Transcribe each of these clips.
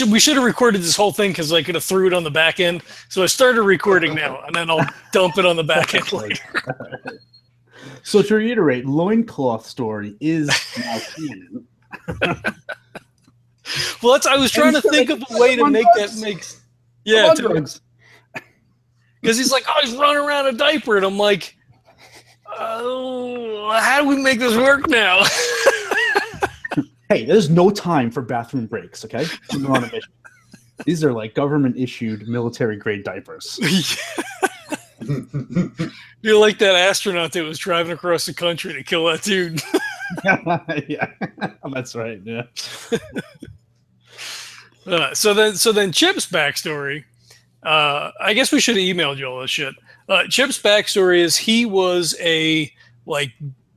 We should have recorded this whole thing because I could have threw it on the back end. So I started recording now, and then I'll dump it on the back end later. So to reiterate, loincloth story is now canon. Well, I was trying to think of a way to make that make. Yeah, because he's like, oh, he's running around a diaper, and I'm like, oh, how do we make this work now? Hey, there's no time for bathroom breaks, okay? We're on a mission. These are like government-issued military-grade diapers. You're like that astronaut that was driving across the country to kill that dude. Yeah, that's right. Yeah. So then Chip's backstory. I guess we should have emailed you all this shit. Chip's backstory is he was a like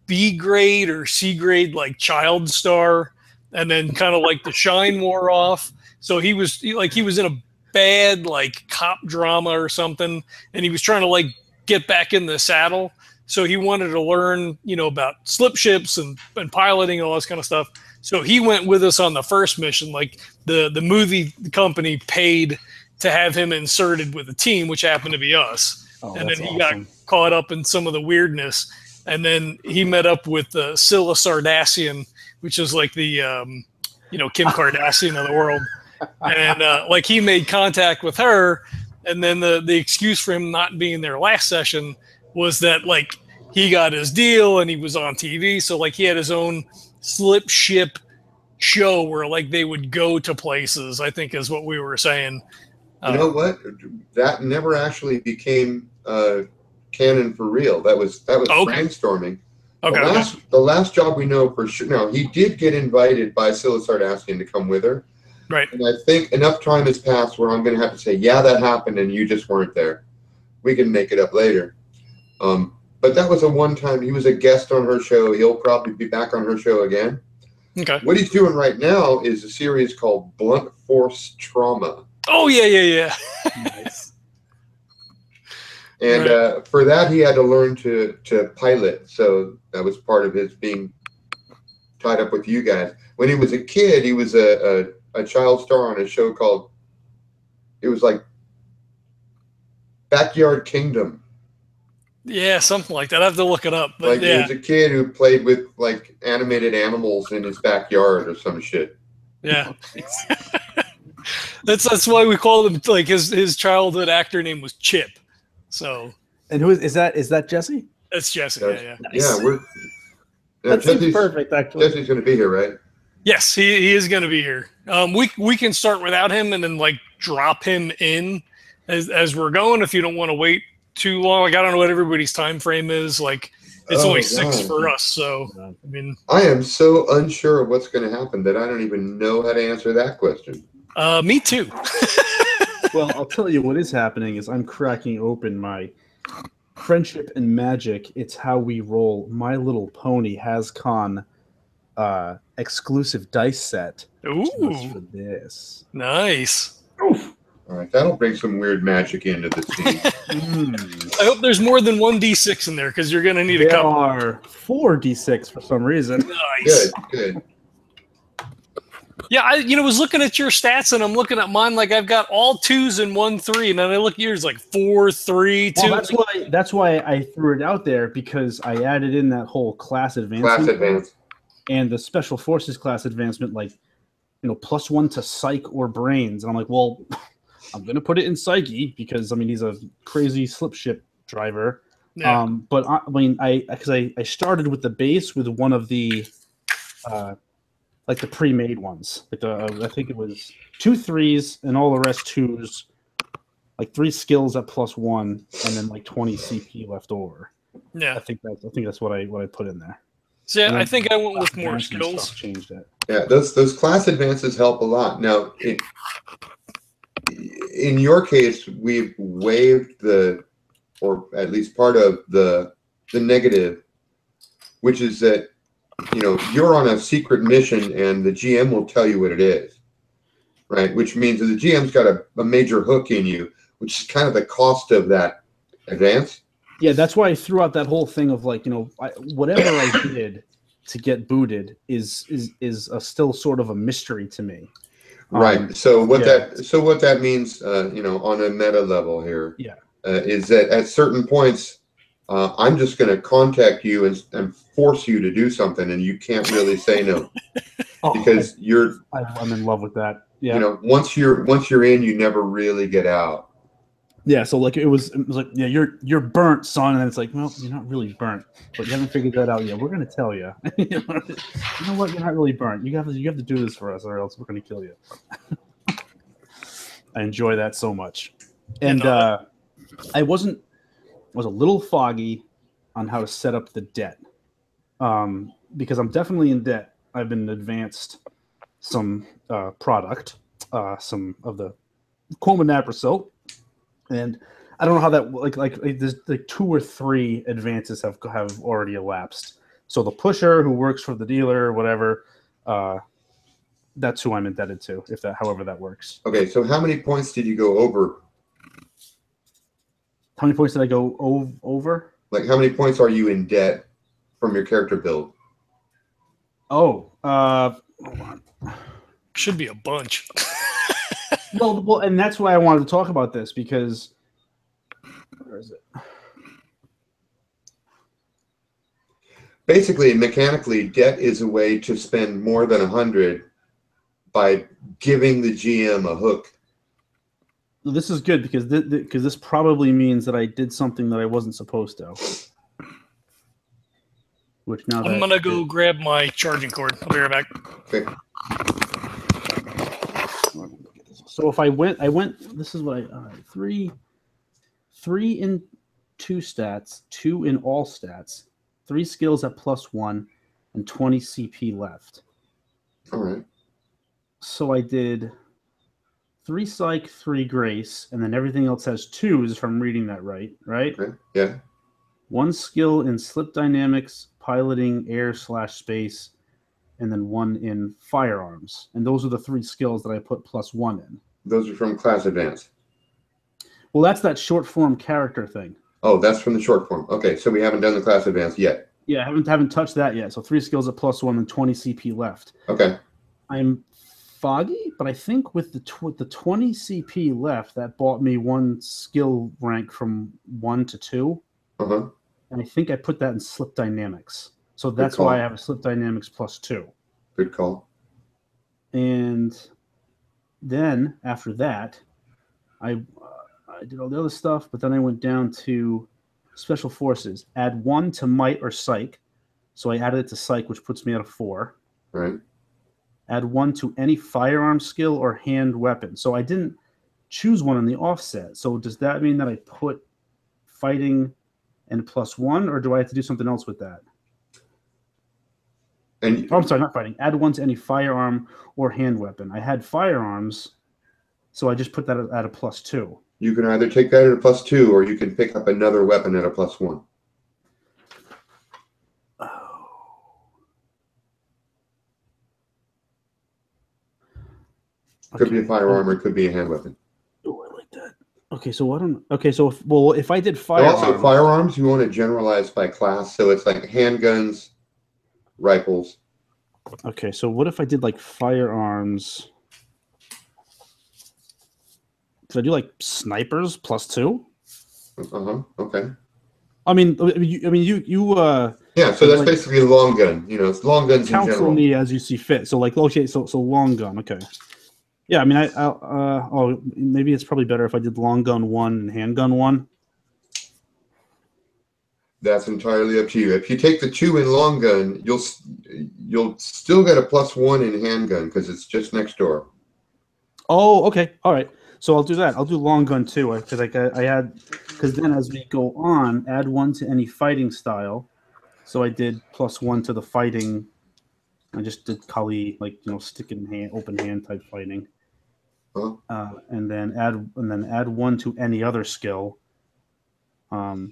B grade or C grade like child star, and then kind of like the shine wore off. So he was in a bad like cop drama or something, and he was trying to like get back in the saddle. So he wanted to learn, about slip ships and piloting and all this kind of stuff. So he went with us on the first mission. Like the movie company paid to have him inserted with the team, which happened to be us. Oh, and then he awesome. got caught up in some of the weirdness. And then he met up with Scylla Sardassian, which is like the, Kim Kardashian of the world. And he made contact with her. And then the excuse for him not being there last session was that like he got his deal and he was on TV. So like he had his own slip ship show where like they would go to places, I think is what we were saying. You know what? That never actually became canon for real. That was brainstorming. Okay. The last job we know for sure. Now, he did get invited by Scylla Sardassian to come with her. Right. And I think enough time has passed where I'm going to have to say, yeah, that happened and you just weren't there. We can make it up later. But that was a one-time. He was a guest on her show. He'll probably be back on her show again. Okay. What he's doing right now is a series called Blunt Force Trauma. Oh, yeah. Nice. And for that, he had to learn to pilot. So that was part of his being tied up with you guys. When he was a kid, he was a child star on a show called, it was like Backyard Kingdom. Yeah, something like that. I have to look it up. But He was a kid who played with like animated animals in his backyard or some shit. Yeah. That's why we call him, like his childhood actor name was Chip. So. And who is that? Is that Jesse? That's Jesse. Yeah. Nice. Yeah, that seems perfect. Actually, Jesse's going to be here, right? Yes, he is going to be here. We can start without him and then like drop him in as we're going. If you don't want to wait too long, like I don't know what everybody's time frame is. Like it's only 6 for us. So I mean, I am so unsure of what's going to happen that I don't even know how to answer that question. Me too. Well, I'll tell you what is happening is I'm cracking open my Friendship and Magic. It's How We Roll My Little Pony HasCon exclusive dice set. Ooh, just for this. Nice. Oof. All right, that'll bring some weird magic into the team. I hope there's more than one D6 in there because you're going to need a couple. There are 4 D6 for some reason. Nice. Good. Yeah, I was looking at your stats and I'm looking at mine. Like I've got all 2s and 1 3, and then I look at yours like 4 3 2. Well, that's why I threw it out there because I added in that whole class advancement. And the Special Forces class advancement, like +1 to Psych or Brains, and I'm like, well, I'm gonna put it in Psyche because he's a crazy slip ship driver. Yeah. But I started with the base with one of the like the pre-made ones. Like I think it was 2 3s and all the rest 2s, like 3 skills at +1, and then like 20 CP left over. Yeah. I think that's what I put in there. So yeah, I think I went with more skills. Changed it. Yeah, those class advances help a lot. Now, in your case, we've waived or at least part of the negative, which is that you're on a secret mission and the GM will tell you what it is, right? Which means that the GM's got a major hook in you, which is kind of the cost of that advance. Yeah, that's why I threw out that whole thing of like, whatever I did to get booted is still sort of a mystery to me. Right. So what that means, you know, on a meta level here, is that at certain points, I'm just going to contact you and force you to do something, and you can't really say no, because I'm in love with that. Yeah. You know, once you're in, you never really get out. Yeah. So like it was like, yeah, you're burnt, son, and it's like, well, you're not really burnt, but you haven't figured that out yet. We're going to tell you. You know what? You're not really burnt. You have to do this for us, or else we're going to kill you. I enjoy that so much, and I was a little foggy on how to set up the debt, because I'm definitely in debt. I've been advanced some product, some of the Coleman Napper soap, and I don't know how that like there's like 2 or 3 advances have already elapsed. So the pusher who works for the dealer or whatever, that's who I'm indebted to, however that works. Okay, so how many points did you go over? How many points did I go over? Like, how many points are you in debt from your character build? Oh, hold on. Should be a bunch. well, and that's why I wanted to talk about this, because where is it? Basically, mechanically, debt is a way to spend more than 100 by giving the GM a hook. This is good because this probably means that I did something that I wasn't supposed to. Which now I'm gonna go grab my charging cord. I'll be right back. Okay. So if I went. This is what I 3 in 2 stats, 2 in all stats, 3 skills at +1, and 20 CP left. All right. So I did 3 psych, 3 grace, and then everything else has 2s if I'm reading that right. Right? Okay. Yeah. 1 skill in slip dynamics, piloting, air/space, and then 1 in firearms. And those are the 3 skills that I put +1 in. Those are from class advance. Well, that's that short form character thing. Oh, that's from the short form. Okay, so we haven't done the class advance yet. Yeah, I haven't touched that yet. So 3 skills at +1 and 20 CP left. Okay. I'm foggy, but I think with the 20 CP left, that bought me 1 skill rank from 1 to 2. Uh-huh. And I think I put that in slip dynamics. So that's why I have a slip dynamics +2. Good call. And then after that, I did all the other stuff, but then I went down to special forces. Add 1 to might or psych. So I added it to psych, which puts me at a 4. Right. Add 1 to any firearm skill or hand weapon. So I didn't choose one on the offset. So does that mean that I put fighting and +1, or do I have to do something else with that? And I'm sorry, not fighting. Add 1 to any firearm or hand weapon. I had firearms, so I just put that at a +2. You can either take that at a +2, or you can pick up another weapon at a +1. Oh. Could be a firearm, or it could be a hand weapon. Oh, I like that. Okay, so if I did firearms, also firearms, you want to generalize by class, so it's like handguns, rifles. Okay, so what if I did like firearms? Could I do like snipers +2? Okay. I mean, you. Yeah, so that's like, basically a long gun. You know, it's long guns in general. Counsel me as you see fit. So like, okay, so long gun. Okay. Yeah, I mean, maybe it's probably better if I did long gun 1 and handgun 1. That's entirely up to you. If you take the 2 in long gun, you'll still get a +1 in handgun because it's just next door. Oh, okay, all right. So I'll do that. I'll do long gun too, because because then as we go on, add 1 to any fighting style. So I did +1 to the fighting. I just did Kali, like, you know, stick in hand, open hand type fighting. Huh? And then add 1 to any other skill. I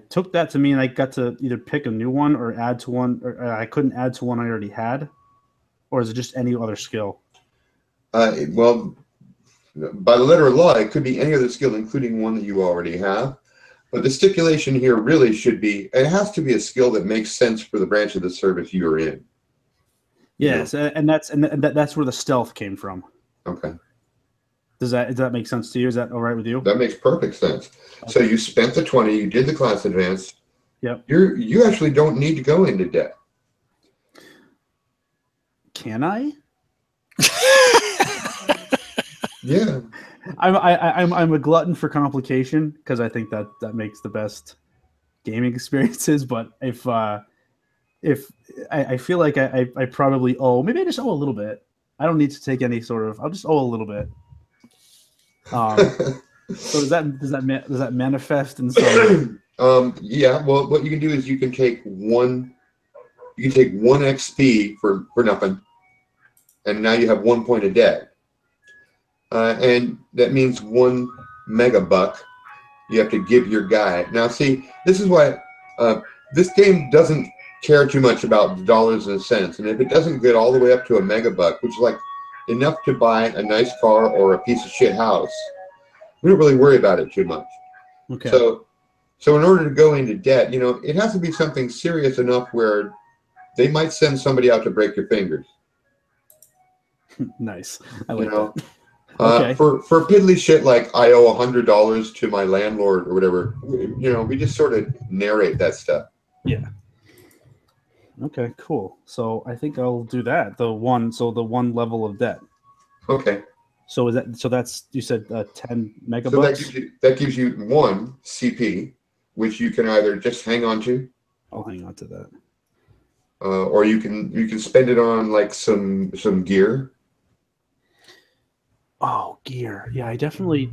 took that to mean I got to either pick a new one or add to one, or I couldn't add to one I already had, or is it just any other skill? Well, by the letter of law, it could be any other skill, including one that you already have. But the stipulation here really should be, it has to be a skill that makes sense for the branch of the service you're in. Yes, and that's where the stealth came from. Okay. Does that make sense to you? Is that all right with you? That makes perfect sense. Okay. So you spent the 20, you did the class advance. Yep. You actually don't need to go into debt. Can I? Yeah. I'm a glutton for complication because I think that makes the best gaming experiences. But if I feel like I probably owe, maybe I just owe a little bit. I don't need to take any sort of. I'll just owe a little bit. So does that manifest in some? Yeah. Well, what you can do is you can take one XP for nothing, and now you have 1 point of debt, and that means 1 megabuck you have to give your guy. Now, see, this is why this game doesn't care too much about dollars and cents, and if it doesn't get all the way up to a megabuck, which is like enough to buy a nice car or a piece of shit house, we don't really worry about it too much. Okay. So in order to go into debt, it has to be something serious enough where they might send somebody out to break your fingers. Nice. I like that. Okay. For piddly shit like I owe $100 to my landlord or whatever, we just sort of narrate that stuff. Yeah. Okay, cool. So I think I'll do that. The one level of debt. Okay. So that's you said 10 megabucks. So that gives you 1 CP, which you can either just hang on to. I'll hang on to that. Or you can spend it on like some gear. Oh, gear. Yeah, I definitely,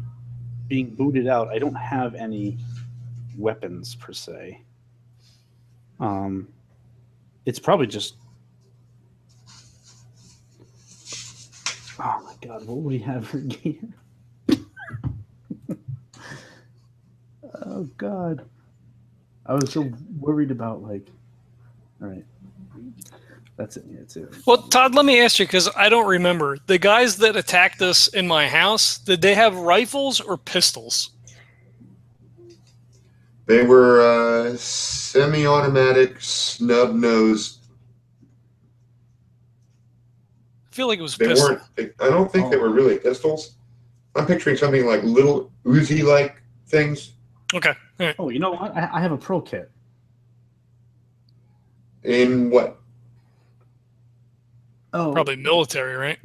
being booted out, I don't have any weapons per se. It's probably just. Oh my God, what would we have for gear? Oh God. I was so worried about all right. That's it. Yeah, that's it. Well, Todd, let me ask you, because I don't remember. The guys that attacked us in my house, did they have rifles or pistols? They were semi-automatic, snub-nosed. I feel like it was They pistol. weren't. I don't think they were really pistols. I'm picturing something like little Uzi-like things. Okay. Right. Oh, you know what? I have a pro kit. In what? Oh, Probably military, right?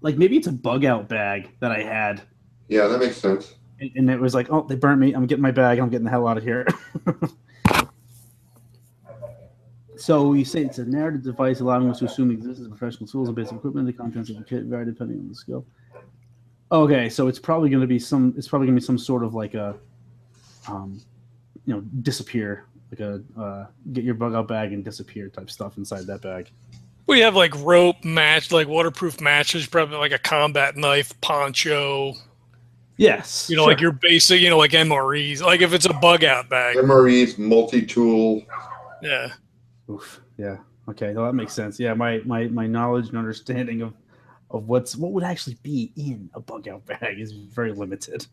Like maybe it's a bug out bag that I had. Yeah, that makes sense. And it was like, oh, they burnt me. I'm getting my bag. I'm getting the hell out of here. So you say it's a narrative device allowing us to assume the existence of professional tools and basic equipment. The contents of the kit vary depending on the skill. Okay, so it's probably going to be some sort of like a, disappear, like a get your bug out bag and disappear type stuff inside that bag. We have like rope match, like waterproof matches, probably like a combat knife, poncho. Yes. Sure. Like your basic, like MREs. Like if it's a bug out bag. MREs, multi-tool. Yeah. Oof. Yeah. Okay. Well, that makes sense. Yeah. My knowledge and understanding of what would actually be in a bug out bag is very limited.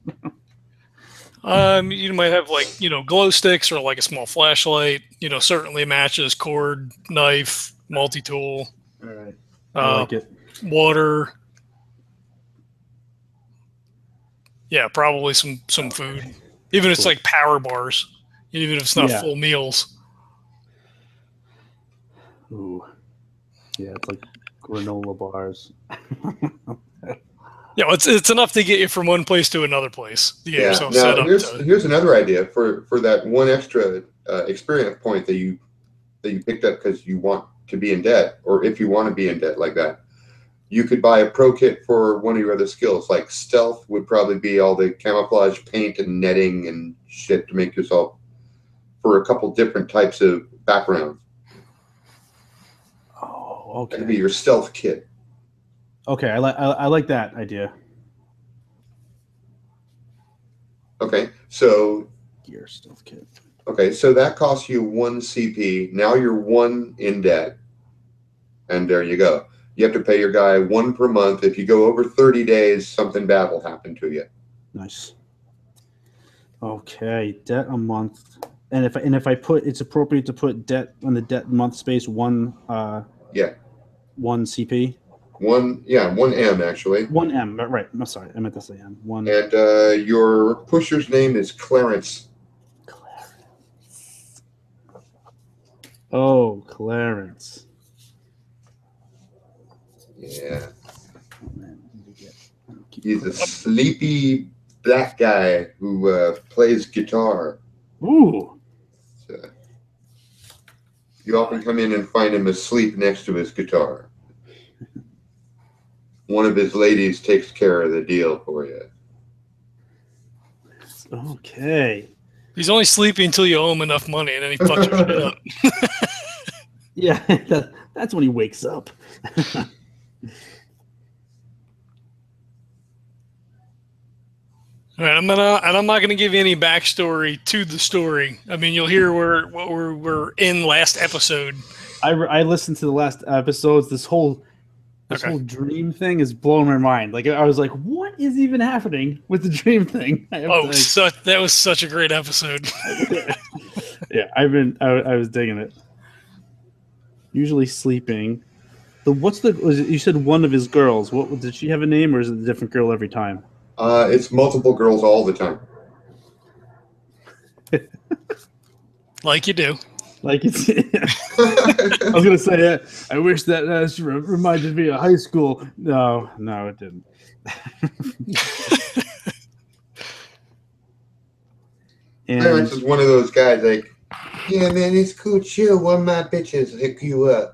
You might have like, glow sticks or like a small flashlight, certainly matches, cord, knife, multi-tool. All right. I like it. Water. Yeah, probably some food. Even if it's like power bars, even if it's not full meals. Ooh. Yeah, it's like granola bars. Yeah, it's enough to get you from one place to another place. To get yourself set up. Here's another idea for that one extra experience point that you picked up because you want to be in debt, or if you want to be in debt like that. You could buy a pro kit for one of your other skills. Like stealth would probably be all the camouflage paint and netting and shit to make yourself for a couple different types of backgrounds. Oh, okay. That could be your stealth kit. Okay, I like that idea. Okay, so gear stealth kit. Okay, so that costs you 1 CP. Now you're 1 in debt, and there you go. You have to pay your guy 1 per month. If you go over 30 days, something bad will happen to you. Nice. Okay, debt a month. And if I put, it's appropriate to put debt on the debt month space 1. Yeah. 1 CP. One M actually. 1 M. Right. I'm sorry. I meant to say M. 1. And your pusher's name is Clarence. Oh, Clarence. Yeah. Oh, man. He's a sleepy black guy who plays guitar. Ooh. So, you often come in and find him asleep next to his guitar. One of his ladies takes care of the deal for you. Okay. He's only sleepy until you owe him enough money, and then he fucks your shit up. Yeah, that's when he wakes up. All right, I'm not gonna give you any backstory to the story. I mean, you'll hear what we're in last episode. I listened to the last episodes. This whole dream thing is blowing my mind. Like I was like, what is even happening with the dream thing? That was such a great episode. Yeah, I was digging it. Usually sleeping. You said one of his girls. What did she have a name, or is it a different girl every time? It's multiple girls all the time. Like you do. Like it's. I was gonna say, I wish that reminded me of high school. No, it didn't. And Clarence is one of those guys like, yeah, man, it's cool. Chill. One of my bitches hook you up.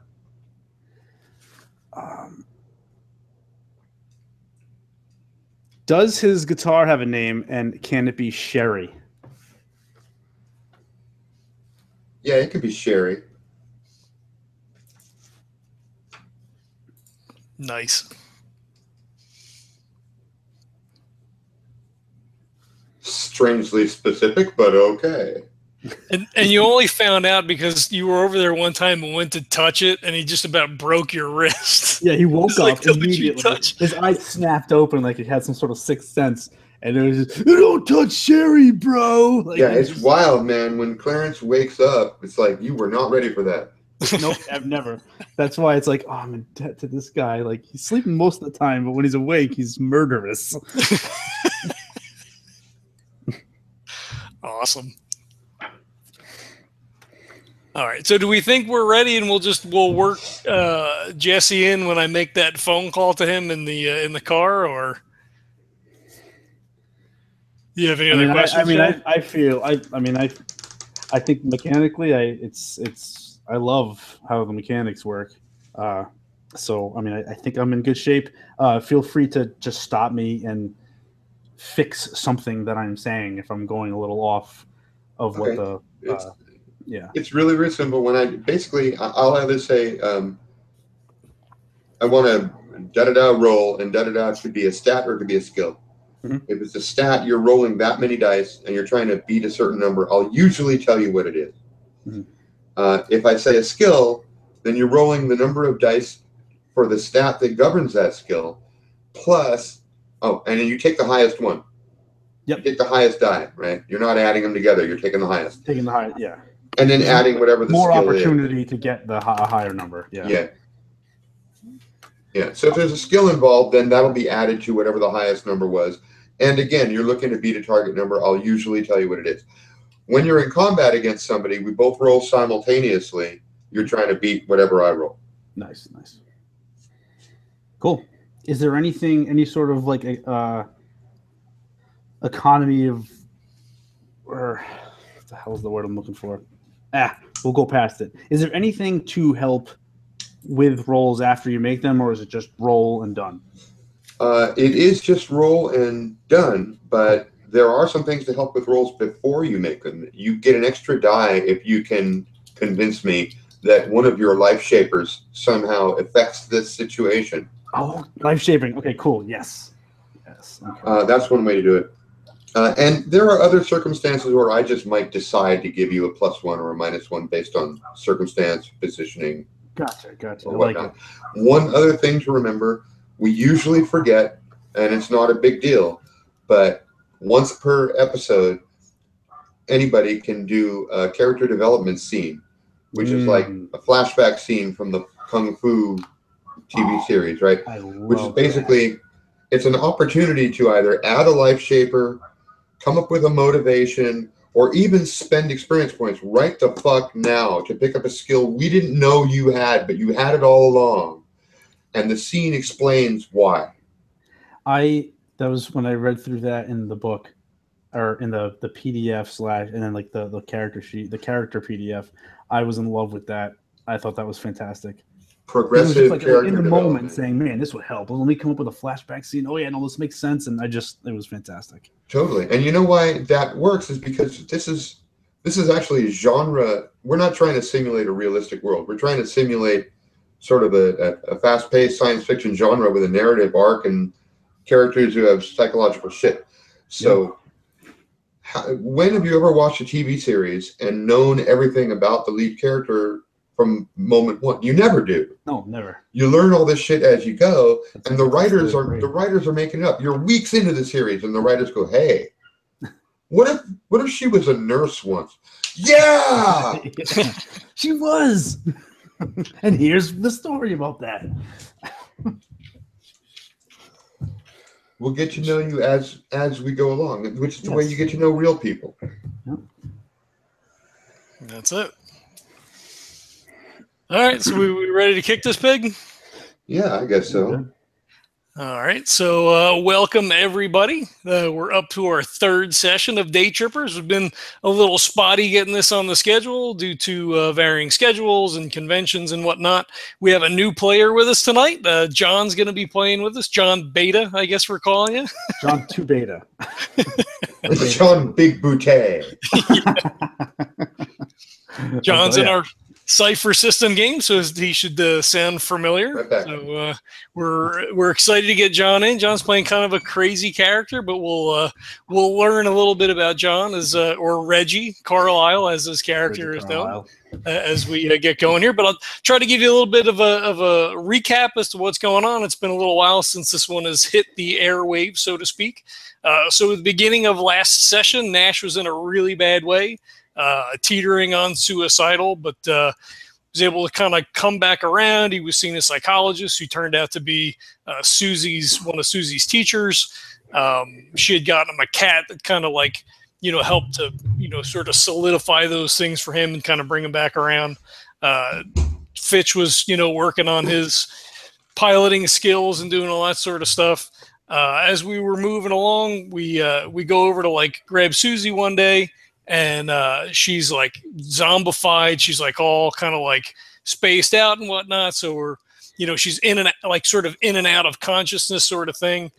Does his guitar have a name, and can it be Sherry? Yeah, it could be Sherry. Nice. Strangely specific, but okay. And you only found out because you were over there one time and went to touch it, and he just about broke your wrist. Yeah, he woke up like, immediately. His eyes snapped open like he had some sort of sixth sense, and it was just, "Don't touch Sherry, bro!" Like, yeah, it's wild, man. When Clarence wakes up, it's like you were not ready for that. Nope, I've never. That's why it's like, oh, I'm in debt to this guy. Like he's sleeping most of the time, but when he's awake, he's murderous. Awesome. All right. So do we think we're ready, and we'll work Jesse in when I make that phone call to him in the car, or do you have any other questions? I think mechanically, I love how the mechanics work. So I think I'm in good shape. Feel free to just stop me and fix something that I'm saying if I'm going a little off of what the. Yeah, it's really, really simple. When I'll either say, I want to da-da-da roll, and da-da-da could be a stat or it could be a skill. Mm-hmm. If it's a stat, you're rolling that many dice and you're trying to beat a certain number, I'll usually tell you what it is. Mm-hmm. If I say a skill, then you're rolling the number of dice for the stat that governs that skill, plus, and then you take the highest one. Yep. You take the highest die, right? You're not adding them together. You're taking the highest. Taking the highest, yeah. And then adding whatever the more skill opportunity is. To get the higher number. Yeah. So if there's a skill involved, then that'll be added to whatever the highest number was. And again, you're looking to beat a target number. I'll usually tell you what it is. When you're in combat against somebody, we both roll simultaneously. You're trying to beat whatever I roll. Nice. Cool. Is there any sort of like economy of, or what the hell is the word I'm looking for? We'll go past it. Is there anything to help with rolls after you make them, or is it just roll and done? It is just roll and done, but there are some things to help with rolls before you make them. You get an extra die if you can convince me that one of your life shapers somehow affects this situation. Oh, life shaping. Okay, cool. Yes. Okay. That's one way to do it. And there are other circumstances where I just might decide to give you a +1 or a -1 based on circumstance, positioning. Gotcha. I like it. One other thing to remember, we usually forget, and it's not a big deal, but once per episode, anybody can do a character development scene, which is like a flashback scene from the kung fu TV series, right? Which is basically, it's an opportunity to either add a life shaper, come up with a motivation, or even spend experience points right the fuck now to pick up a skill we didn't know you had, but you had it all along. And the scene explains why. That was when I read through that in the book, or in the PDF and then like the character sheet, the character PDF. I was in love with that. I thought that was fantastic. Progressive like character in the development. moment saying, man, this would help. Let me come up with a flashback scene. Oh yeah, no, this makes sense. And it was fantastic. Totally. And you know why that works is because this is actually genre. We're not trying to simulate a realistic world. We're trying to simulate sort of a fast-paced science fiction genre with a narrative arc and characters who have psychological shit. So when have you ever watched a TV series and known everything about the lead character from moment one? You never do. No, never. You learn all this shit as you go, and the writers are making it up. You're weeks into the series, and the writers go, "Hey, what if she was a nurse once?" Yeah, she was. And here's the story about that. We'll get to know you as we go along, which is the way you get to know real people. Yep. That's it. All right, so we ready to kick this pig? Yeah, I guess so. Okay. All right, so welcome everybody. We're up to our third session of DayTrippers. We've been a little spotty getting this on the schedule due to varying schedules and conventions and whatnot. We have a new player with us tonight. John's going to be playing with us. John Beta, I guess we're calling you. John 2 Beta. John Big Boutte. John's in our Cypher system game, so he should sound familiar. Right back. So we're excited to get John in. John's playing kind of a crazy character, but we'll learn a little bit about John or Reggie Carlisle as his character is known as we get going here. But I'll try to give you a little bit of a recap as to what's going on. It's been a little while since this one has hit the airwaves, so to speak. So at the beginning of last session, Nash was in a really bad way. Teetering on suicidal, but was able to kind of come back around. He was seeing a psychologist who turned out to be one of Susie's teachers. She had gotten him a cat that kind of like, helped to, sort of solidify those things for him and kind of bring him back around. Fitch was, working on his piloting skills and doing all that sort of stuff. As we were moving along, we go over to like grab Susie one day. And she's like zombified. She's like all kind of like spaced out and whatnot. So we're, she's in and out of consciousness sort of thing.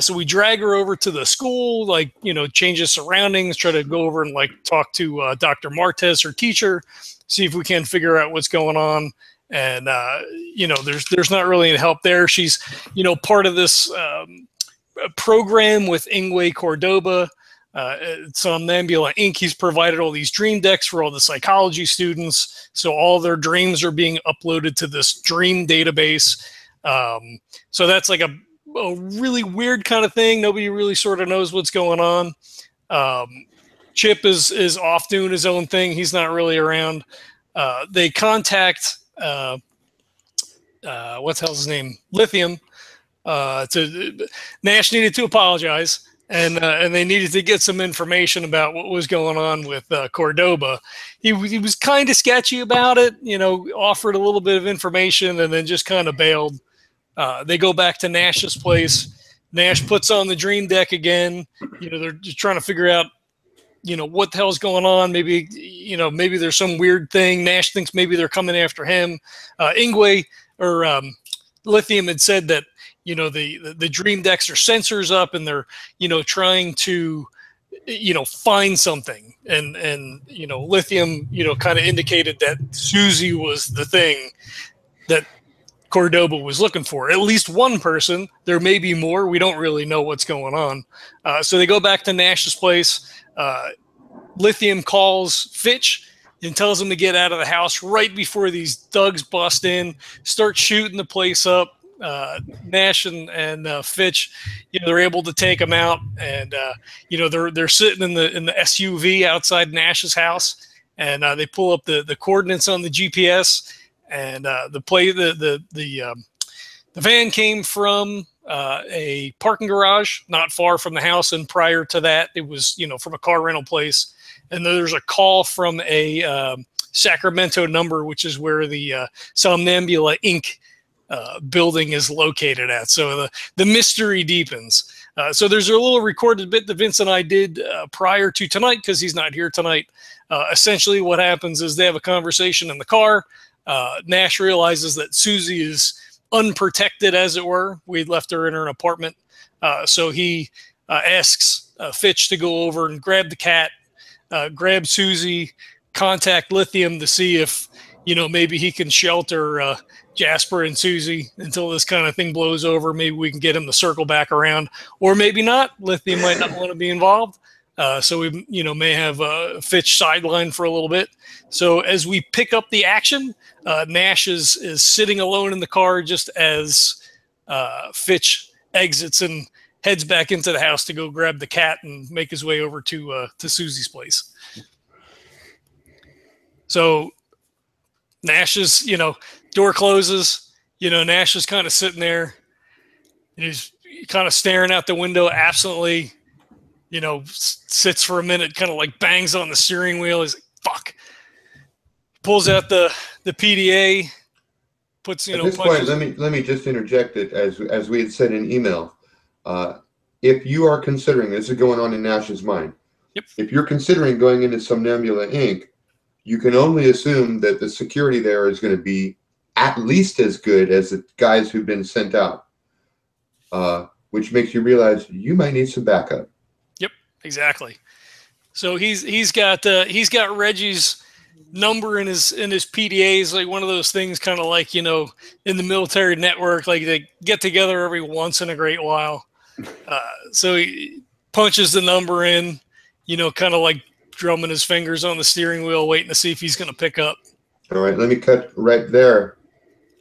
So we drag her over to the school, like, change the surroundings, try to go over and like talk to Dr. Martez, her teacher, see if we can figure out what's going on. And, there's not really any help there. She's, part of this program with Ingwe Cordoba. Somnambula Inc. He's provided all these dream decks for all the psychology students, so all their dreams are being uploaded to this dream database. So that's like a really weird kind of thing. Nobody really sort of knows what's going on. Chip is off doing his own thing. He's not really around. They contact what's the hell's his name? Lithium. Nash needed to apologize. And they needed to get some information about what was going on with Cordoba. He was kind of sketchy about it, offered a little bit of information and then just kind of bailed. They go back to Nash's place. Nash puts on the dream deck again. They're just trying to figure out, what the hell's going on. Maybe there's some weird thing. Nash thinks maybe they're coming after him. Ingwe or Lithium had said that, the dream decks are sensors up and they're, trying to, find something. And Lithium, kind of indicated that Susie was the thing that Cordoba was looking for. At least one person. There may be more. We don't really know what's going on. So they go back to Nash's place. Lithium calls Fitch and tells him to get out of the house right before these thugs bust in, start shooting the place up. Nash and Fitch, they're able to take him out, and they're sitting in the SUV outside Nash's house, and they pull up the coordinates on the GPS, and the van came from a parking garage not far from the house, and prior to that, it was from a car rental place. And then there's a call from a Sacramento number, which is where the Somnambula Inc. Building is located at. So the mystery deepens. So there's a little recorded bit that Vince and I did prior to tonight, because he's not here tonight. Essentially what happens is they have a conversation in the car. Nash realizes that Susie is unprotected, as it were. We'd left her in her apartment. So he asks Fitch to go over and grab the cat, grab Susie, contact Lithium to see if, maybe he can shelter Jasper and Susie until this kind of thing blows over. Maybe we can get him to circle back around, or maybe not. Lithium might not want to be involved. So we, may have Fitch sidelined for a little bit. So as we pick up the action, Nash is sitting alone in the car just as Fitch exits and heads back into the house to go grab the cat and make his way over to Susie's place. So Nash is, door closes, Nash is kind of sitting there, and he's kind of staring out the window absently, sits for a minute, kind of like bangs on the steering wheel. He's like, fuck. Pulls out the PDA, puts, At this point, let me just interject it, as we had said in email. If you are considering, this is going on in Nash's mind. Yep. If you're considering going into Somnambula Inc., you can only assume that the security there is going to be at least as good as the guys who've been sent out, which makes you realize you might need some backup. Yep, exactly. So he's got Reggie's number in his PDAs, like one of those things, kind of like in the military network, like they get together every once in a great while. So he punches the number in, kind of like drumming his fingers on the steering wheel, waiting to see if he's going to pick up. All right, let me cut right there.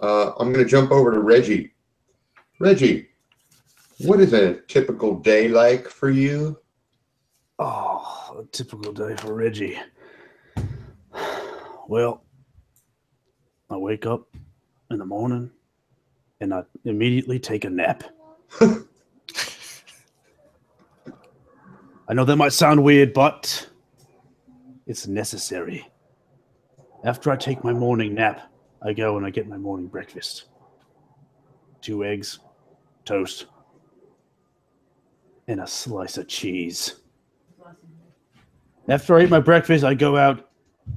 I'm going to jump over to Reggie. Reggie, what is a typical day like for you? Oh, a typical day for Reggie. Well, I wake up in the morning and I immediately take a nap. I know that might sound weird, but it's necessary. After I take my morning nap, I go and I get my morning breakfast. 2 eggs, toast, and a slice of cheese. After I eat my breakfast, I go out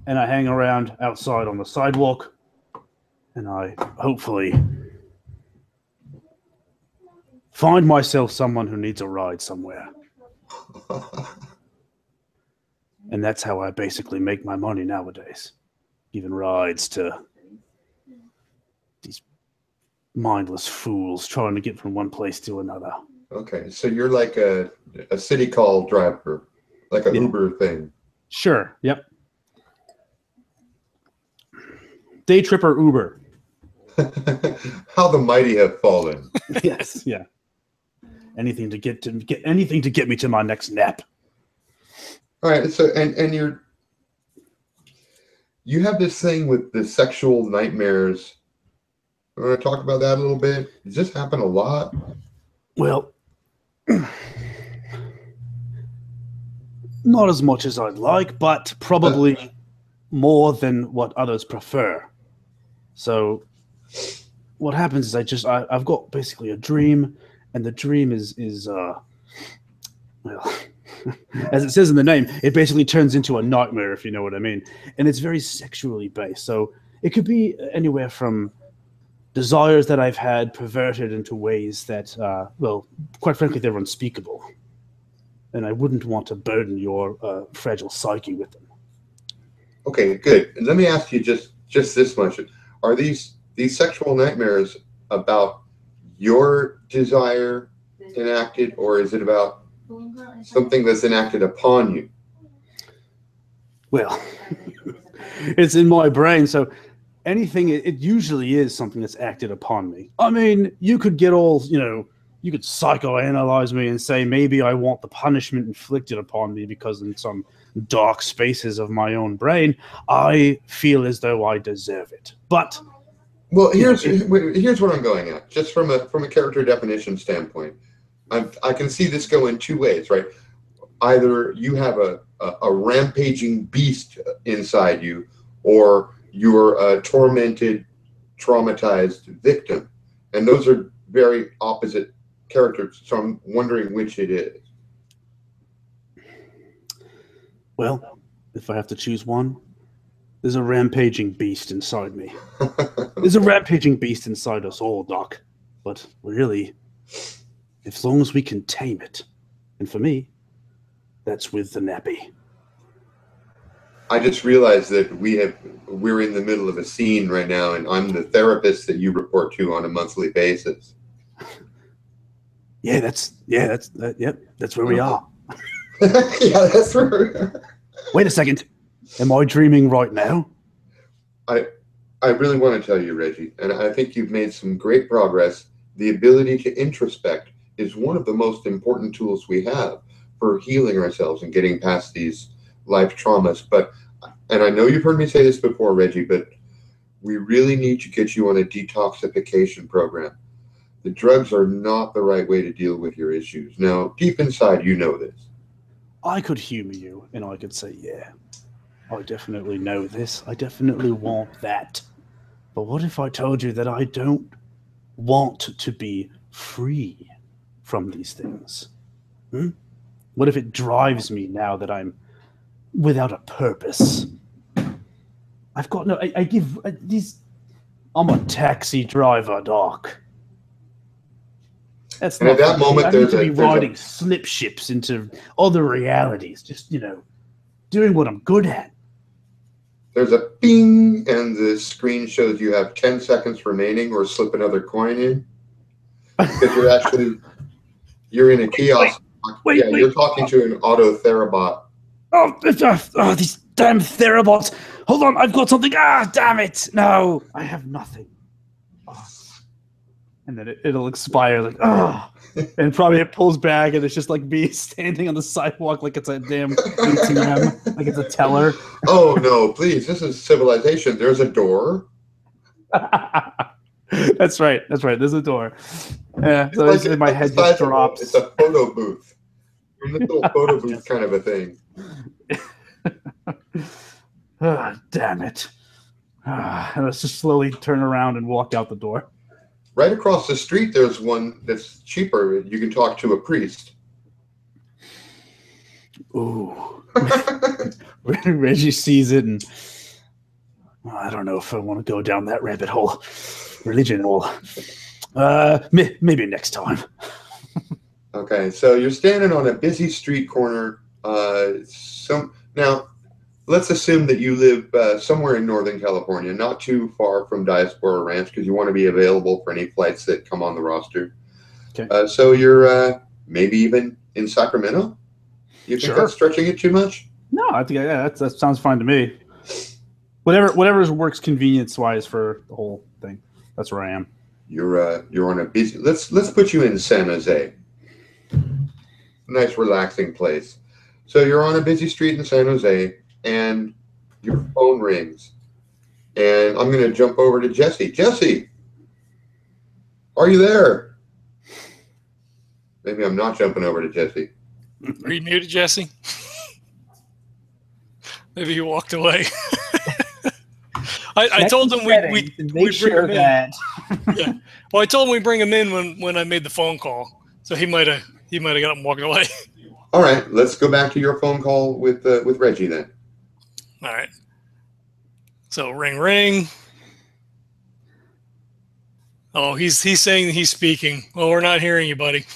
and I hang around outside on the sidewalk, and I hopefully find myself someone who needs a ride somewhere. And that's how I basically make my money nowadays. Giving rides to these mindless fools trying to get from one place to another. Okay, so you're like a city call driver, like a Uber thing. Sure, yep. DayTripper Uber. How the mighty have fallen. Yes, yeah. Anything to get me to my next nap. All right, so and you have this thing with the sexual nightmares. You want to talk about that a little bit? Does this happen a lot? Well, not as much as I'd like, but probably more than what others prefer. So what happens is I've got basically a dream, and the dream is well, as it says in the name, it basically turns into a nightmare, if you know what I mean. And it's very sexually based. So it could be anywhere from desires that I've had perverted into ways that, well, quite frankly, they're unspeakable. And I wouldn't want to burden your fragile psyche with them. Okay, good. And let me ask you just this much. Are these sexual nightmares about your desire enacted, or is it about something that's enacted upon you? Well, it's in my brain, so anything, it usually is something that's acted upon me. I mean, you could get all, you could psychoanalyze me and say maybe I want the punishment inflicted upon me because in some dark spaces of my own brain, I feel as though I deserve it. But Well, here's what I'm going at. Just from a character definition standpoint, I can see this go in two ways, right? Either you have a rampaging beast inside you, or you're a tormented, traumatized victim, and those are very opposite characters. So I'm wondering which it is. Well, if I have to choose one, there's a rampaging beast inside me. There's a rampaging beast inside us all, Doc. But really, as long as we can tame it, and for me, that's with the nappy. I just realized that we're in the middle of a scene right now, and I'm the therapist that you report to on a monthly basis. That's where we are. Yeah, that's where we are. Wait a second. Am I dreaming right now? I really want to tell you, Reggie, and I think you've made some great progress. The ability to introspect is one of the most important tools we have for healing ourselves and getting past these life traumas. And I know you've heard me say this before, Reggie, but we really need to get you on a detoxification program. The drugs are not the right way to deal with your issues. Now, deep inside, you know this. I could humor you, and I could say, yeah, I definitely know this. I definitely want that. But what if I told you that I don't want to be free from these things? What if it drives me now that I'm without a purpose? I've got no... I'm a taxi driver, Doc. That's and not at that moment, I need to be riding slip ships into other realities. Just, doing what I'm good at. There's a bing, and the screen shows you have 10 seconds remaining, or slip another coin in. Because you're in a kiosk. Wait. You're talking to an auto therabot. Oh, these damn therabots. Hold on, I've got something. Damn it. No, I have nothing. And then it'll expire, and probably it pulls back, and it's just like me standing on the sidewalk like it's a damn ATM, like it's a teller. Oh, no, please. This is civilization. There's a door. That's right. There's a door. Yeah, so my head just drops. It's a photo booth. It's a little photo booth kind of a thing. Damn it. Let's just slowly turn around and walk out the door. Right across the street, there's one that's cheaper. You can talk to a priest. Ooh. Reggie sees it, and I don't know if I want to go down that rabbit hole. Religion will. Maybe next time. Okay, so you're standing on a busy street corner. Now, let's assume that you live somewhere in Northern California, not too far from Diaspora Ranch, because you want to be available for any flights that come on the roster. Okay. So you're maybe even in Sacramento? You think that's stretching it too much? No, I think that sounds fine to me. Whatever works convenience-wise for the whole thing. That's where I am. You're on a busy. Let's put you in San Jose. Nice, relaxing place. So you're on a busy street in San Jose, and your phone rings. And I'm going to jump over to Jesse. Jesse, are you there? Maybe I'm not jumping over to Jesse. Are you muted, Jesse? Maybe he walked away. I told him we bring him in. Yeah. Well, I told him we bring him in when I made the phone call, so he might have got up and walked away. All right, let's go back to your phone call with Reggie then. All right. So ring, ring. Oh, he's saying he's speaking. Well, we're not hearing you, buddy.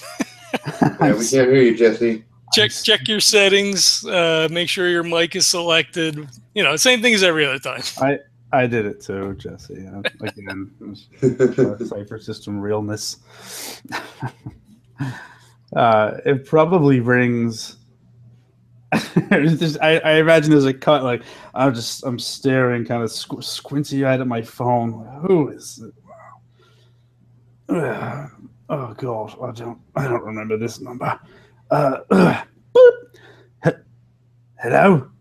Yeah, we can't hear you, Jesse. Check your settings. Make sure your mic is selected. Same thing as every other time. I did it too, Jesse. Again, cipher system realness. It probably rings. I imagine there's a cut. Like I'm staring, kind of squinty-eyed at my phone. Who is it? Oh God, I don't remember this number. Hello,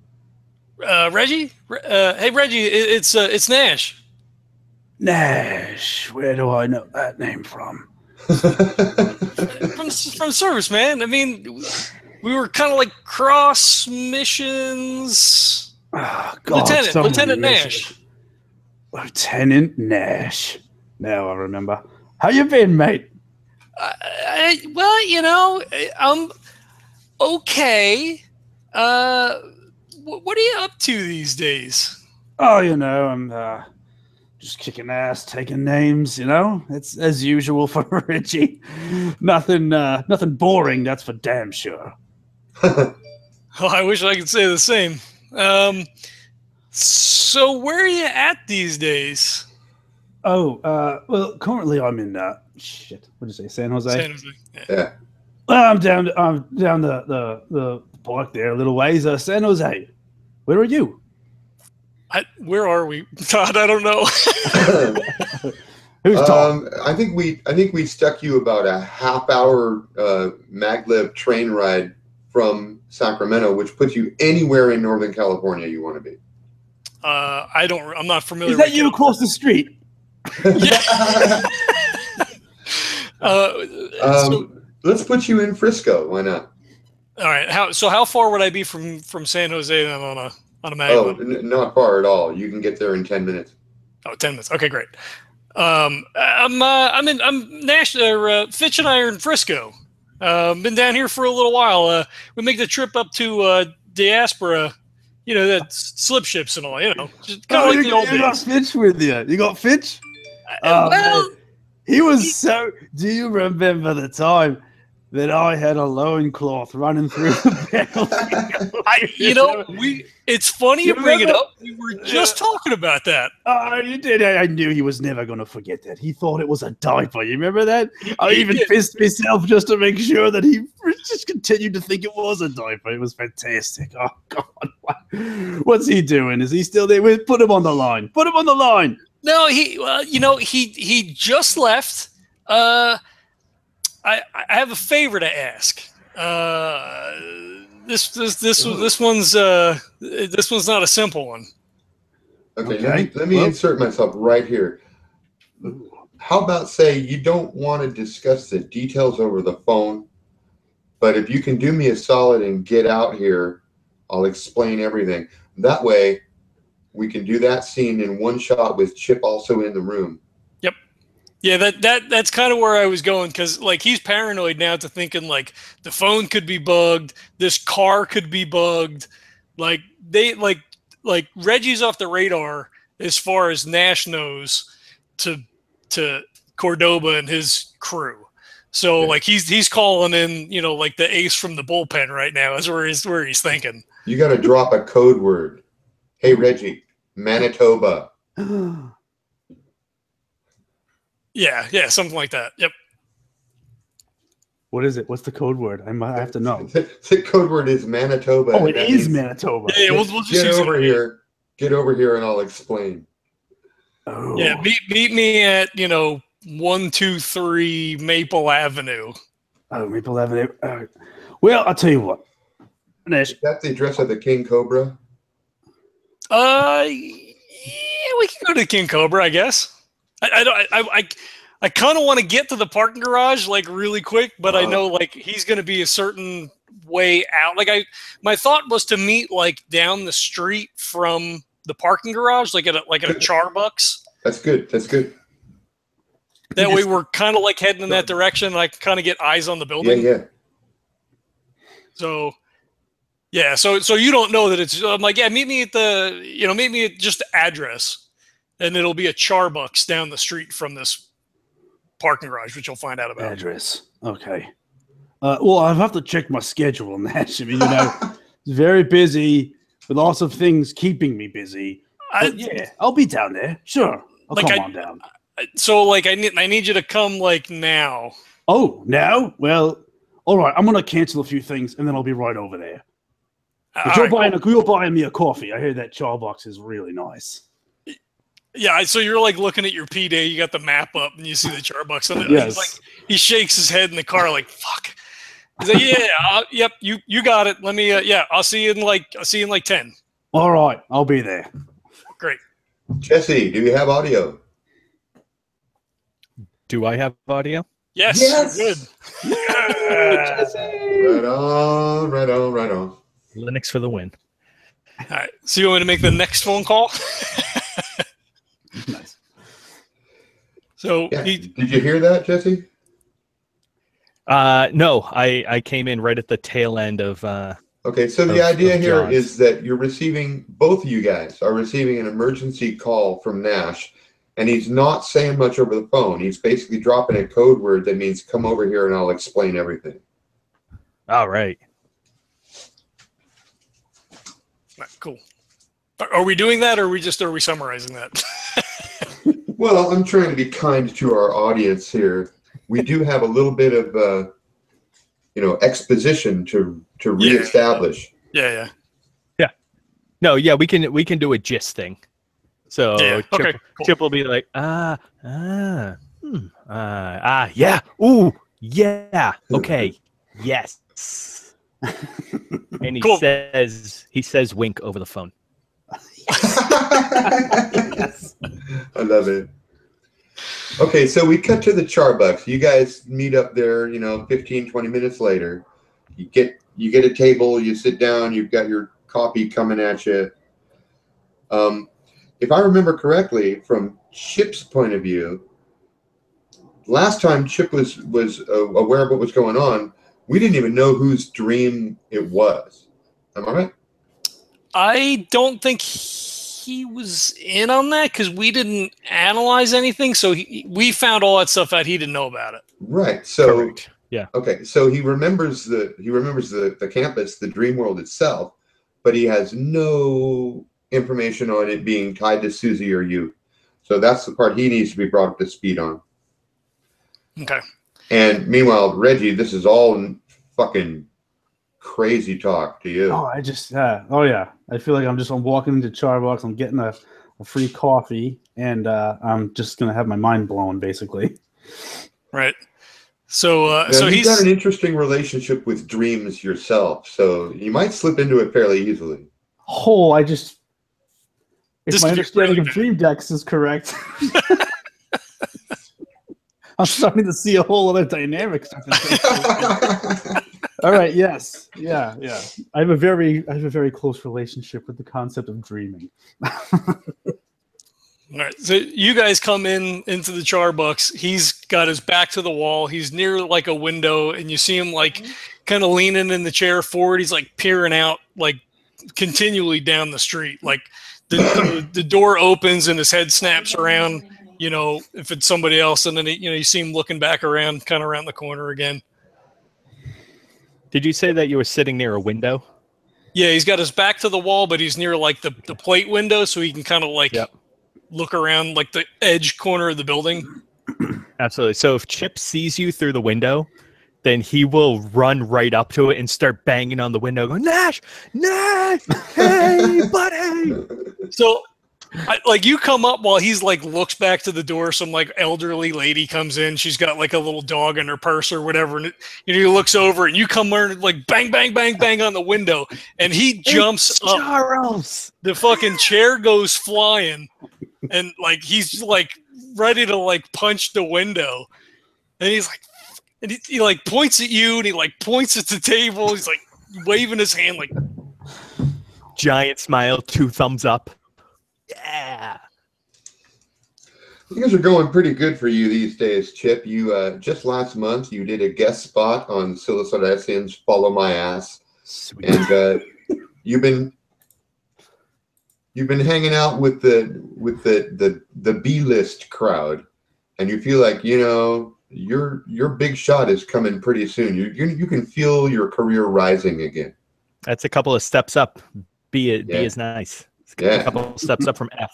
Reggie. Hey, Reggie, it's Nash. Nash. Where do I know that name from? From service, man. I mean, we were kind of like cross missions. Oh, God, Lieutenant Nash. Lieutenant Nash. Now I remember. How you been, mate? Well, you know, I'm okay. What are you up to these days? Oh, you know, I'm just kicking ass, taking names. You know, it's as usual for Reggie. Nothing boring. That's for damn sure. Oh, I wish I could say the same. So where are you at these days? Oh, well, currently I'm in shit. What did you say, San Jose? San Jose. Yeah. Well, I'm down the park there a little ways. San Jose. Where are you? Where are we, Todd? I don't know. Who's talking? I think we stuck you about a half-hour maglev train ride from Sacramento, which puts you anywhere in Northern California you want to be. I'm not familiar. Is that you across the street? Yeah. Let's put you in Frisco. Why not? All right. How far would I be from San Jose then on a maglev? Oh, not far at all. You can get there in 10 minutes. Oh, 10 minutes. Okay, great. I'm Nash. Fitch and I are in Frisco. Been down here for a little while. We make the trip up to Diaspora. You know, that slip ships and all. You know, just kind of like the old days. You got Fitch with you. You got Fitch. Well, he was so. Do you remember the time that I had a loincloth running through the belly? It's funny you bring it up. We were just talking about that. Oh, you did. I knew he was never going to forget that. He thought it was a diaper. You remember that? I even pissed myself just to make sure that he just continued to think it was a diaper. It was fantastic. Oh, God. What's he doing? Is he still there? Put him on the line. Put him on the line. No, he just left. I have a favor to ask. This one's not a simple one. Okay. Let me insert myself right here. How about say you don't want to discuss the details over the phone, but if you can do me a solid and get out here, I'll explain everything. That way, we can do that scene in one shot with Chip also in the room. Yep. Yeah, that's kind of where I was going, because like he's paranoid now to thinking like the phone could be bugged, this car could be bugged, like Reggie's off the radar as far as Nash knows to Cordoba and his crew. So like he's calling in, you know, like the ace from the bullpen right now is where he's thinking. You got to drop a code word. Hey Reggie, Manitoba. Yeah, something like that. Yep. What is it? What's the code word? I have to know. The code word is Manitoba. Oh, it is Manitoba. Yeah, we'll just get over here. Get over here, and I'll explain. Oh. Yeah, meet me at 123 Maple Avenue. Oh, Maple Avenue. Well, I'll tell you what. Nash. Is that the address of the King Cobra? Yeah, we can go to King Cobra, I guess. I kind of want to get to the parking garage like really quick, but I know like he's going to be a certain way out. Like my thought was to meet like down the street from the parking garage, like at a Charbucks. That's good. That way we're kind of like heading in that direction, and I can kind of get eyes on the building. Yeah. So. Yeah, so you don't know that it's. I'm like, yeah, meet me at just the address, and it'll be a Charbucks down the street from this parking garage, which you'll find out about. Address, okay. Well, I'll have to check my schedule on that. I mean, it's very busy with lots of things keeping me busy. Yeah, I'll be down there. Sure, I'll come on down. So, like, I need you to come like now. Oh, now? Well, all right. I'm gonna cancel a few things, and then I'll be right over there. But you're buying me a coffee. I hear that Charbucks is really nice. Yeah, so you're like looking at your P-Day, you got the map up, and you see the Charbucks. And yes. He shakes his head in the car like, fuck. He's like, yep, you got it. Let me, I'll see you in like 10. All right, I'll be there. Great. Jesse, do you have audio? Do I have audio? Yes. Good. Right on, right on, right on. Linux for the win. All right. So you want me to make the next phone call? Nice. So Yeah. Did you hear that, Jesse? No, I came in right at the tail end of. Okay, so the idea here is that both of you guys are receiving an emergency call from Nash, and he's not saying much over the phone. He's basically dropping a code word that means come over here and I'll explain everything. All right. Cool. Are we doing that, or are we summarizing that? Well, I'm trying to be kind to our audience here. We do have a little bit of, exposition to reestablish. Yeah. No, yeah, we can do a gist thing. So Yeah. Okay, cool. Chip will be like, yeah, ooh, yeah, okay, yes. And he says wink over the phone. Yes. I love it. Okay, so we cut to the Charbucks. You guys meet up there, 15, 20 minutes later. You get a table, you sit down, you've got your coffee coming at you. If I remember correctly, from Chip's point of view, last time Chip was aware of what was going on, we didn't even know whose dream it was. Am I right? I don't think he was in on that because we didn't analyze anything. So we found all that stuff out. He didn't know about it. Right. So correct. Yeah. Okay. So he remembers the campus, the dream world itself, but he has no information on it being tied to Susie or you. So that's the part he needs to be brought up to speed on. Okay. And meanwhile, Reggie, this is all fucking crazy talk to you. Oh, I just, yeah. I feel like I'm walking into Charbox, I'm getting a free coffee, and I'm just going to have my mind blown, basically. Right. So you've got an interesting relationship with dreams yourself, so you might slip into it fairly easily. Oh, if my understanding of dream decks is correct, I'm starting to see a whole other dynamic. All right. Yes. Yeah. I have a very close relationship with the concept of dreaming. All right. So you guys come into the Charbucks. He's got his back to the wall. He's near like a window, and you see him like kind of leaning in the chair forward. He's like peering out like continually down the street. Like the door opens and his head snaps around, if it's somebody else, and then you see him looking back around, kind of around the corner again. Did you say that you were sitting near a window? Yeah, he's got his back to the wall, but he's near like the plate window, so he can kind of like look around like the edge corner of the building. Absolutely. So if Chip sees you through the window, then he will run right up to it and start banging on the window, going, Nash, hey, buddy. So, you come up while he's like looks back to the door. Some like elderly lady comes in. She's got like a little dog in her purse or whatever, and he looks over, and you come in like bang, bang, bang, bang on the window, and he jumps up. Charles. The fucking chair goes flying, and like he's like ready to like punch the window, and he's like. And he like points at you, and he like points at the table. He's like waving his hand, like giant smile, 2 thumbs up. Yeah. Things are going pretty good for you these days, Chip. You just last month you did a guest spot on Silas Odessian's "Follow My Ass," Sweet. and you've been hanging out with the B-list crowd, and you feel like your big shot is coming pretty soon. You can feel your career rising again. That's a couple of steps up. B is nice. A couple of steps up from F.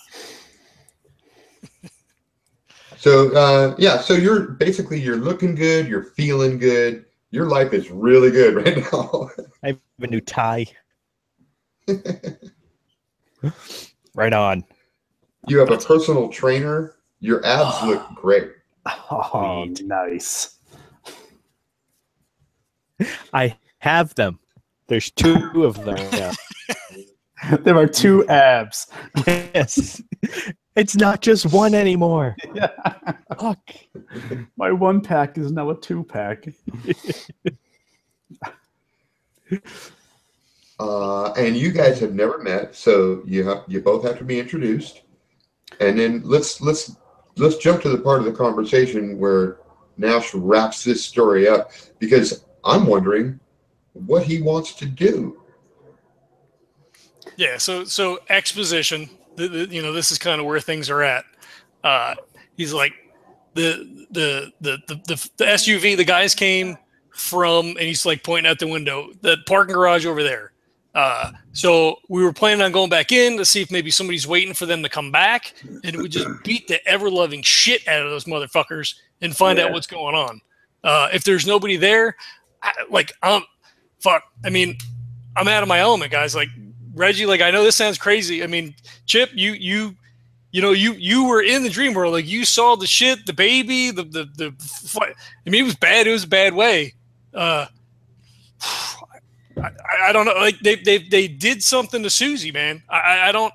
So so you're looking good. You're feeling good. Your life is really good right now. I have a new tie. Right on. You have a personal trainer. Your abs look great. Oh, nice. I have them. There's 2 of them. Yeah. There are 2 abs. Yes. It's not just one anymore. Yeah. Fuck. My 1-pack is now a 2-pack. And you guys have never met, so you both have to be introduced. And then let's jump to the part of the conversation where Nash wraps this story up, because I'm wondering what he wants to do. Yeah, so exposition. This is kind of where things are at. He's like the SUV. The guys came from, and he's like pointing out the window, the parking garage over there. So we were planning on going back in to see if maybe somebody's waiting for them to come back, and we just beat the ever-loving shit out of those motherfuckers and find out what's going on. If there's nobody there, fuck. I mean, I'm out of my element, guys. Like Reggie, like I know this sounds crazy. I mean, Chip, you were in the dream world. Like you saw the shit, the baby, the. I mean, it was bad. It was a bad way. I don't know. Like they did something to Susie, man. I don't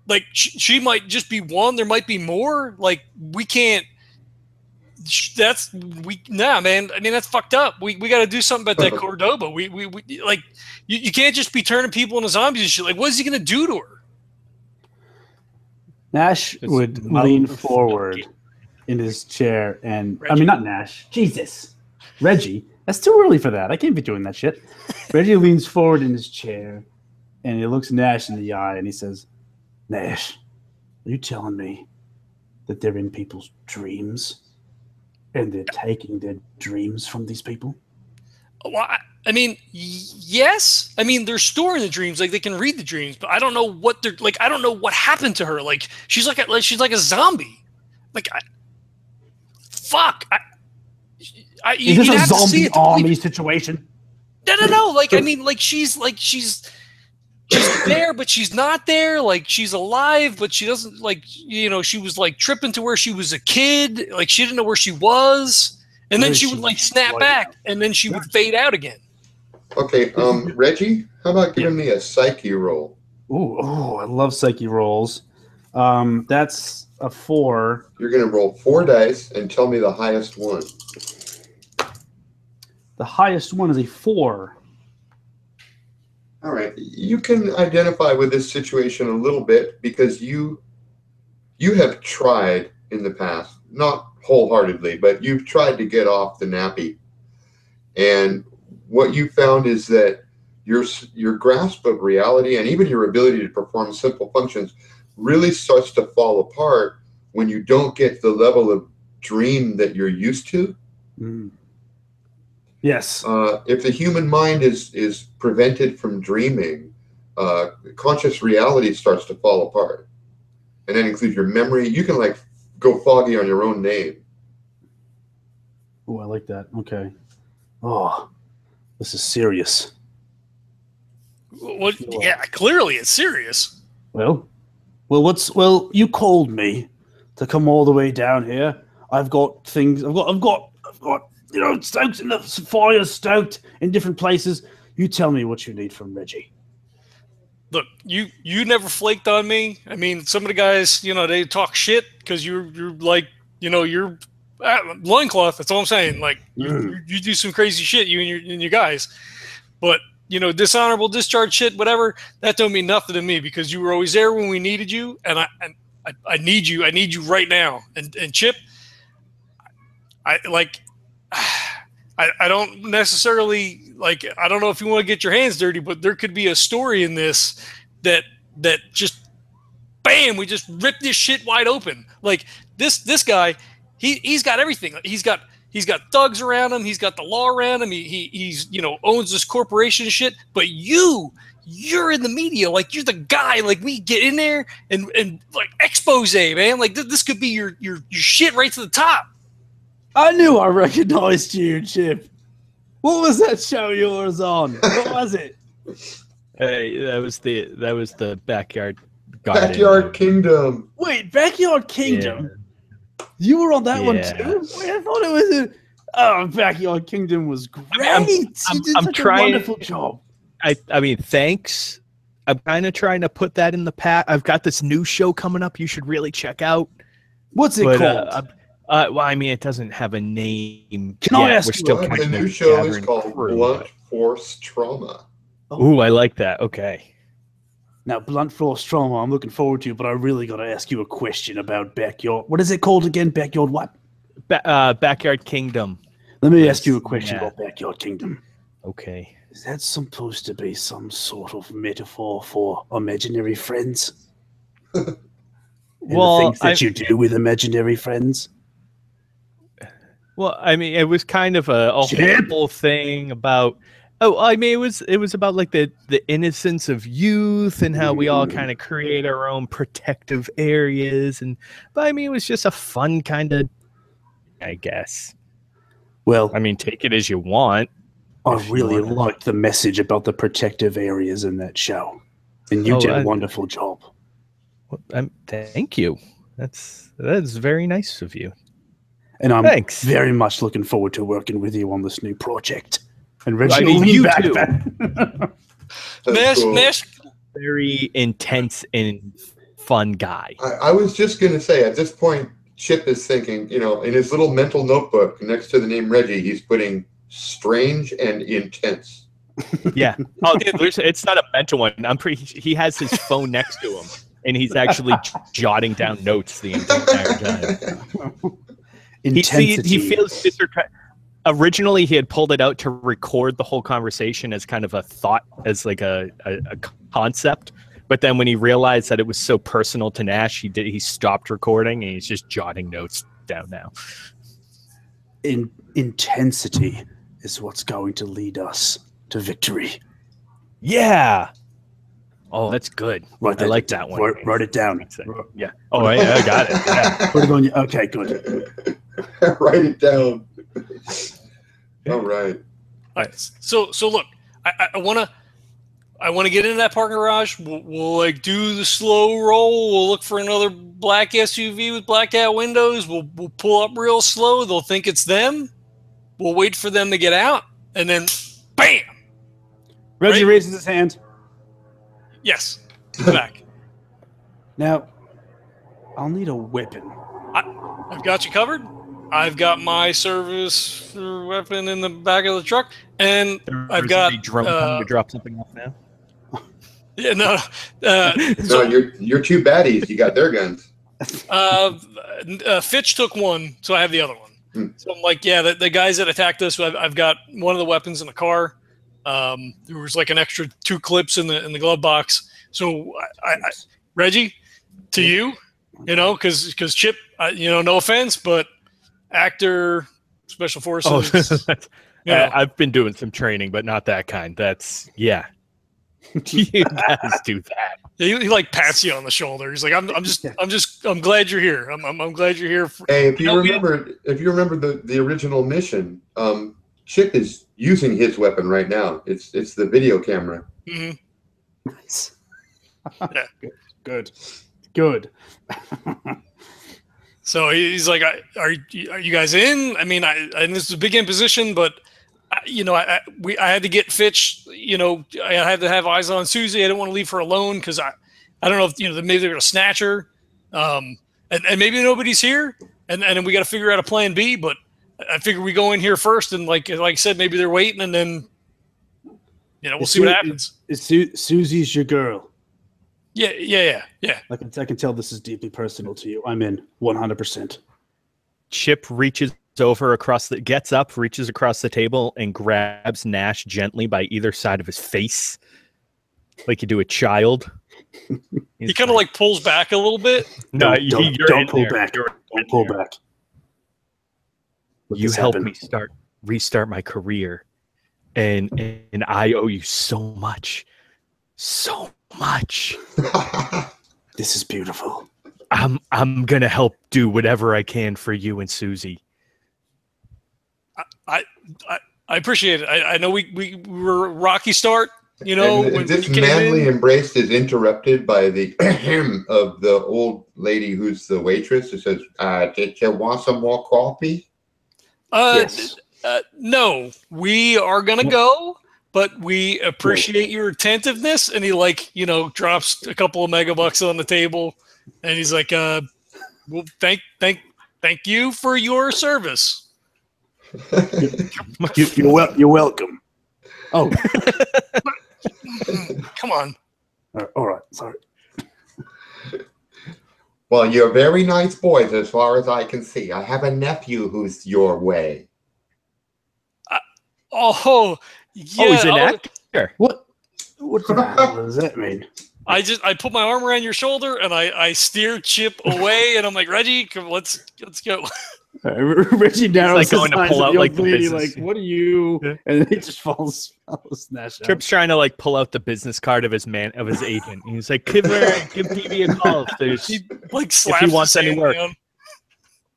like. She might just be one. There might be more. Like we can't. Nah, man. I mean, that's fucked up. We got to do something about that Cordoba. We like you can't just be turning people into zombies and shit. Like, what is he gonna do to her? Nash would lean forward in his chair and Reggie. I mean, not Nash. Jesus, Reggie. That's too early for that. I can't be doing that shit. Reggie leans forward in his chair and he looks Nash in the eye and he says, "Nash, are you telling me that they're in people's dreams and they're taking their dreams from these people?" Well, I mean, yes. I mean, they're storing the dreams, like they can read the dreams, but I don't know what they're like. I don't know what happened to her. Like she's like a zombie. Like, fuck. Is this a zombie army situation? No. Like, I mean, like she's there, but she's not there. Like she's alive, but she doesn't she was like tripping to where she was a kid. Like she didn't know where she was. And then she would like snap back and then she would fade out again. Okay. Reggie, how about giving me a psyche roll? Oh, I love psyche rolls. That's a 4. You're going to roll 4 dice and tell me the highest one. The highest one is a 4. All right. You can identify with this situation a little bit because you have tried in the past, not wholeheartedly, but you've tried to get off the nappy. And what you found is that your grasp of reality and even your ability to perform simple functions really starts to fall apart when you don't get the level of dream that you're used to. Mm. Yes. If the human mind is prevented from dreaming, conscious reality starts to fall apart. And that includes your memory. You can like go foggy on your own name. Oh, I like that. Okay. Oh, this is serious. What? Yeah, clearly it's serious. Well, you called me to come all the way down here. I've got things. I've got stoked in the fire, stoked in different places. You tell me what you need from Reggie. Look, you never flaked on me. I mean, some of the guys, they talk shit because you're like, you're loincloth. That's all I'm saying. Like you do some crazy shit, you and your guys. But dishonorable discharge shit, whatever. That don't mean nothing to me because you were always there when we needed you, and I need you. I need you right now. And Chip, I don't necessarily like. I don't know if you want to get your hands dirty, but there could be a story in this that just bam, we just ripped this shit wide open. Like this guy, he's got everything. He's got thugs around him. He's got the law around him. He's owns this corporation and shit. But you're in the media. Like you're the guy. Like we get in there and like expose, man. Like this could be your shit right to the top. I knew I recognized you, Chip. What was that show you was on? What was it? Hey, that was the Backyard Garden. Backyard Kingdom. Wait, Backyard Kingdom. Yeah. You were on that one too? Wait, I thought it was Backyard Kingdom was great. You did such a wonderful job. I mean, thanks. I'm kind of trying to put that in the pack. I've got this new show coming up you should really check out. What's it called? Well, I mean, it doesn't have a name. Can I ask you? Still the new show is called Blunt Force Trauma. Ooh, I like that. Okay. Now, Blunt Force Trauma, I'm looking forward to, but I really got to ask you a question about Backyard. What is it called again? Backyard what? Backyard Kingdom. Let me ask you a question about Backyard Kingdom. Okay. Is that supposed to be some sort of metaphor for imaginary friends? Well, the things that you do with imaginary friends? Well, I mean, it was kind of a whole thing about. Oh, I mean, it was about like the innocence of youth and how we all kind of create our own protective areas, but I mean, it was just a fun kind of, I guess. Well, I mean, take it as you want. I really liked the message about the protective areas in that show, and you did a wonderful job. Well, thank you. That's very nice of you. And I'm very much looking forward to working with you on this new project. And Reggie, you too. Nash, very intense and fun guy. I was just going to say, at this point, Chip is thinking, in his little mental notebook next to the name Reggie, he's putting strange and intense. Yeah. Oh, it's not a mental one. He has his phone next to him, and he's actually jotting down notes the entire time. He feels originally he had pulled it out to record the whole conversation as kind of a thought, as like a concept, but then when he realized that it was so personal to Nash, he stopped recording and he's just jotting notes down now. Intensity is what's going to lead us to victory. Yeah. Oh, that's good. I like that one. Write it down. Yeah. Oh, yeah, I got it. Yeah. Put it on okay, good. Write it down. All right. All right. So look, I want to get into that parking garage. We'll like do the slow roll. We'll look for another black SUV with blacked out windows. We'll pull up real slow. They'll think it's them. We'll wait for them to get out, and then, bam! Reggie raises his hand. Yes, back. Now, I'll need a weapon. I've got you covered. I've got my service weapon in the back of the truck, and I've got a drone coming to drop something off now. Yeah, no. No, you're two baddies. You got their guns. Fitch took one, so I have the other one. So I'm like, yeah, the guys that attacked us, I've got one of the weapons in the car. There was like an extra 2 clips in the glove box. So Reggie, to you, because Chip, no offense, but actor, special forces. I've been doing some training, but not that kind. That's you guys do that. He like pats you on the shoulder. He's like, I'm glad you're here. I'm glad you're here. Hey, if you remember the original mission, Chip is using his weapon right now. It's the video camera. Mm-hmm. Nice. Yeah. Good. So he's like, are you guys in? I mean, and this is a big imposition, but I had to get Fitch. I had to have eyes on Susie. I didn't want to leave her alone because I don't know if maybe they're gonna snatch her, and maybe nobody's here, and then we got to figure out a plan B. But I figure we go in here first, and like I said, maybe they're waiting, and then we'll see what happens. Susie's your girl. Yeah. I can tell this is deeply personal to you. I'm in 100%. Chip reaches over gets up, reaches across the table, and grabs Nash gently by either side of his face, like you do a child. He kind of like pulls back a little bit. No, don't pull back. Don't pull back. You helped me restart my career, and I owe you so much. So much. This is beautiful. I'm gonna help do whatever I can for you and Susie. I appreciate it. I know we were a rocky start. When this manly embrace is interrupted by the ahem of the old lady who's the waitress who says, "Did you want some more coffee?" Yes. No, we are gonna go. but we appreciate your attentiveness. And he drops a couple of megabucks on the table, and he's like, well, thank you for your service. You're welcome. Oh, come on. All right. Sorry. Well, you're very nice boys as far as I can see. I have a nephew who's your way. Yeah. Oh, he's an actor. What the hell does that mean? I put my arm around your shoulder and I steer Chip away, and I'm like, Reggie, let's go. Reggie narrows his going to pull out like the business. Like, what are you? Yeah. And he just follows Nash out. Trip's trying to pull out the business card of his agent. He's like, give PB a call if he wants any work. Down.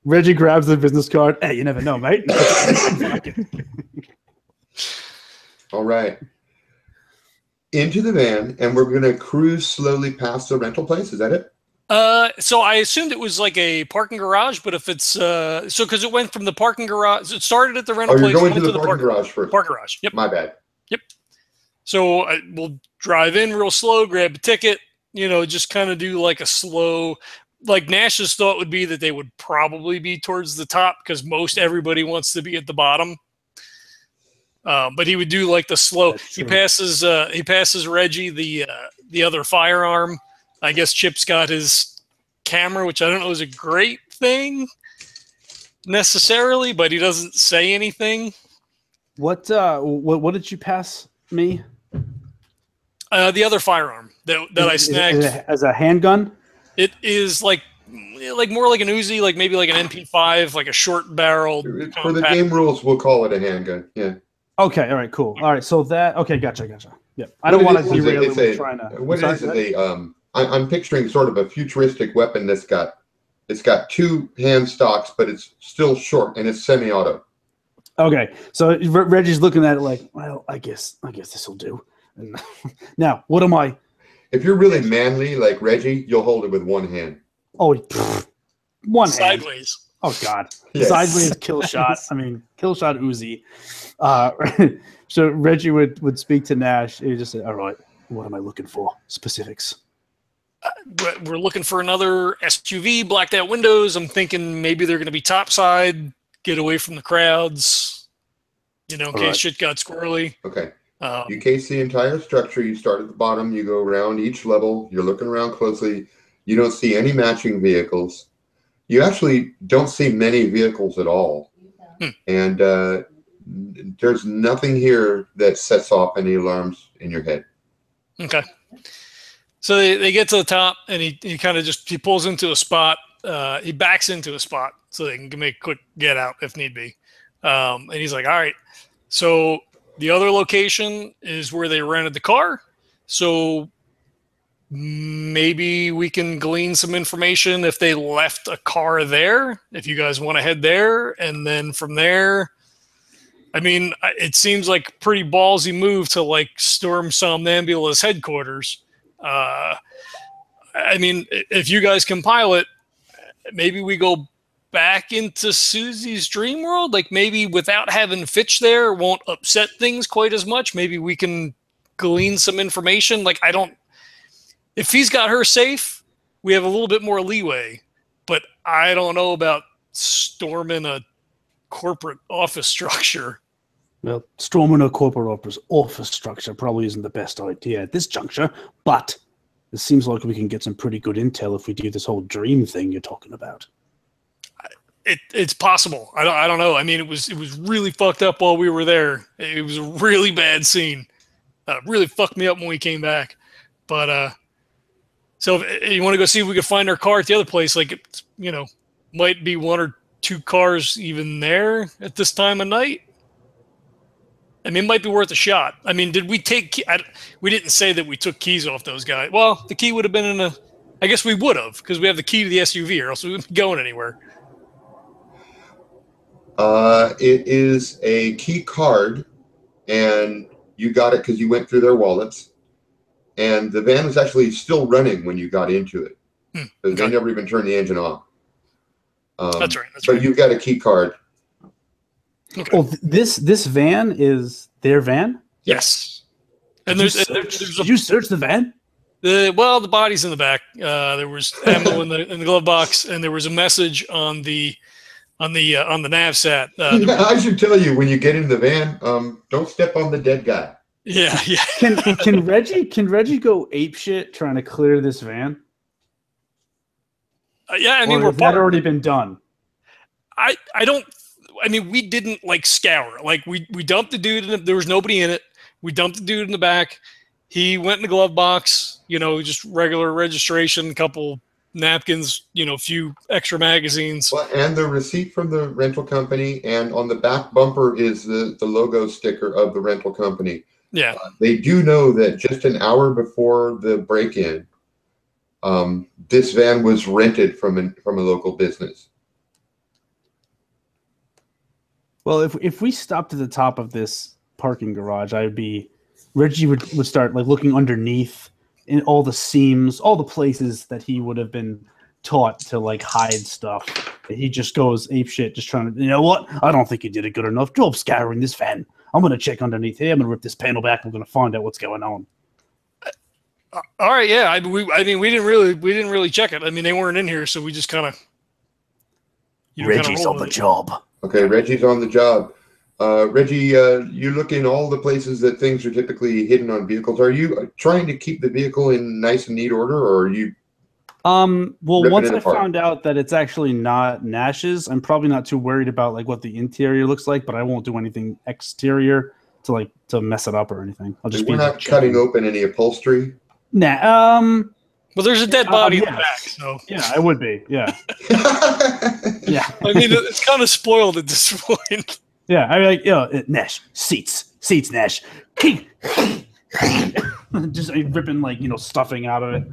Reggie grabs the business card. Hey, you never know, mate. All right. Into the van, and we're going to cruise slowly past the rental place. Is that it? So I assumed it was like a parking garage, but if it's because it went from the parking garage, it started at the rental place. You're going to the parking garage first. Parking garage. Yep. My bad. Yep. So we'll drive in real slow, grab a ticket, just kind of do like a slow. Like Nash's thought would be that they would probably be towards the top because most everybody wants to be at the bottom. But he would do like the slow. He passes Reggie the other firearm. I guess Chip's got his camera, which I don't know is a great thing necessarily, but he doesn't say anything. What did you pass me? The other firearm that I snagged as a handgun. It is like more like an Uzi, like maybe like an MP5, like a short barrel. For the game rules, we'll call it a handgun. Yeah. Okay. All right. Cool. All right. So that. Okay. Gotcha. Yeah. I don't want to derail it. What it is a I'm picturing sort of a futuristic weapon that's got two hand stocks, but it's still short and it's semi-auto. Okay, so Reggie's looking at it like, well, I guess this will do. Now, what am I? If you're really manly like Reggie, you'll hold it with one hand. Oh, one sideways. Hand. Oh God, yes. Sideways kill shot. I mean, kill shot Uzi. So Reggie would speak to Nash. He just said, "All right, what am I looking for? Specifics." We're looking for another SUV, blacked out windows. I'm thinking maybe they're going to be topside, get away from the crowds, in case shit got squirrely. Okay. You case the entire structure. You start at the bottom. You go around each level. You're looking around closely. You don't see any matching vehicles. You actually don't see many vehicles at all. And there's nothing here that sets off any alarms in your head. Okay. So they get to the top, and he kind of he pulls into a spot. He backs into a spot so they can make a quick get out if need be. And he's like, all right. So the other location is where they rented the car. So maybe we can glean some information if they left a car there, if you guys want to head there. And then from there, I mean, it seems like a pretty ballsy move to storm Somnambula's headquarters. I mean, if you guys compile it, maybe we go back into Susie's dream world. Maybe without having Fitch there, it won't upset things quite as much. Maybe we can glean some information. If he's got her safe, we have a little bit more leeway. But I don't know about storming a corporate office structure. Well, storming a corporate office structure probably isn't the best idea at this juncture, but it seems like we can get some pretty good intel if we do this whole dream thing you're talking about. It's possible. I don't know. I mean, it was really fucked up while we were there. It was a really bad scene. Really fucked me up when we came back. But so if you want to go see if we can find our car at the other place, might be one or two cars even there at this time of night. I mean, it might be worth a shot. I mean, did we take... we didn't say that we took keys off those guys. Well, the key would have been in a... I guess we would have, because we have the key to the SUV, or else we wouldn't be going anywhere. It is a key card, and you got it because you went through their wallets. And the van was actually still running when you got into it. Because they never even turned the engine off. That's right. But you've got a key card. Okay. Oh, this van is their van? Yes. And Did you search the van? Well, the body's in the back. There was ammo in the glove box, and there was a message on the navsat. I should tell you, when you get in the van, don't step on the dead guy. Yeah. Can Reggie go apeshit trying to clear this van? Yeah, I mean, or has that already been done? I don't. I mean, we didn't like scour. Like we dumped the dude. There was nobody in it. We dumped the dude in the back. He went in the glove box. Just regular registration, couple napkins. A few extra magazines. Well, and the receipt from the rental company, and on the back bumper is the logo sticker of the rental company. Yeah, they do know that just an hour before the break-in, this van was rented from a local business. Well, if we stopped at the top of this parking garage, Reggie would start like looking underneath in all the seams, all the places that he would have been taught to like hide stuff. And he just goes apeshit, just trying to, you know what? I don't think you did a good enough job scouring this van. I'm going to check underneath here. I'm going to rip this panel back. I'm going to find out what's going on. All right, yeah. I mean, we didn't really check it. I mean, they weren't in here, so we just kind of. Reggie's on the job. Okay, Reggie's on the job. Reggie, you look in all the places that things are typically hidden on vehicles. Are you trying to keep the vehicle in nice and neat order, or are you? Well, once I found out that it's actually not Nash's, I'm probably not too worried about like what the interior looks like, but I won't do anything exterior to mess it up or anything. I'll just We're not cutting open any upholstery. Nah. Well, there's a dead body in the back, so yeah, I would be. Yeah. Yeah. I mean, it's kind of spoiled at this point. Yeah, I mean, like, Nash seats, Nash. Just ripping like stuffing out of it.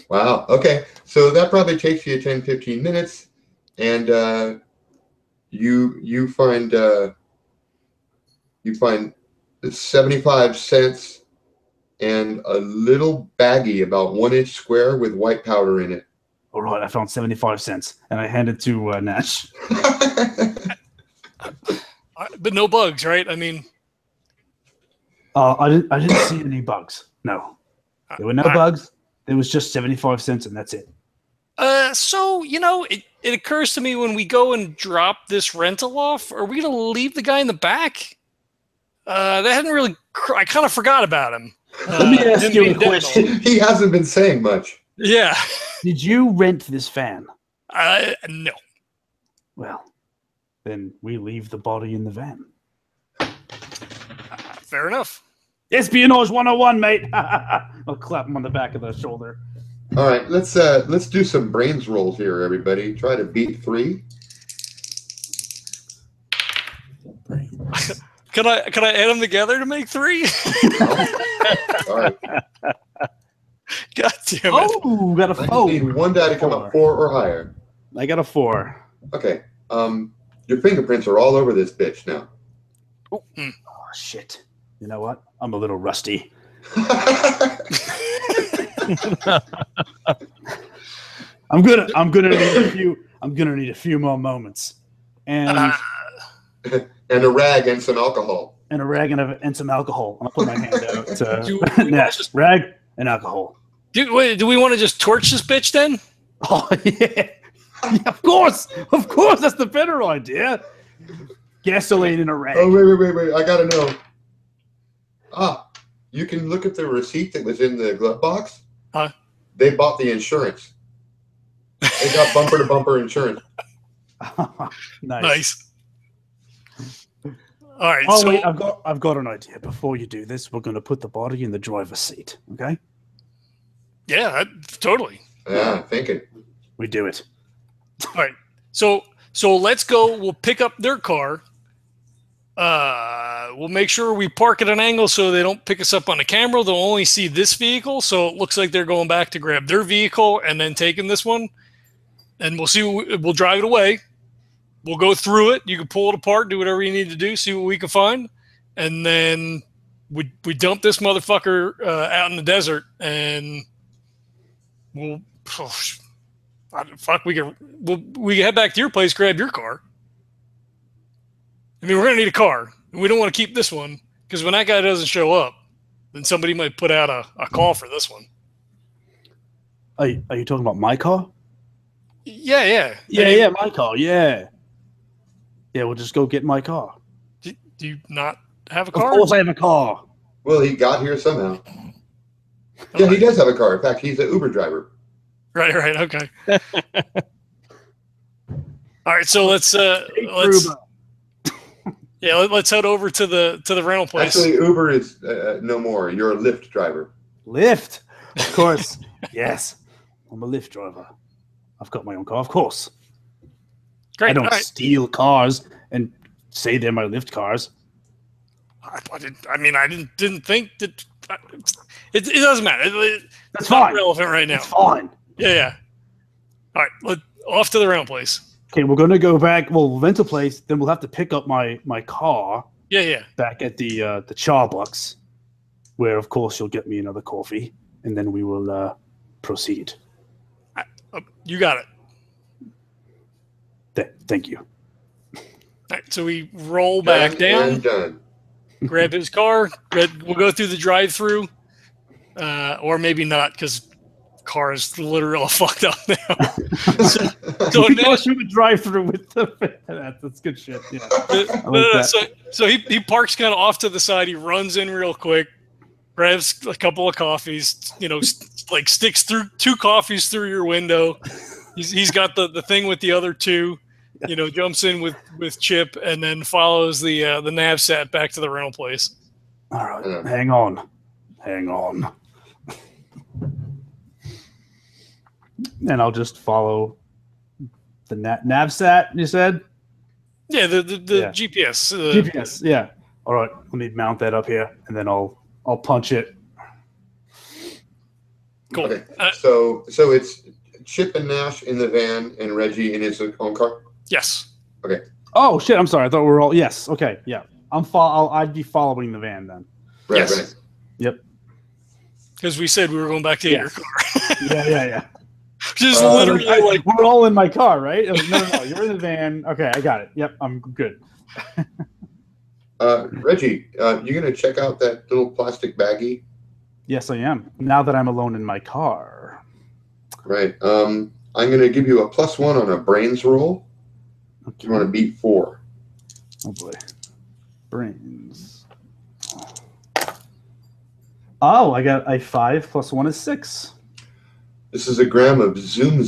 Wow. Okay. So that probably takes you 10, 15 minutes, and you find 75 cents and a little baggie about 1 inch square with white powder in it. All right, I found 75 cents, and I handed to Nash. But no bugs, right? I mean, I didn't see any bugs. No, there were no bugs. There was just 75 cents, and that's it. So it occurs to me, when we go and drop this rental off, are we gonna leave the guy in the back? That hadn't really. I kind of forgot about him. Let me ask you a question. He hasn't been saying much. Yeah. Did you rent this van? No. Well, then we leave the body in the van. Fair enough. Espionage 101, mate. I'll clap him on the back of the shoulder. All right, let's do some brains rolls here, everybody. Try to beat 3. Can I add them together to make 3? All right. God damn it! Oh, got a 4. Need one die to come up 4 or higher. I got a 4. Okay. Your fingerprints are all over this bitch now. Oh shit! You know what? I'm a little rusty. I'm gonna need a few more moments, and a rag and some alcohol. And some alcohol. I'm gonna put my hand out to Nash. Rag and alcohol. Do we want to just torch this bitch then? Oh yeah. Yeah, of course, that's the better idea. Gasoline in a rag. Oh wait! I gotta know. You can look at the receipt that was in the glove box. Huh? They bought the insurance. They got bumper to bumper insurance. Nice. All right. Oh wait, I've got an idea. Before you do this, we're going to put the body in the driver's seat. Okay? Yeah, totally. Yeah, thinking. We do it. All right. So let's go. We'll pick up their car. We'll make sure we park at an angle so they don't pick us up on the camera. They'll only see this vehicle, so it looks like they're going back to grab their vehicle and then taking this one. And we'll see. We'll drive it away. We'll go through it. You can pull it apart, do whatever you need to do, see what we can find, and then we dump this motherfucker out in the desert, and we'll we can head back to your place, grab your car. I mean, we're gonna need a car. We don't want to keep this one Because when that guy doesn't show up, then somebody might put out a call for this one. Are you talking about my car? Yeah. Yeah, my car. Yeah. Yeah, we'll just go get my car. Do you not have a car? Of course I have a car. Well, he got here somehow. All Yeah, right. he does have a car. In fact, he's an Uber driver. Right. Okay. All right. So let's head over to the rental place. Actually, Uber is no more. You're a Lyft driver. Lyft, of course. Yes, I'm a Lyft driver. I've got my own car, of course. Great. I don't All right. steal cars and say they're my Lyft cars. I didn't think that. It doesn't matter. That's It's not fine. relevant right now. It's fine. Yeah. All right. Off to the rental place. Okay, we're gonna go back. We'll rent a place. Then we'll have to pick up my car Yeah. back at the Charbucks, where of course you'll get me another coffee, and then we will proceed. You got it. Thank you. All right. So we roll back down. Done. Grab his car. We'll go through the drive-through, or maybe not, because car is literally all fucked up now. so We go through the drive-through with the that's good shit. Yeah. So he parks kind of off to the side. He runs in real quick, grabs a couple of coffees. Like sticks through 2 coffees through your window. He's got the thing with the other 2. Jumps in with Chip and then follows the Navsat back to the rental place. All right, hang on. And I'll just follow the Navsat. You said? Yeah, the GPS. GPS. Yeah. All right. Let me mount that up here, and then I'll punch it. Cool. Okay. So it's Chip and Nash in the van, and Reggie in his own car. Yes. Okay. Oh shit! I'm sorry. I thought we were all. Yes. Okay. Yeah. I'd be following the van then. Right. Yes. Right. Yep. Because we said we were going back to your car. Yeah. Just literally like we're all in my car, right? No. You're in the van. Okay, I got it. Yep, I'm good. Reggie, you gonna check out that little plastic baggie? Yes, I am. Now that I'm alone in my car. Right. I'm gonna give you a +1 on a brains roll. Okay. You want to beat 4? Oh boy. Brains. Oh, I got a 5 + 1 is 6. This is a gram of Zoom.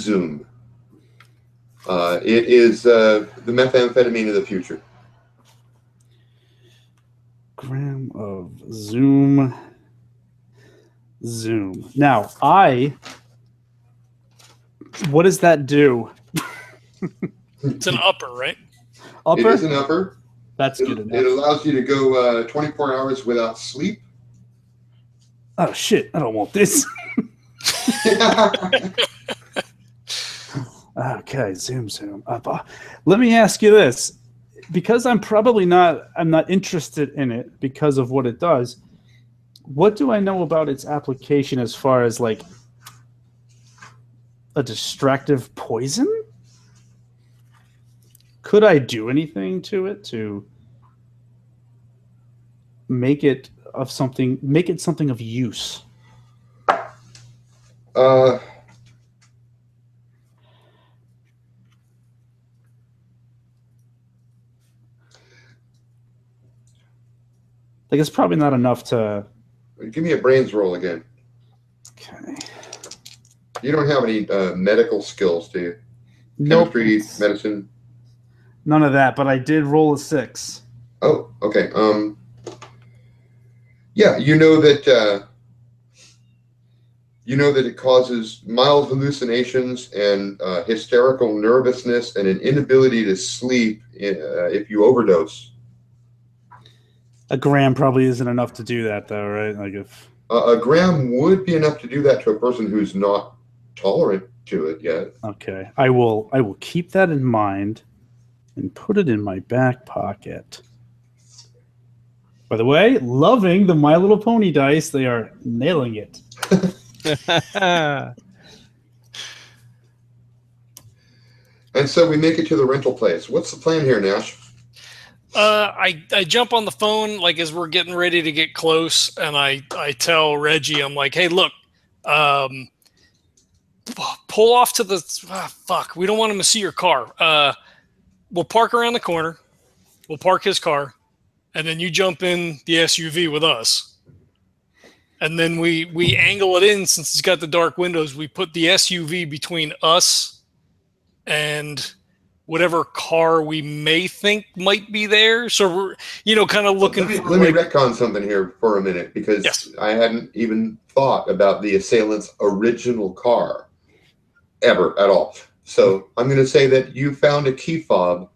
It is the methamphetamine of the future. Gram of Zoom. Now, what does that do? it's an upper, right? Upper? It is an upper. That's good enough. It allows you to go 24 hours without sleep. Oh, shit. I don't want this. Okay, Zoom. Let me ask you this. Because I'm not interested in it because of what it does. What do I know about its application as far as like a distractive poison? Could I do anything to it to make it something of use? Like it's probably not enough to. Give me a brains roll again. Okay. You don't have any medical skills, do you? Nope. Chemistry, medicine. None of that, but I did roll a 6. Oh, okay. Yeah, you know that it causes mild hallucinations and hysterical nervousness and an inability to sleep if you overdose. A gram probably isn't enough to do that, though, right? Like if a gram would be enough to do that to a person who's not tolerant to it yet. Okay, I will keep that in mind and put it in my back pocket. By the way, loving the My Little Pony dice. They are nailing it. And so we make it to the rental place. What's the plan here, Nash? I jump on the phone like as we're getting ready to get close, and I tell Reggie, I'm like, hey, look, pull off to the fuck. We don't want him to see your car. We'll park around the corner. We'll park his car, and then you jump in the SUV with us. And then we angle it in since it's got the dark windows. We put the SUV between us and whatever car we may think might be there. So we're, kind of looking let for... Let me retcon something here for a minute, because yes. I hadn't even thought about the assailant's original car ever at all. So I'm going to say that you found a key fob,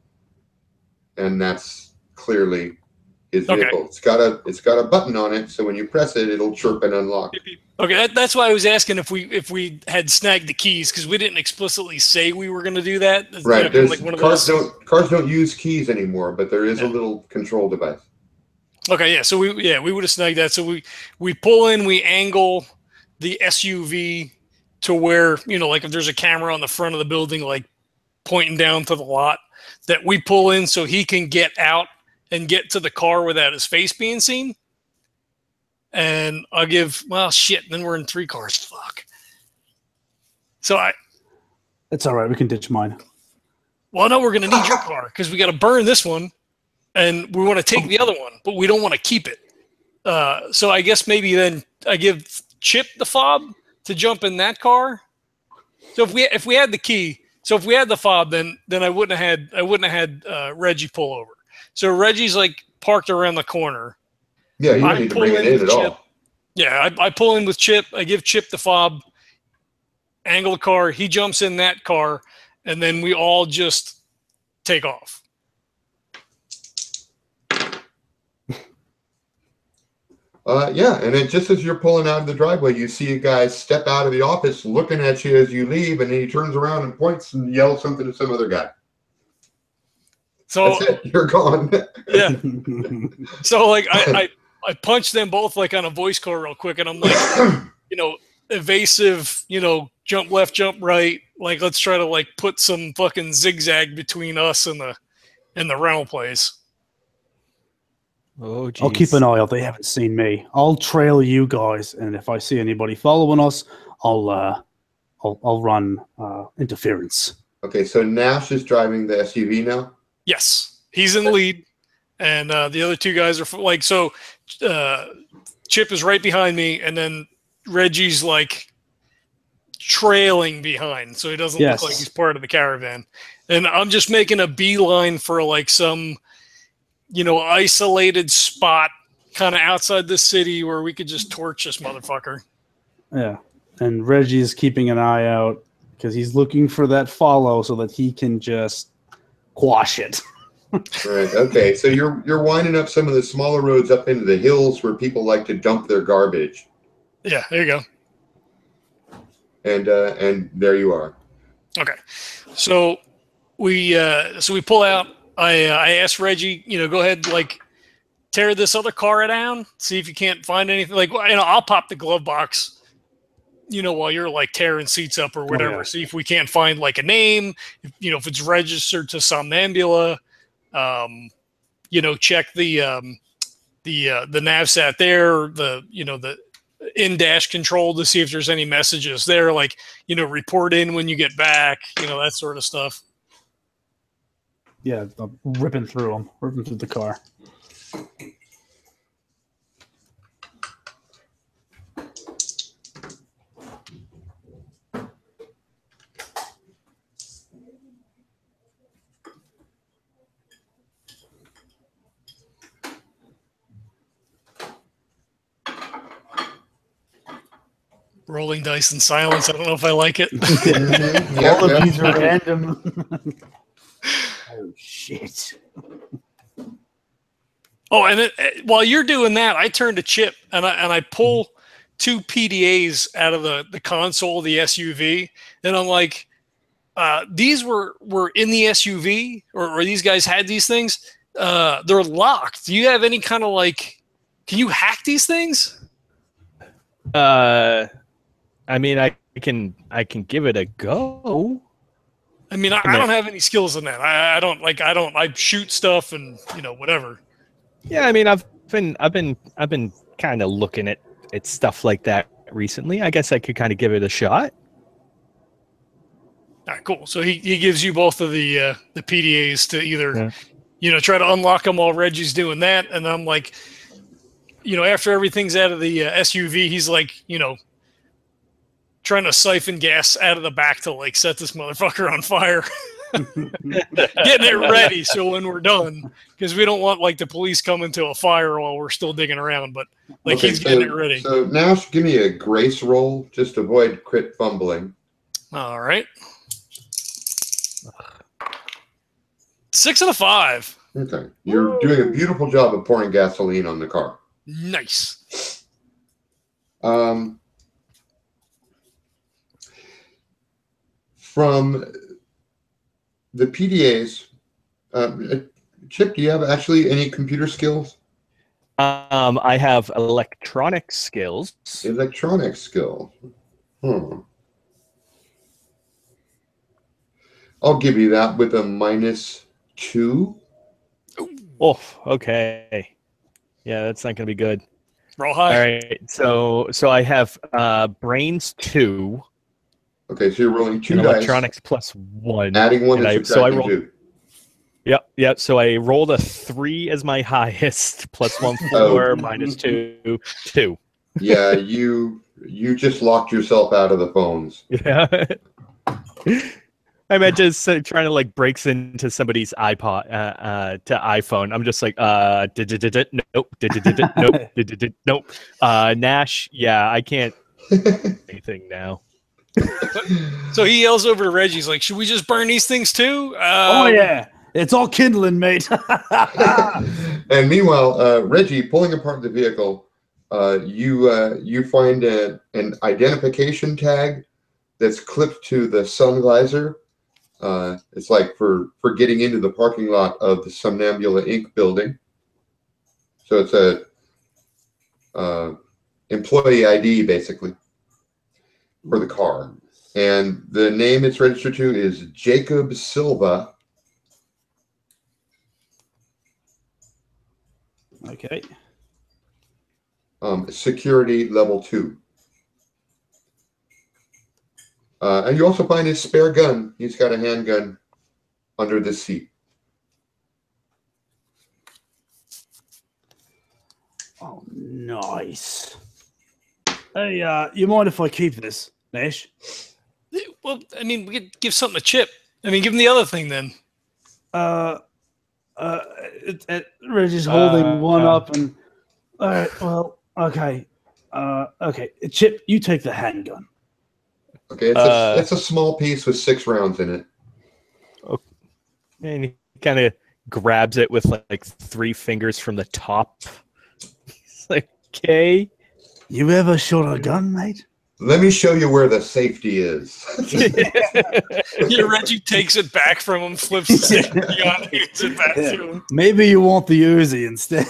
and that's clearly his vehicle. Okay. It's got a button on it, so when you press it, it'll chirp and unlock. Okay, that's why I was asking if we had snagged the keys, because we didn't explicitly say we were going to do that. Right. Like cars don't use keys anymore, but there is a little control device. Okay, yeah. So we would have snagged that. So we pull in, we angle the SUV to where, like if there's a camera on the front of the building, like pointing down to the lot, that we pull in so he can get out and get to the car without his face being seen. And I'll give, then we're in 3 cars. Fuck. So it's all right. We can ditch mine. Well, no, we're going to need your car because we got to burn this one and we want to take the other one, but we don't want to keep it. So I guess maybe then I give Chip the fob to jump in that car. So if we had the key, so if we had the fob, then I wouldn't have had Reggie pull over. So Reggie's like parked around the corner. Yeah, you don't need to bring it in at all. Yeah, I pull in with Chip. I give Chip the fob, angle the car. He jumps in that car, and then we all just take off. Yeah, and then just as you're pulling out of the driveway, you see a guy step out of the office looking at you as you leave, and then he turns around and points and yells something to some other guy. So that's it. You're gone. Yeah. So like I punched them both like on a voice call real quick, and I'm like, evasive, jump left, jump right. Like let's try to like put some fucking zigzag between us and the rental place. Oh, geez. I'll keep an eye out. They haven't seen me. I'll trail you guys, and if I see anybody following us, I'll run interference. Okay, so Nash is driving the SUV now. Yes, he's in the lead, and the other 2 guys are like so. Chip is right behind me, and then Reggie's like trailing behind, so he doesn't look like he's part of the caravan. And I'm just making a beeline for like some, isolated spot kind of outside the city where we could just torch this motherfucker. Yeah, and Reggie's keeping an eye out because he's looking for that follow so that he can just quash it. Right. Okay. So you're winding up some of the smaller roads up into the hills where people like to dump their garbage. Yeah. There you go. And there you are. Okay. So we pull out. I asked Reggie, go ahead, like tear this other car down, see if you can't find anything. Like, I'll pop the glove box, while you're like tearing seats up or whatever. Oh, yeah. See if we can't find like a name, if it's registered to Somnambula. Check the navsat there, the in-dash control to see if there's any messages there, like, report in when you get back, that sort of stuff. Yeah, ripping through the car. Rolling dice in silence. I don't know if I like it. All of these are random. Oh, shit. Oh, and while you're doing that, I turn to Chip and I pull 2 PDAs out of the console of the SUV, and I'm like, these were in the SUV, or these guys had these things. They're locked. Do you have any kind of like? Can you hack these things? I mean, I can give it a go. I mean, I don't have any skills in that. I shoot stuff and whatever. Yeah, I mean, I've been kind of looking at stuff like that recently. I guess I could kind of give it a shot. All right, cool. So he gives you both of the PDAs to either try to unlock them while Reggie's doing that, and I'm like, after everything's out of the SUV, he's like, trying to siphon gas out of the back to like set this motherfucker on fire. Getting it ready so when we're done, because we don't want like the police coming to a fire while we're still digging around, but he's getting it ready. So Nash, give me a grace roll, just avoid crit fumbling. All right. 6 and a 5. Okay. You're doing a beautiful job of pouring gasoline on the car. Nice. From the PDAs, Chip, do you have actually any computer skills? I have electronic skills. Electronic skills. I'll give you that with a -2. Oh, okay. Yeah, that's not going to be good. Roll high. All right. So I have brains 2. Okay, so you're rolling 2 dice. Electronics +1. Adding 1 and subtracting 2. Yep. So I rolled a 3 as my highest, +1 4, -2, 2. Yeah, you just locked yourself out of the phones. Yeah. I meant just trying to like breaks into somebody's iPod to iPhone. I'm just like nope, nope. Nash, yeah, I can't do anything now. So he yells over to Reggie. He's like, "Should we just burn these things too?" Oh yeah, it's all kindling, mate. And meanwhile, Reggie, pulling apart the vehicle, you find an identification tag that's clipped to the sun visor. It's like for getting into the parking lot of the Somnambula Inc. building. So it's a employee ID basically for the car. And the name it's registered to is Jacob Silva. Okay. Security level 2. And you also find his spare gun. He's got a handgun under the seat. Oh, nice. Hey, you mind if I keep this, Nash? Well, I mean, we could give something to Chip. I mean, give him the other thing then. Reggie's holding one up, and all right. Well, okay. Okay, Chip, you take the handgun. Okay, it's a small piece with 6 rounds in it. Okay. And he kind of grabs it with like 3 fingers from the top. He's like, "Okay, you ever shot a gun, mate?" Let me show you where the safety is. Yeah, Reggie takes it back from him, flips the safety on, hands it back to him. Maybe you want the Uzi instead.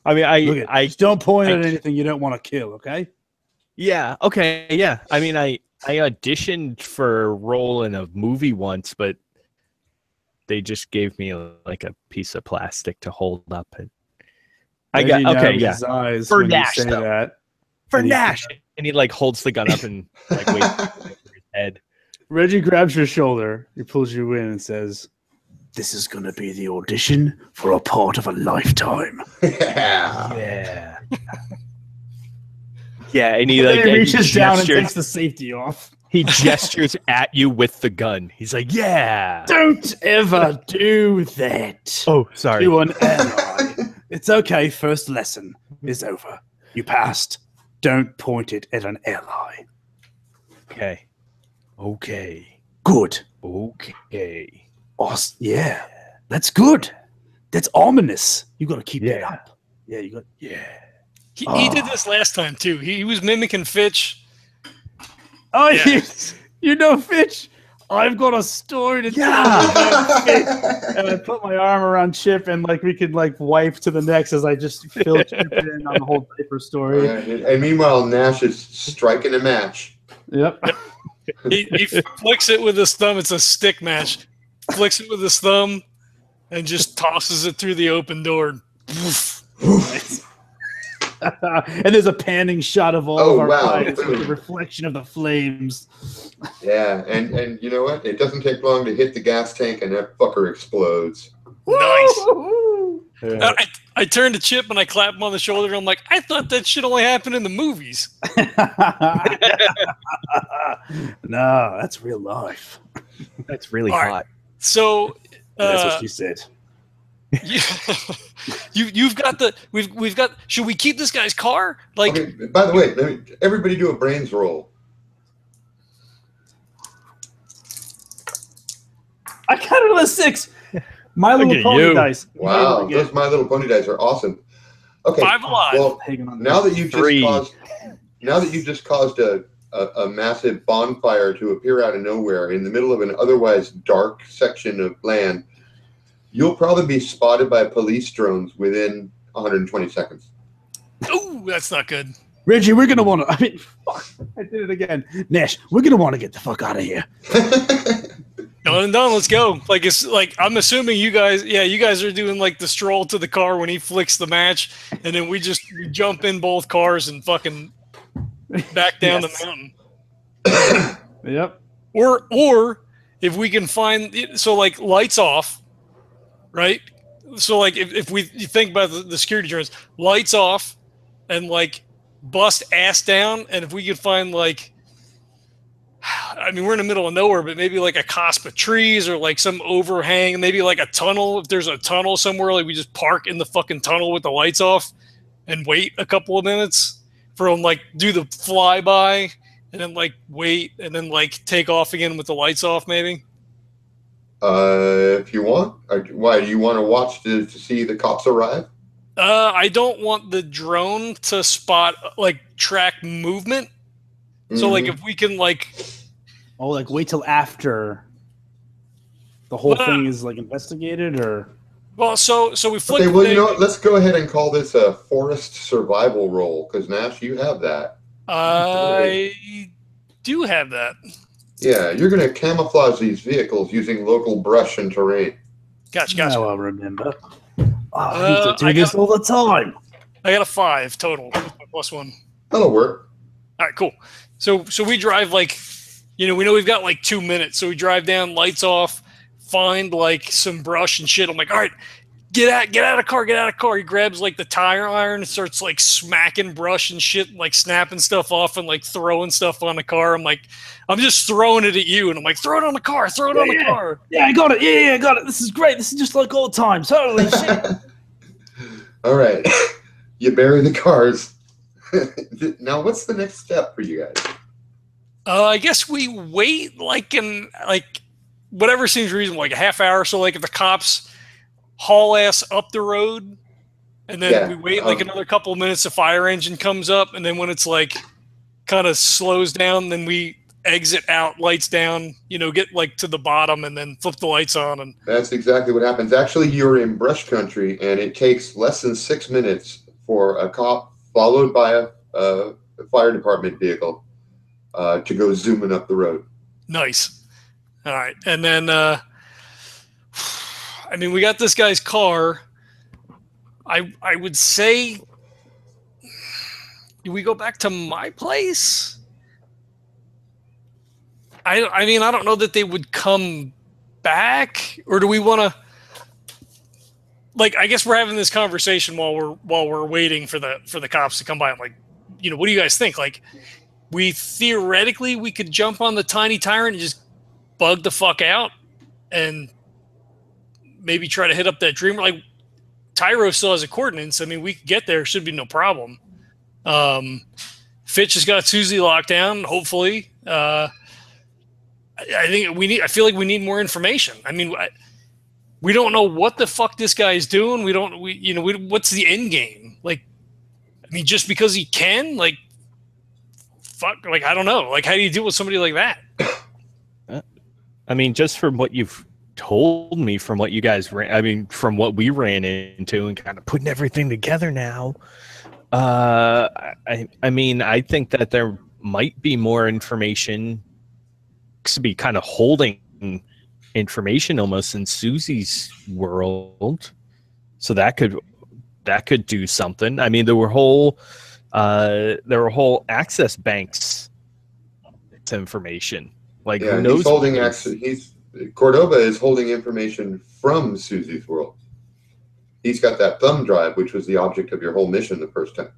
I mean, I just don't point at anything you don't want to kill, okay? Yeah. Okay. Yeah. I mean, I auditioned for a role in a movie once, but they just gave me like a piece of plastic to hold up. And I got okay. Yeah. For Nash, though. That. For Nash, and he like holds the gun up and like waits for his head. Reggie grabs your shoulder. He pulls you in and says, "This is going to be the audition for a part of a lifetime." Yeah. Yeah, and he like reaches down and takes the safety off. He gestures at you with the gun. He's like, "Yeah, don't ever do that." Oh, sorry. To an ally. It's okay. First lesson is over. You passed. Don't point it at an ally. Okay. Okay. Good. Okay. Awesome. Yeah, that's good. That's ominous. You got to keep that up. Yeah, you got. Yeah. He did this last time too. He was mimicking Fitch. Oh, yeah. You know Fitch. I've got a story to tell about Fitch. And I put my arm around Chip, and like we could like wipe to the next as I just filled Chip in on the whole paper story. And meanwhile, Nash is striking a match. Yep. He flicks it with his thumb. It's a stick match. Flicks it with his thumb and just tosses it through the open door. And there's a panning shot of all of our eyes with the reflection of the flames. Yeah, and you know what? It doesn't take long to hit the gas tank, and that fucker explodes. Nice. I turned to Chip and I clapped him on the shoulder. And I'm like, I thought that shit only happened in the movies. No, that's real life. That's really hot. Right. So that's what she said. You've got the we've got. Should we keep this guy's car? Like, okay, by the way, everybody do a brains roll. I got it on a 6. My Little Pony dice. Wow, those My Little Pony dice are awesome. Okay, 5 alive. Well, now that you've just caused a massive bonfire to appear out of nowhere in the middle of an otherwise dark section of land, you'll probably be spotted by police drones within 120 seconds. Oh, that's not good. Reggie, we're gonna want to. I mean, fuck, I did it again. Nash, we're gonna want to get the fuck out of here. Done and done. Let's go. Like, it's like, I'm assuming you guys are doing like the stroll to the car when he flicks the match, and then we jump in both cars and fucking back down the mountain. Yep. Or if we can find, so like lights off, right? So like if you think about the security drones, lights off, and like bust ass down, and if we could find like, I mean, we're in the middle of nowhere, but maybe like a copse of trees or like some overhang, maybe like a tunnel. If there's a tunnel somewhere, like we just park in the fucking tunnel with the lights off and wait a couple of minutes for them, like do the flyby and then like wait and then like take off again with the lights off, maybe. If you want. Why, do you want to watch to see the cops arrive? I don't want the drone to spot like track movement. So like if we can like wait till after the whole thing is like investigated, or so we flip. Okay, well, you know what? Let's go ahead and call this a forest survival roll, because Nash, you have that. I do have that. Yeah, you're going to camouflage these vehicles using local brush and terrain. Gotcha. Now I'll remember. I used to do this all the time. I got a 5 total, +1. That'll work. All right, cool. So we drive like, we know we've got like 2 minutes. So we drive down, lights off, find like some brush and shit. I'm like, all right, get out of the car. He grabs like the tire iron and starts like smacking brush and shit, like snapping stuff off and like throwing stuff on the car. I'm like, I'm just throwing it at you. And I'm like, throw it on the car, car. Yeah, I got it. Yeah, I got it. This is great. This is just like old times. Holy shit. All right. You bury the cars. Now, what's the next step for you guys? I guess we wait like whatever seems reasonable, like a half hour. So like if the cops haul ass up the road, and then we wait like another couple of minutes, the fire engine comes up, and then when it's like kind of slows down, then we exit out, lights down, get like to the bottom, and then flip the lights on. And that's exactly what happens. Actually, you're in brush country, and it takes less than 6 minutes for a cop followed by a fire department vehicle to go zooming up the road. Nice. All right. And then, I mean, we got this guy's car. I would say, do we go back to my place? I mean, I don't know that they would come back, or do we want to? Like, I guess we're having this conversation while we're waiting for the cops to come by. I'm like, what do you guys think? Like, we could jump on the tiny tyrant and just bug the fuck out, and maybe try to hit up that dreamer. Like, Tyro still has a coordinates. I mean, we could get there. Should be no problem. Fitch has got Susie locked down. Hopefully, I feel like we need more information. I mean, we don't know what the fuck this guy is doing. What's the end game? Like, I mean, just because he can, like, fuck, like, I don't know. Like, how do you deal with somebody like that? I mean, just from what you've told me, from what you guys from what we ran into and kind of putting everything together now, I mean, I think that there might be more information to be kind of holding information almost in Susie's world. So that could do something. I mean, there were whole access banks to information. Like, Yeah, who knows? he's holding Cordova is holding information from Susie's world. He's got that thumb drive, which was the object of your whole mission the first time.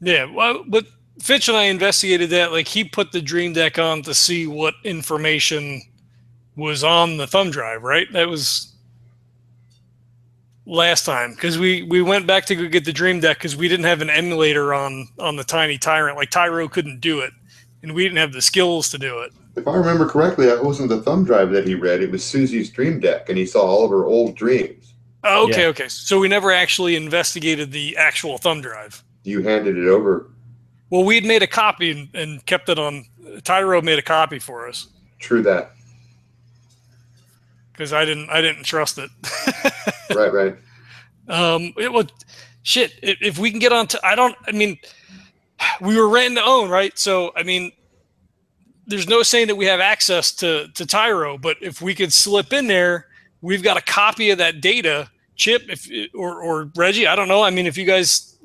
Yeah, well, but Fitch and I investigated that. Like, he put the dream deck on to see what information was on the thumb drive, right? That was last time, because we went back to go get the dream deck because we didn't have an emulator on the Tiny Tyrant. Like, Tyro couldn't do it, and we didn't have the skills to do it. If I remember correctly, it wasn't the thumb drive that he read. It was Susie's dream deck, and he saw all of her old dreams. Oh, okay, okay. So we never actually investigated the actual thumb drive. You handed it over. Well, we had made a copy and kept it on. Tyro made a copy for us. True that. Because I didn't trust it. Right. It was shit. If we can get on to, I mean, we were renting to own, right? So I mean, there's no saying that we have access to Tyro, but if we could slip in there, we've got a copy of that data. Chip, or Reggie, I don't know. I mean, if you guys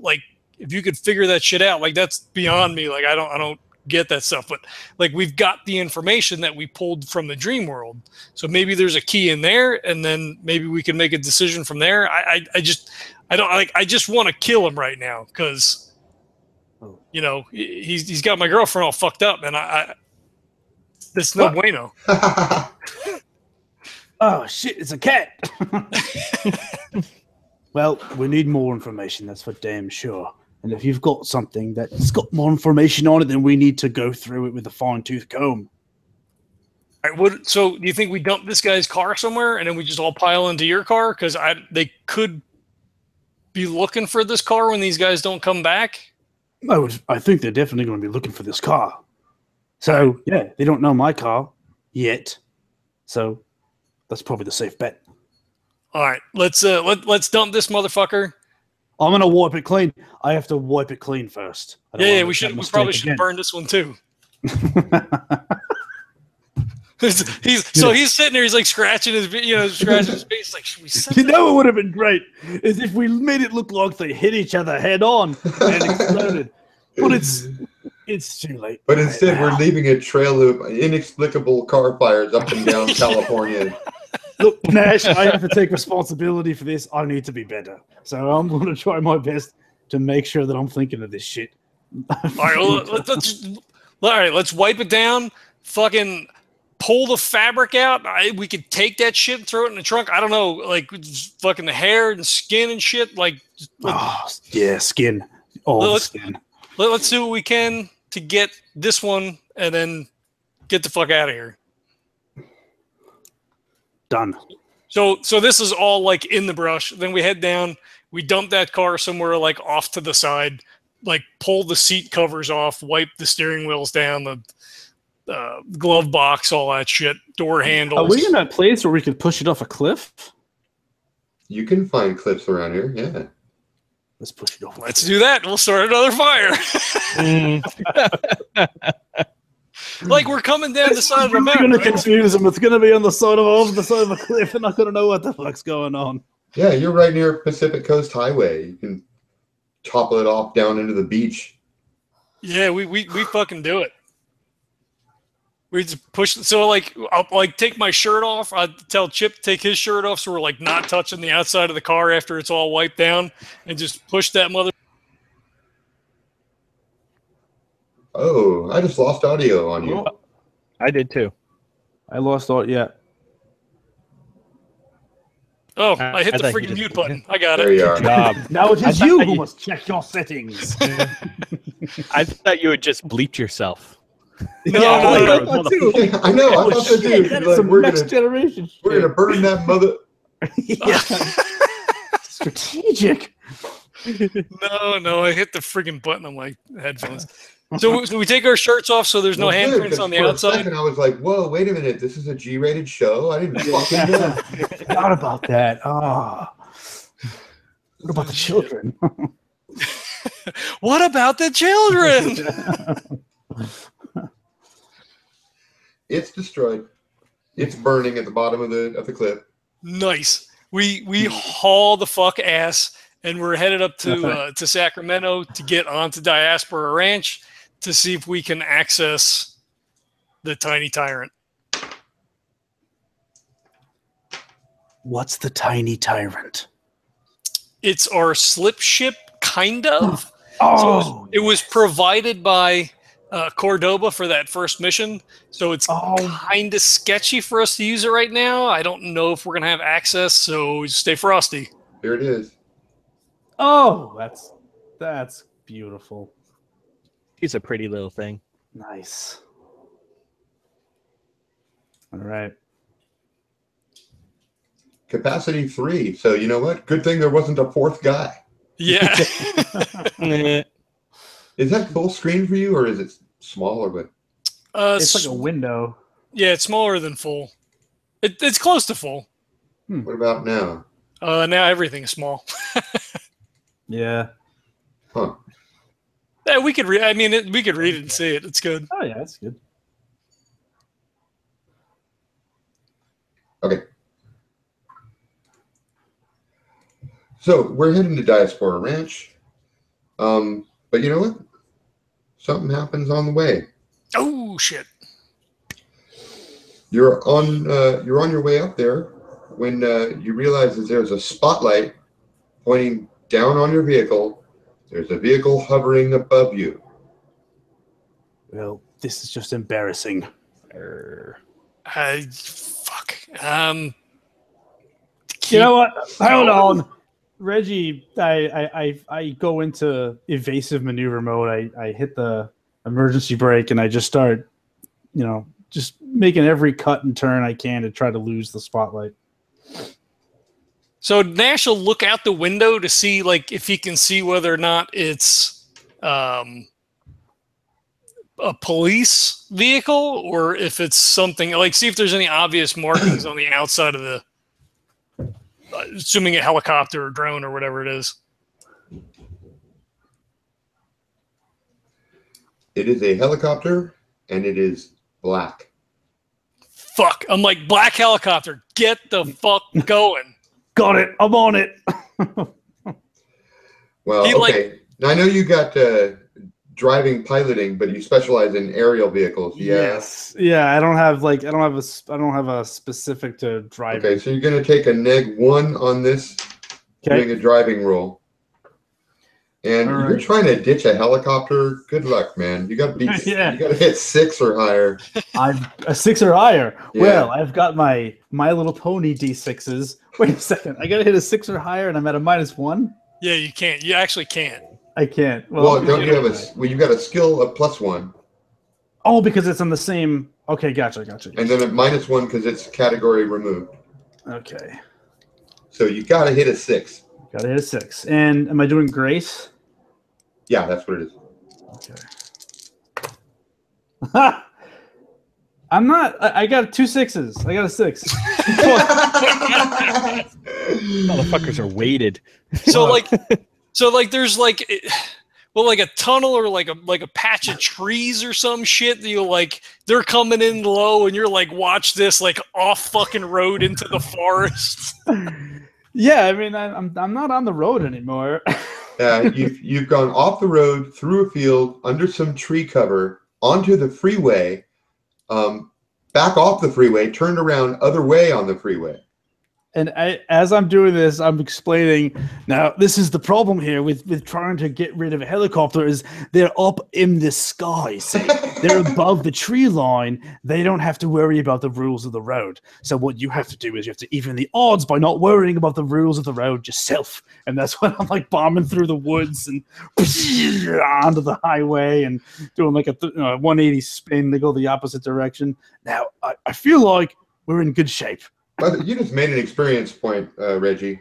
if you could figure that shit out, like, that's beyond me. Like, I don't get that stuff, but like, we've got the information that we pulled from the dream world. So maybe there's a key in there, and then maybe we can make a decision from there. I just want to kill him right now because, you know, he's got my girlfriend all fucked up, and that's no bueno. Oh shit! It's a cat. Well, we need more information. That's for damn sure. And if you've got something that's got more information on it, then we need to go through it with a fine-tooth comb. All right, so do you think we dump this guy's car somewhere and then we just all pile into your car? Because they could be looking for this car when these guys don't come back. I think they're definitely going to be looking for this car. So yeah, they don't know my car yet. So that's probably the safe bet. All right, let's dump this motherfucker. I'm gonna wipe it clean. I have to wipe it clean first. Yeah, we probably should burn this one too. He's sitting there. He's like scratching his face. Like, should we set you know, it would have been great is if we made it look like they hit each other head on and exploded. But it's too late. But instead, we're leaving a trail of inexplicable car fires up and down California. Look, Nash, I have to take responsibility for this. I need to be better. So I'm going to try my best to make sure that I'm thinking of this shit. All right, well, let's wipe it down. Fucking pull the fabric out. We could take that shit and throw it in the trunk. I don't know, like, fucking the hair and skin and shit. Like, skin. All the skin. Let's do what we can to get this one and then get the fuck out of here. Done. So this is all like in the brush. Then we head down. We dump that car somewhere like off to the side. Like, pull the seat covers off, wipe the steering wheels down, the glove box, all that shit, door handles. Are we in that place where we could push it off a cliff? You can find cliffs around here, yeah. Let's push it off. Let's do that. We'll start another fire. Like, we're coming down the side of the mountain. It's going to confuse them. It's going to be on the side of a cliff, and I'm not going to know what the fuck's going on. Yeah, you're right near Pacific Coast Highway. You can topple it off down into the beach. Yeah, we fucking do it. We just push. So like, I'll take my shirt off. I tell Chip to take his shirt off, so we're like not touching the outside of the car after it's all wiped down, and just push that mother. Oh, I just lost audio on you. I did too. I lost audio. Yeah. Oh, I hit the freaking mute button. I got there it. You are. Now it is you who must check your settings. I thought you had just bleeped yourself. No, I know. I thought so too. Like, we're gonna burn that mother. Strategic. No, I hit the freaking button on my headphones. So we take our shirts off so there's no handprints on the outside. And I was like, whoa, wait a minute. This is a G-rated show. I didn't fucking know. Forgot about that. What about the children? What about the children? It's destroyed. It's burning at the bottom of the cliff. Nice. We haul the fuck ass, and we're headed up to Sacramento to get onto Diaspora Ranch to see if we can access the Tiny Tyrant. What's the Tiny Tyrant? It's our slip ship, kind of. Oh, so it was provided by Cordoba for that first mission, so it's kind of sketchy for us to use it right now. I don't know if we're gonna have access, so stay frosty. Here it is. Oh, that's beautiful. It's a pretty little thing. Nice. All right. Capacity 3. So you know what? Good thing there wasn't a fourth guy. Yeah. Is that full screen for you, or is it small, or what? It's like a window. Yeah, it's smaller than full. It's close to full. What about now? Now everything is small. Yeah. Huh. Yeah, we could read. I mean, we could read it and see it. It's good. Oh yeah, that's good. Okay. So we're heading to Diaspora Ranch. But you know what? Something happens on the way. Oh shit! You're on your way up there when you realize that there's a spotlight pointing down on your vehicle. There's a vehicle hovering above you. Well, this is just embarrassing. Fuck. You know what? Hold on. Reggie, I go into evasive maneuver mode. I hit the emergency brake and I just start, just making every cut and turn I can to try to lose the spotlight. So Nash will look out the window to see, like, if he can see whether or not it's a police vehicle or if it's something, like, see if there's any obvious markings on the outside of the, assuming a helicopter or drone or whatever it is. It is a helicopter, and it is black. Fuck. I'm like, black helicopter. Get the fuck going. Got it. I'm on it. Well, okay. Now I know you got driving, piloting, but you specialize in aerial vehicles. Yeah. Yes. Yeah. I don't have a specific to driving. Okay, so you're going to take a -1 on this, doing a driving roll. And you're trying to ditch a helicopter. Good luck, man. You got to beat. Yeah. You got to hit 6 or higher. I'm a 6 or higher. Yeah. Well, I've got my Little Pony D6s. Wait a second. I got to hit a 6 or higher, and I'm at a -1. Yeah, you can't. You actually can't. I can't. Well, don't you have you got a skill of +1. Oh, because it's on the same. Okay, gotcha. And then a -1 because it's category removed. Okay. So you got to hit a 6. Got to hit a 6. And am I doing grace? Yeah, that's what it is. Okay. I'm not. I got 2 6s. I got a 6. Motherfuckers are weighted. So there's like a tunnel or like a patch of trees or some shit that you like. They're coming in low, and you're like, watch this, like off fucking road into the forest. Yeah, I mean, I'm not on the road anymore. You've gone off the road, through a field, under some tree cover, onto the freeway, back off the freeway, turned around other way on the freeway. And as I'm doing this, I'm explaining, now, this is the problem here with trying to get rid of a helicopter is they're up in the sky. See? They're above the tree line. They don't have to worry about the rules of the road. So what you have to do is you have to even the odds by not worrying about the rules of the road yourself. And that's when I'm like bombing through the woods and onto the highway and doing like a 180 spin to go the opposite direction. Now, I feel like we're in good shape. You just made an experience point, Reggie.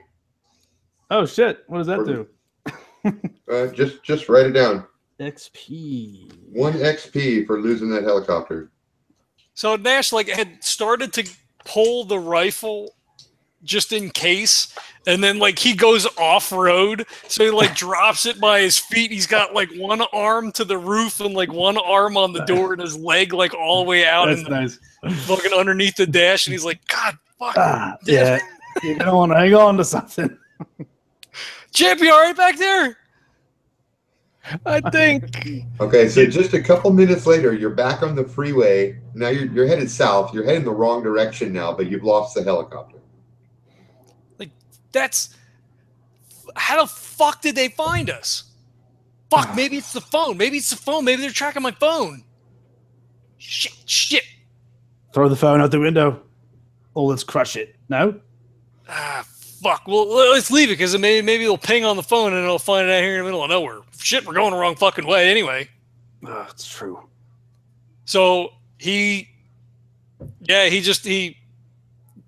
Oh shit! What does that do? Just write it down. XP. 1 XP for losing that helicopter. So Nash had started to pull the rifle just in case. And then like he goes off road, so he like drops it by his feet. He's got like one arm to the roof and like one arm on the door, and his leg like all the way out. That's and nice. Fucking underneath the dash, and he's like, God, fuck. Yeah, you don't want to hang on to something. Chip, you all right back there? I think. Okay, so just a couple minutes later, you're back on the freeway. Now you're headed south. You're heading the wrong direction now, but you've lost the helicopter. Like, that's... How the fuck did they find us? Fuck, maybe it's the phone. Maybe it's the phone. Maybe they're tracking my phone. Shit. Throw the phone out the window. Or let's crush it. No? Fuck. Well, let's leave it, because maybe it'll ping on the phone and it'll find it out here in the middle of nowhere. Shit, we're going the wrong fucking way anyway. It's true. So he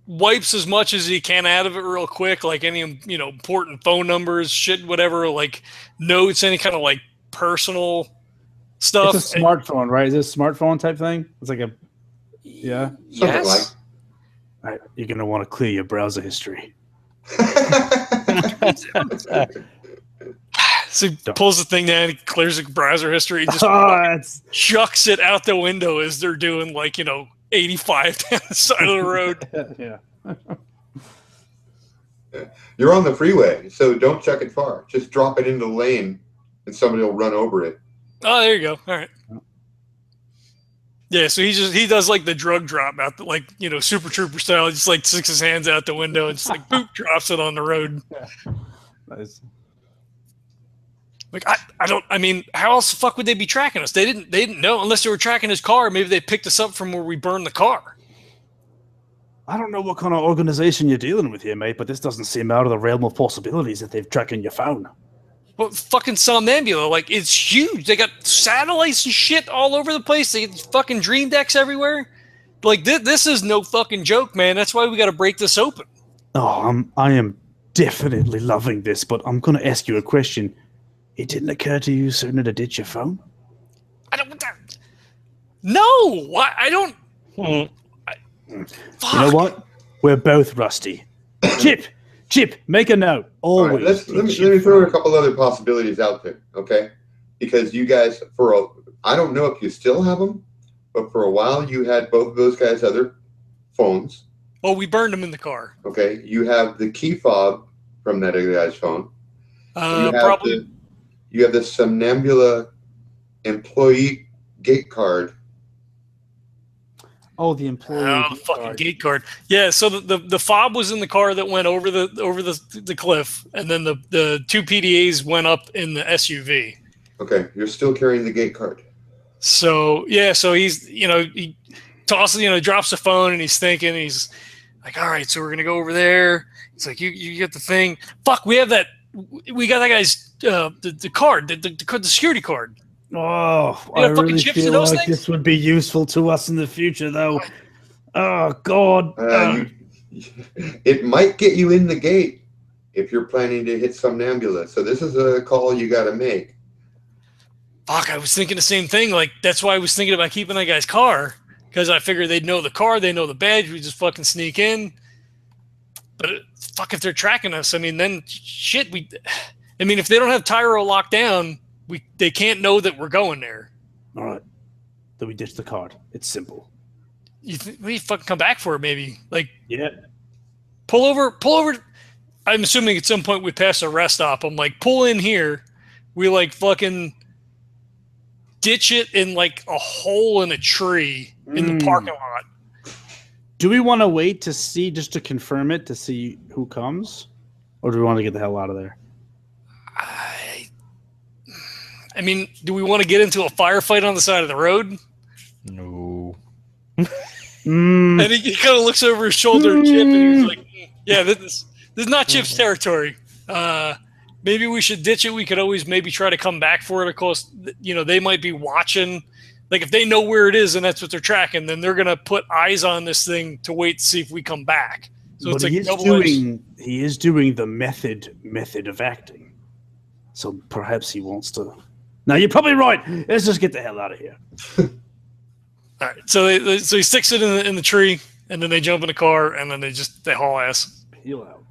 wipes as much as he can out of it real quick, like any important phone numbers, shit, whatever, like notes, any kind of like personal stuff. It's a smartphone, right? Is it a smartphone type thing? It's like a Something like. All right, you're gonna want to clear your browser history. So he pulls the thing down, he clears the browser history, he just chucks it out the window as they're doing 85 down the side of the road. Yeah. You're on the freeway, so don't chuck it far. Just drop it into the lane, and somebody will run over it. Oh, there you go. All right. Yeah, so he does like the drug drop out, Super Trooper style. He just like sticks his hands out the window and just like boop, drops it on the road. Yeah. Nice. Like I mean, how else the fuck would they be tracking us? They didn't know, unless they were tracking his car. Maybe they picked us up from where we burned the car. I don't know what kind of organization you're dealing with here, mate, but this doesn't seem out of the realm of possibilities that they've tracking your phone. Well, fucking Somnambula, it's huge. They got satellites and shit all over the place. They got fucking dream decks everywhere. This is no fucking joke, man. That's why we got to break this open. Oh, I am definitely loving this, but I'm going to ask you a question. It didn't occur to you sooner to ditch your phone? No, I don't. Fuck. You know what? We're both rusty. Chip, make a note. Always. Right, let me throw a couple other possibilities out there, okay? Because you guys, I don't know if you still have them, but for a while you had both of those guys' other phones. Oh, we burned them in the car. Okay, you have the key fob from that other guy's phone. Probably. You have the Somnambula employee gate card. Oh, the employee fucking gate card. Yeah, so the fob was in the car that went over the cliff, and then the two PDAs went up in the SUV. Okay, you're still carrying the gate card. So yeah, so he's he tosses drops the phone, and he's thinking, he's like, all right, so we're gonna go over there. He's like, you get the thing. Fuck, we got that guy's the card, the security card. Oh, I really feel like this would be useful to us in the future, though. Oh, God. It might get you in the gate if you're planning to hit Somnambula. So this is a call you got to make. Fuck, I was thinking the same thing. That's why I was thinking about keeping that guy's car, because I figured they'd know the car, they know the badge, we just fucking sneak in. But fuck, if they're tracking us, I mean, then shit, if they don't have Tyro locked down, they can't know that we're going there. All right. Then we ditch the card. It's simple. We fucking come back for it, maybe. Yeah. Pull over. I'm assuming at some point we pass a rest stop. I'm like, pull in here. We fucking ditch it in a hole in a tree in the parking lot. Do we want to wait to see, just to confirm it, to see who comes? Or do we want to get the hell out of there? I mean, do we want to get into a firefight on the side of the road? No. And he kind of looks over his shoulder at Chip, and he's like, yeah, this is not Chip's territory. Maybe we should ditch it. We could always maybe try to come back for it. Of course, they might be watching. If they know where it is and that's what they're tracking, then they're going to put eyes on this thing to wait to see if we come back. So but it's he is doing the method of acting. So perhaps he wants to... Now, you're probably right. Let's just get the hell out of here. All right. So he sticks it in the tree, and then they jump in the car, and then they haul ass. Heal out.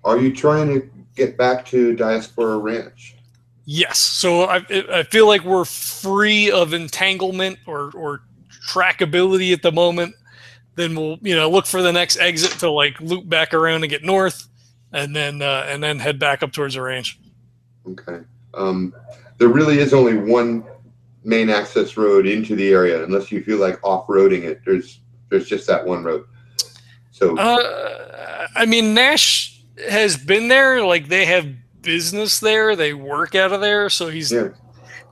Are you trying to get back to Diaspora Ranch? Yes. So I feel like we're free of entanglement or trackability at the moment. Then we'll look for the next exit to like loop back around and get north, and then head back up towards the range. Okay. There really is only one main access road into the area, unless you feel like off-roading it. There's just that one road. So I mean, Nash has been there. Like, they have business there. They work out of there, so he's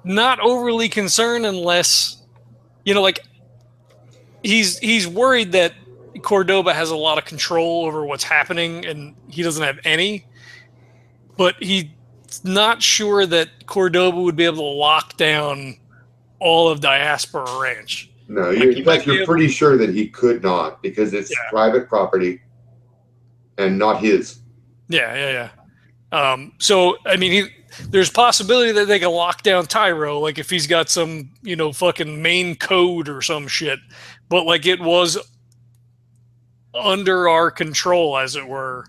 not overly concerned unless, like, he's worried that Cordoba has a lot of control over what's happening, and he doesn't have any. But he's not sure that Cordoba would be able to lock down all of Diaspora Ranch. No, in fact, you're pretty sure that he could not, because it's private property and not his. Yeah. So, I mean, there's possibility that they can lock down Tyro, like if he's got some, fucking main code or some shit. But, like, it was under our control, as it were,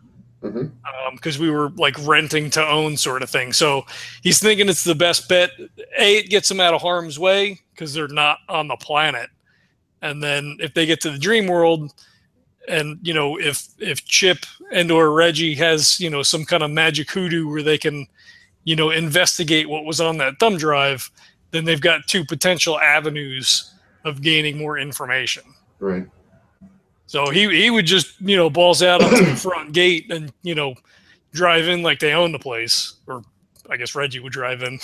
because we were, like, renting to own sort of thing. So he's thinking it's the best bet. A, it gets them out of harm's way, because they're not on the planet. And then if they get to the dream world, and if Chip and or Reggie has some kind of magic hoodoo where they can investigate what was on that thumb drive, then they've got two potential avenues of gaining more information. Right. So he would just balls out up to the front gate and drive in like they own the place, or I guess Reggie would drive in.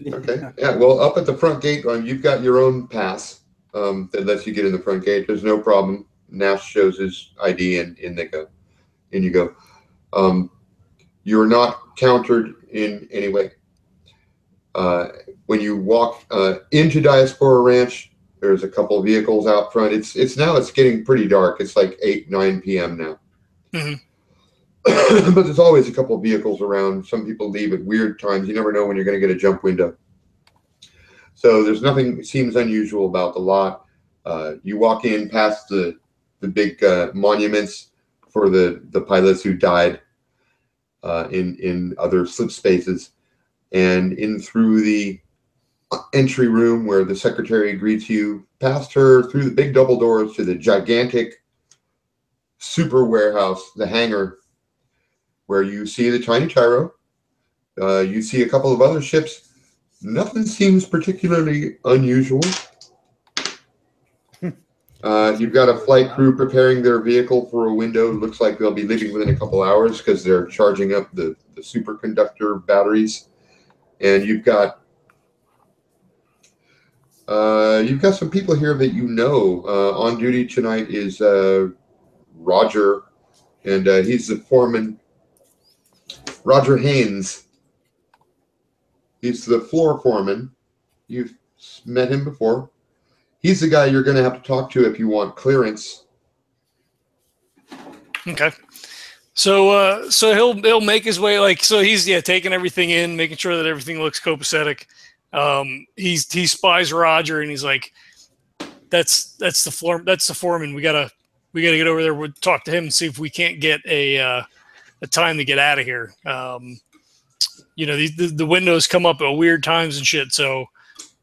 Okay. Yeah. Well, up at the front gate, you've got your own pass that lets you get in the front gate. There's no problem. Nash shows his ID, and in they go. In you go. You're not countered in any way. When you walk into Diaspora Ranch, there's a couple of vehicles out front. It's getting pretty dark. It's like 8-9 p.m. now. But there's always a couple of vehicles around. Some people leave at weird times. You never know when you're going to get a jump window. So there's nothing seems unusual about the lot. You walk in past the big monuments for the pilots who died in other slip spaces, and in through the entry room where the secretary greets you, past her through the big double doors to the gigantic super warehouse, the hangar, where you see the tiny Tyro. You see a couple of other ships. Nothing seems particularly unusual. You've got a flight crew preparing their vehicle for a window. It looks like they'll be leaving within a couple hours because they're charging up the superconductor batteries. And you've got some people here that on duty tonight is Roger, and he's the foreman. Roger Haynes. He's the floor foreman. You've met him before. He's the guy you're going to have to talk to if you want clearance. Okay. So he'll make his way, he's taking everything in, making sure that everything looks copacetic. He spies Roger, and he's like, that's the foreman. We gotta get over there. We'll talk to him and see if we can't get a time to get out of here. The windows come up at weird times and shit. So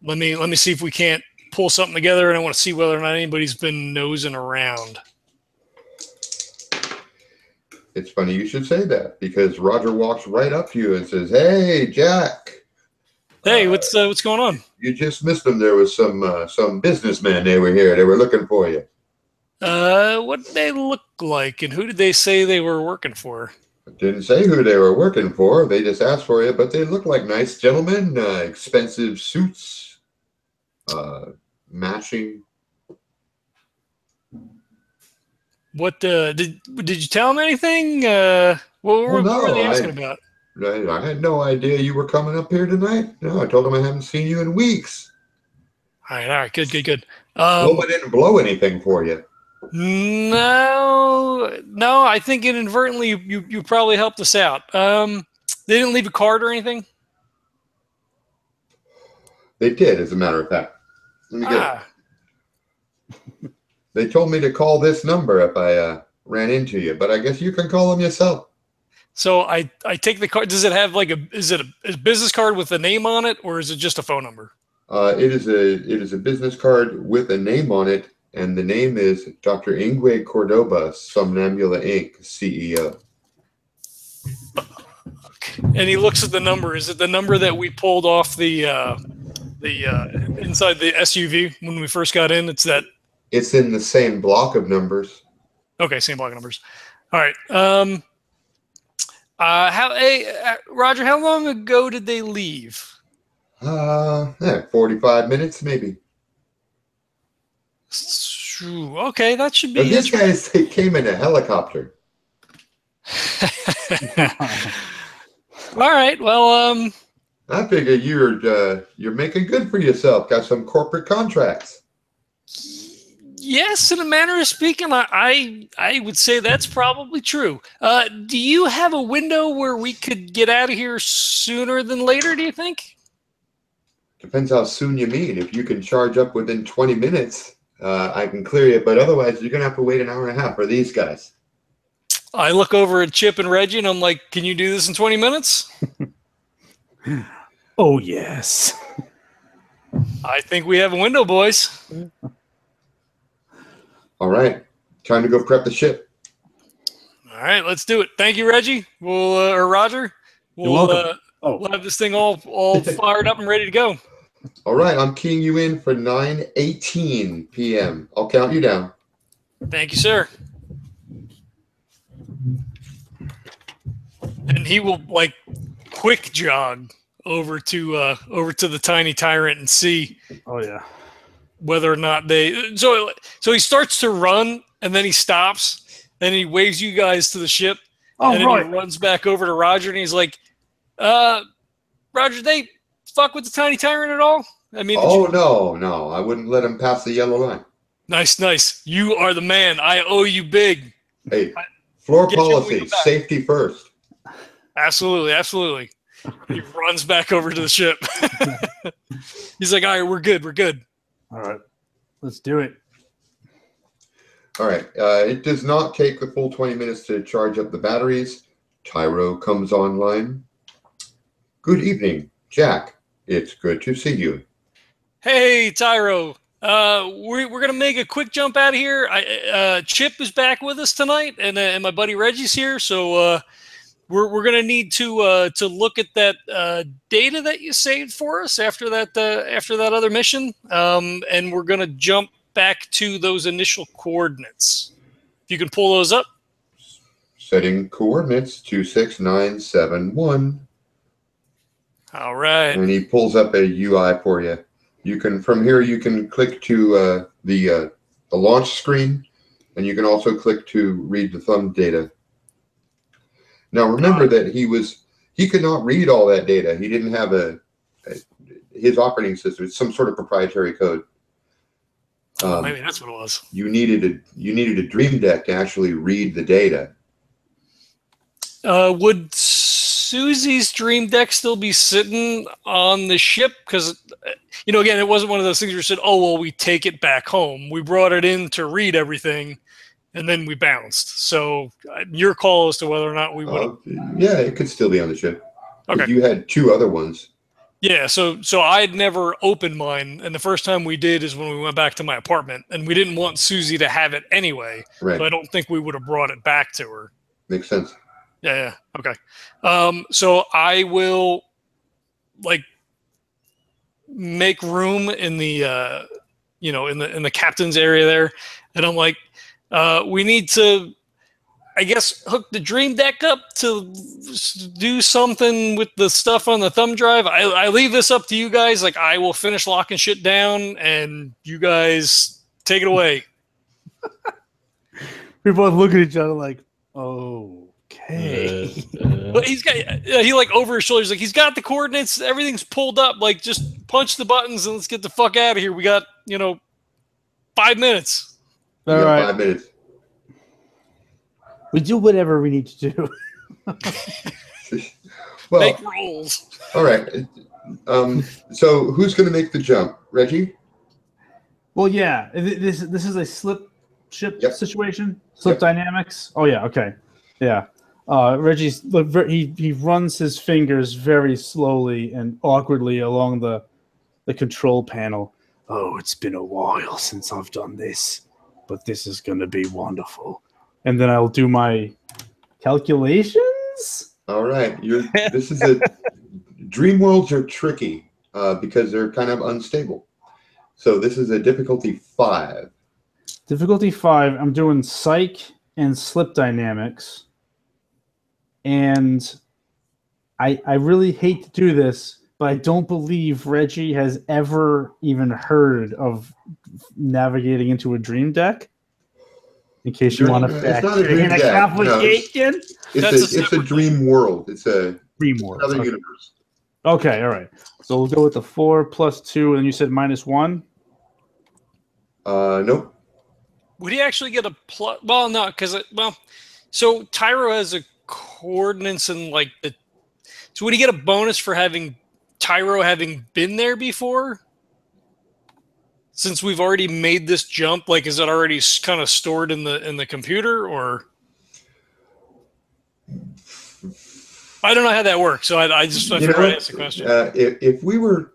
let me see if we can't pull something together, and I want to see whether or not anybody's been nosing around. It's funny you should say that, because Roger walks right up to you and says, "Hey, Jack. Hey, what's going on? You just missed them. There was some businessmen. They were here. They were looking for you." What did they look like, and who did they say they were working for? Didn't say who they were working for. They just asked for you, but they look like nice gentlemen. Expensive suits, matching. What did you tell them anything? What were they asking about? I had no idea you were coming up here tonight. No, I told them I haven't seen you in weeks. All right, good. Hope I didn't blow anything for you. No. I think inadvertently you probably helped us out. They didn't leave a card or anything. They did, as a matter of fact. Let me get it. They told me to call this number if I ran into you, but I guess you can call him yourself. So I take the card. Does it have like is it a business card with a name on it, or is it just a phone number? It is a business card with a name on it, and the name is Dr. Ingwe Cordoba, Somnambula Inc., CEO. And he looks at the number. Is it the number that we pulled off the inside the SUV when we first got in? It's that. It's in the same block of numbers. Okay, same block of numbers. All right. Roger, how long ago did they leave? 45 minutes maybe. Okay, that should be. These guys, they came in a helicopter. All right. Well, I figure you're making good for yourself. Got some corporate contracts. Yes, in a manner of speaking, I would say that's probably true. Do you have a window where we could get out of here sooner than later, do you think? Depends how soon you mean. If you can charge up within 20 minutes, I can clear you. But otherwise, you're going to have to wait an hour and a half for these guys. I look over at Chip and Reggie, and I'm like, can you do this in 20 minutes? Oh, yes. I think we have a window, boys. All right. Time to go prep the ship. All right, let's do it. Thank you, Reggie. Or Roger. You're welcome. We'll have this thing all fired up and ready to go. All right. I'm keying you in for 9:18 p.m. I'll count you down. Thank you, sir. And he will like quick jog over to the tiny tyrant and see. Oh yeah. Whether or not they so he starts to run and then he stops and he waves you guys to the ship. Oh, and then right. He runs back over to Roger and he's like, Roger, they fuck with the tiny tyrant at all? I mean, no. I wouldn't let him pass the yellow line. Nice. You are the man. I owe you big. Hey, floor policy, safety first. Absolutely. He runs back over to the ship. He's like, all right, we're good. All right, let's do it. All right. It does not take the full 20 minutes to charge up the batteries. Tyro comes online. Good evening, Jack. It's good to see you. Hey, Tyro. We're gonna make a quick jump out of here. Chip is back with us tonight, and my buddy Reggie's here. So we're gonna need to look at that data that you saved for us after that other mission, and we're gonna jump back to those initial coordinates. If you can pull those up. Setting coordinates 26971. All right. And he pulls up a UI for you. You can you can click to the launch screen, and you can also click to read the thumb data. Now remember that he could not read all that data. He didn't have his operating system. It's some sort of proprietary code. Maybe that's what it was. You needed a Dream Deck to actually read the data. Would Susie's Dream Deck still be sitting on the ship? Because, again, it wasn't one of those things where you said, oh, well, we take it back home. We brought it in to read everything, and then we bounced. So your call as to whether or not we would. Yeah, it could still be on the ship. Okay. You had two other ones. Yeah, so I'd never opened mine, and the first time we did is when we went back to my apartment, and we didn't want Susie to have it anyway. Right. So I don't think we would have brought it back to her. Makes sense. Yeah. Okay. So I will make room in the in the captain's area there, and I'm like, we need to, I guess, hook the Dream Deck up to do something with the stuff on the thumb drive. I leave this up to you guys. Like, I will finish locking shit down, and you guys take it away. We both look at each other like, oh. Okay. But he's got he over his shoulders, like he's got the coordinates, everything's pulled up, like just punch the buttons and let's get the fuck out of here. We got 5 minutes. All right. 5 minutes. We do whatever we need to do. Well, make rolls. All right. So who's going to make the jump, Reggie? Well, yeah. This is a slip ship Yep. situation? Slip dynamics? Oh yeah, okay. Yeah. Reggie's he runs his fingers very slowly and awkwardly along the control panel. Oh, it's been a while since I've done this, but this is going to be wonderful. And then I'll do my calculations. All right. This is a dream worlds are tricky because they're kind of unstable. So this is a difficulty 5. Difficulty 5. I'm doing psych and slip dynamics. And I really hate to do this, but I don't believe Reggie has ever even heard of navigating into a dream deck. In case you want to it's not a dream deck. No, it's a dream world. It's a dream world. Another universe. Okay, all right. So we'll go with the 4 plus 2, and you said -1? Nope. Would he actually get a plus? Well, no, because so Tyro has a coordinates and like the. So would he get a bonus for having Tyro having been there before? Since we've already made this jump, like is it already kind of stored in the computer, or I don't know how that works. So I forgot to ask the question. If we were,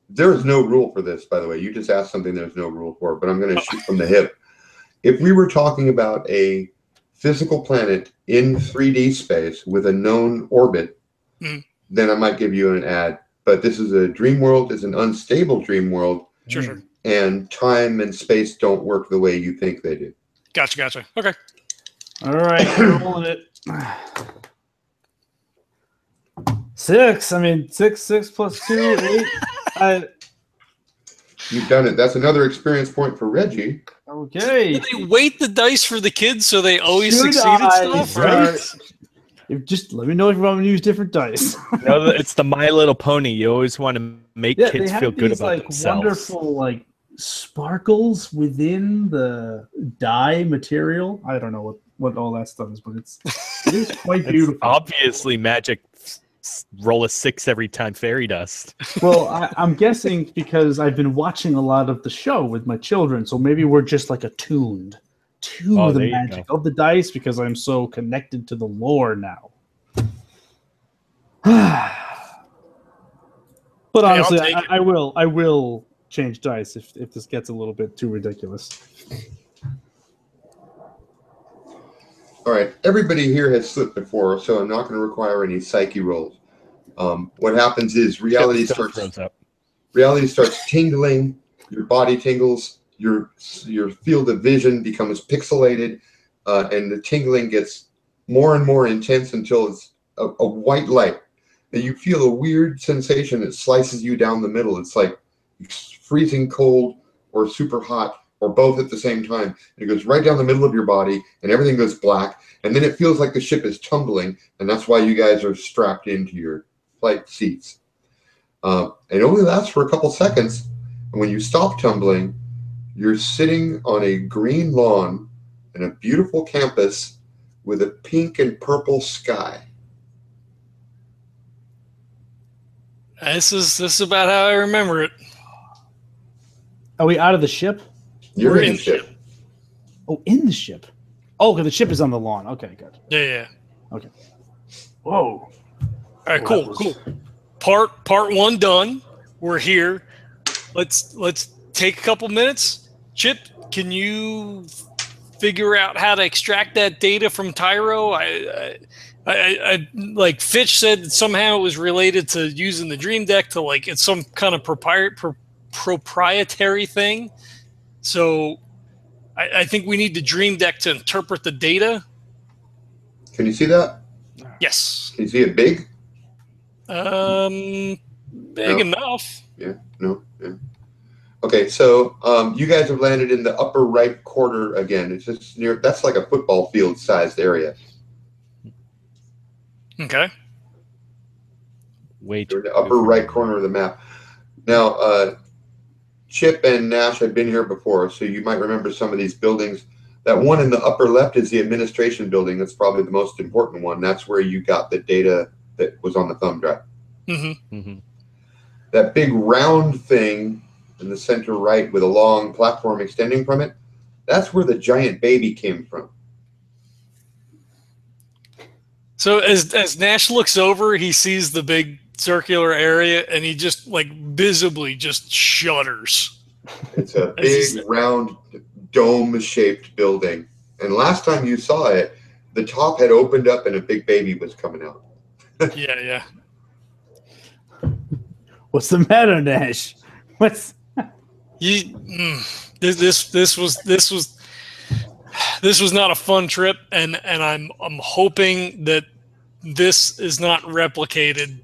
there is no rule for this, by the way. You just asked something there's no rule for, but I'm going to shoot from the hip. If we were talking about a physical planet in 3D space with a known orbit, then I might give you an ad. But this is a dream world. It's an unstable dream world. Sure. And time and space don't work the way you think they do. Gotcha. Okay. All right, rolling it. 6. I mean, 6 plus 2, 8. You've done it. That's another experience point for Reggie. Okay. Do they weight the dice for the kids so they always succeed at stuff? Right? Just let me know if you want me to use different dice. No, it's the My Little Pony. You always want to make kids feel good about themselves. Wonderful, sparkles within the dye material. I don't know what all that stuff is, but it is quite beautiful. Obviously, magic. Roll a 6 every time fairy dust. Well, I'm guessing because I've been watching a lot of the show with my children, so maybe we're just attuned to the magic of the dice because I'm so connected to the lore now. But honestly, I will change dice if this gets a little bit too ridiculous. All right, everybody here has slipped before, so I'm not going to require any psyche rolls. What happens is reality starts tingling, your body tingles, your field of vision becomes pixelated, and the tingling gets more and more intense until it's a white light. And you feel a weird sensation that slices you down the middle. It's like freezing cold or super hot, or both at the same time. It goes right down the middle of your body, and everything goes black. And then it feels like the ship is tumbling, and that's why you guys are strapped into your flight seats. It only lasts for a couple seconds, and when you stop tumbling, you're sitting on a green lawn in a beautiful campus with a pink and purple sky. This is about how I remember it. Are we out of the ship? You're in the ship. Oh, in the ship. Oh, because the ship is on the lawn. Okay, good. Yeah. Okay. Whoa. All right, cool. Part 1 done. We're here. Let's take a couple minutes. Chip, can you figure out how to extract that data from Tyro? I like Fitch said that somehow it was related to using the Dream Deck to it's some kind of proprietary thing. So I think we need the Dream Deck to interpret the data. Can you see that? Yes. Can you see it big? Big enough. Yeah. No. Yeah. Okay, so you guys have landed in the upper right corner again. It's just near. That's like a football field sized area. Okay. Wait. In the upper right corner of the map. Now, Chip and Nash had been here before, so you might remember some of these buildings. That one in the upper left is the administration building. That's probably the most important one. That's where you got the data that was on the thumb drive. Mm-hmm. Mm-hmm. That big round thing in the center right with a long platform extending from it, That's where the giant baby came from. So as Nash looks over, he sees the big circular area, and he just like visibly just shudders. It's a big round dome-shaped building, and last time you saw it, the top had opened up and a big baby was coming out. Yeah. What's the matter, Nash? What's this was not a fun trip, and I'm hoping that this is not replicated.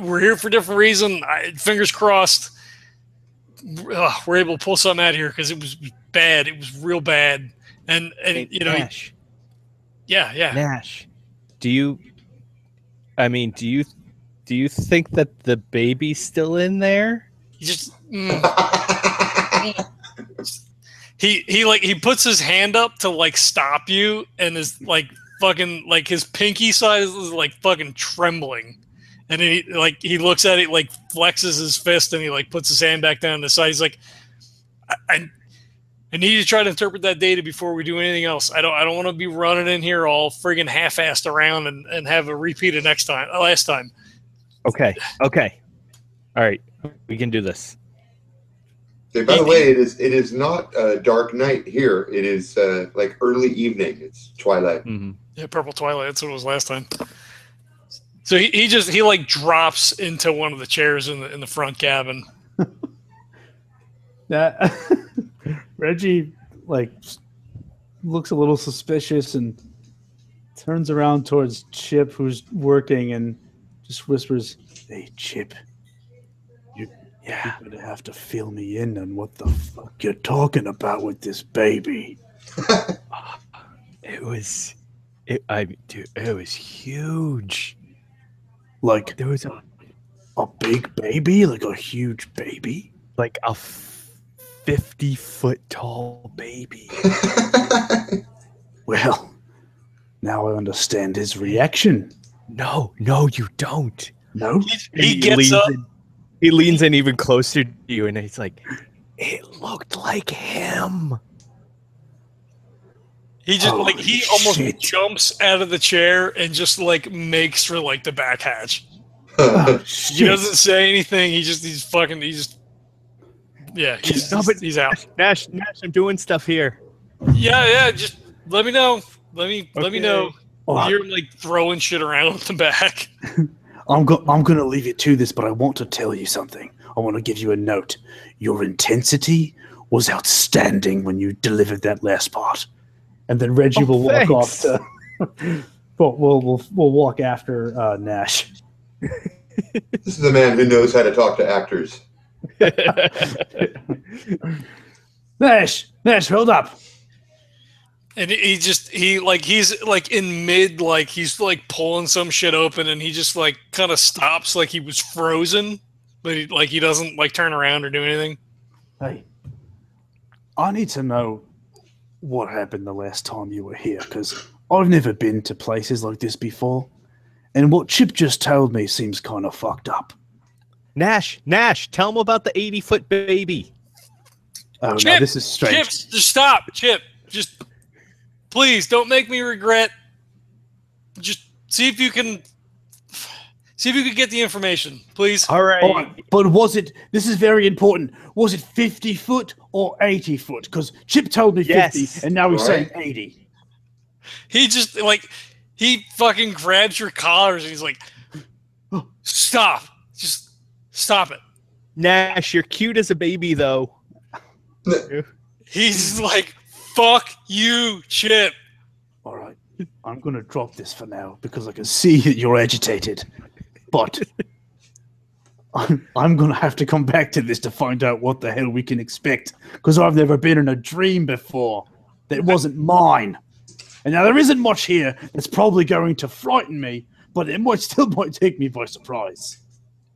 We're here for a different reason. Fingers crossed. We're able to pull something out of here because it was bad. It was real bad. And hey, you know, Nash. Yeah. Nash, do you think that the baby's still in there? He just he puts his hand up to like stop you, and is like fucking like his pinky side is like fucking trembling, and he looks at it, like flexes his fist, and he like puts his hand back down on the side. He's like, I need you to try to interpret that data before we do anything else. I don't want to be running in here all friggin' half-assed around and have a repeat of last time. Okay. All right, we can do this. Okay, by the way, it is not dark night here. It is like early evening. It's twilight. Mm-hmm. Yeah, purple twilight. That's what it was last time. So he like drops into one of the chairs in the front cabin. that? Reggie like looks a little suspicious and turns around towards Chip, who's working, and just whispers, "Hey, Chip, you're gonna have to fill me in on what the fuck you're talking about with this baby." It was huge. Like There was a big baby, like a huge baby, like a 50-foot tall baby. Well, now I understand his reaction. No, you don't. No? He gets up. He leans in even closer to you, and he's like, "It looked like him." He just he almost jumps out of the chair and just like makes for like the back hatch. He doesn't say anything. He's out. Nash, I'm doing stuff here. Yeah. Just let me know. Let me know. Oh, You're like throwing shit around with the back. I'm going to leave you to this, but I want to tell you something. I want to give you a note. Your intensity was outstanding when you delivered that last part. And then Reggie will walk off to. we'll walk after Nash. This is a man who knows how to talk to actors. Nash, hold up. And he's like in mid, like he's like pulling some shit open, and he just like kind of stops, like he was frozen, but he doesn't like turn around or do anything. Hey, I need to know what happened the last time you were here, because I've never been to places like this before, and what Chip just told me seems kind of fucked up. Nash, tell him about the 80-foot baby. Oh, Chip, no, this is strange. Chip, just stop. Chip, just please don't make me regret. Just see if you can get the information, please. All right. But this is very important, was it 50 foot or 80 foot? Because Chip told me 50, and now he's saying 80. He just, he fucking grabs your collars, and he's like, stop. Just stop it. Nash, you're cute as a baby, though. He's like, fuck you, Chip. All right. I'm going to drop this for now because I can see that you're agitated. But I'm going to have to come back to this to find out what the hell we can expect, because I've never been in a dream before that wasn't mine. And now there isn't much here that's probably going to frighten me, but it might take me by surprise.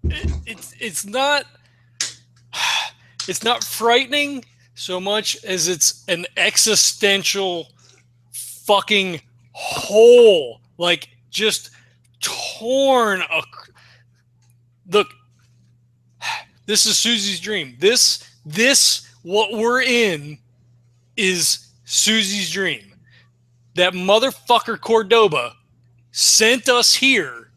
It's not frightening so much as it's an existential fucking hole, like just torn. Look, this is Susie's dream. This what we're in is Susie's dream. That motherfucker Cordoba sent us here,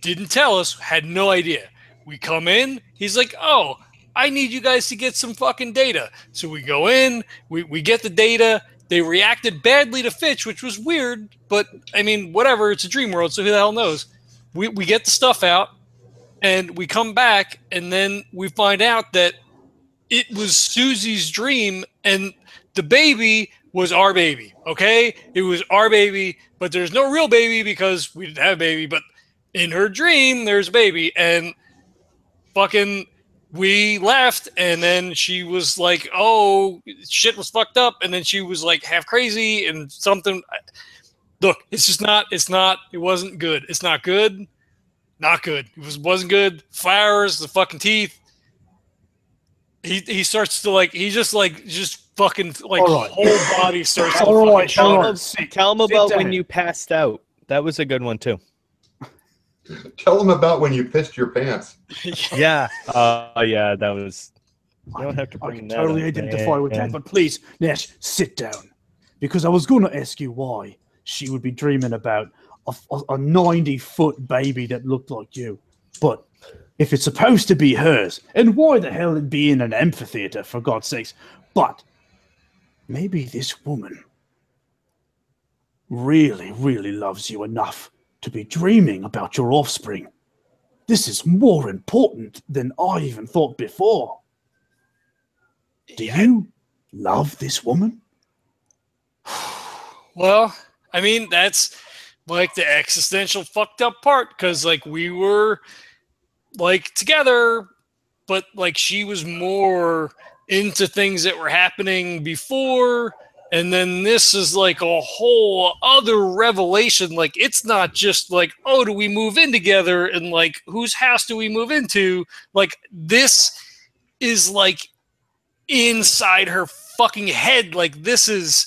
didn't tell us, had no idea. We come in, he's like, oh, I need you guys to get some fucking data. So we go in, we get the data. They reacted badly to Fitch, which was weird, but I mean, whatever, it's a dream world, so who the hell knows? We get the stuff out, and we come back, and then we find out that it was Susie's dream, and the baby was our baby, okay? It was our baby, but there's no real baby because we didn't have a baby, but in her dream, there's a baby, and fucking we left, and then she was like, oh, shit was fucked up, and then she was like half crazy and something. Look, it's just not, it wasn't good. It's not good. Not good. It wasn't good. Flowers, the fucking teeth. He starts to like, he just fucking like whole body starts to fucking shudder. Tell him about when you passed out. That was a good one too. Tell them about when you pissed your pants. Yeah. Yeah, that was. You don't have to bring that totally up, identify with that, but please, Nash, sit down. Because I was going to ask you why she would be dreaming about a 90-foot baby that looked like you. But if it's supposed to be hers, and why the hell it'd be in an amphitheater, for God's sakes? But maybe this woman really, really loves you enough to be dreaming about your offspring. This is more important than I even thought before. Do you love this woman? Well, I mean, that's like the existential fucked up part, because like we were like together, but like she was more into things that were happening before. And then this is like a whole other revelation. Like, it's not just like, oh, do we move in together? And like, whose house do we move into? Like, this is like inside her fucking head. Like, this is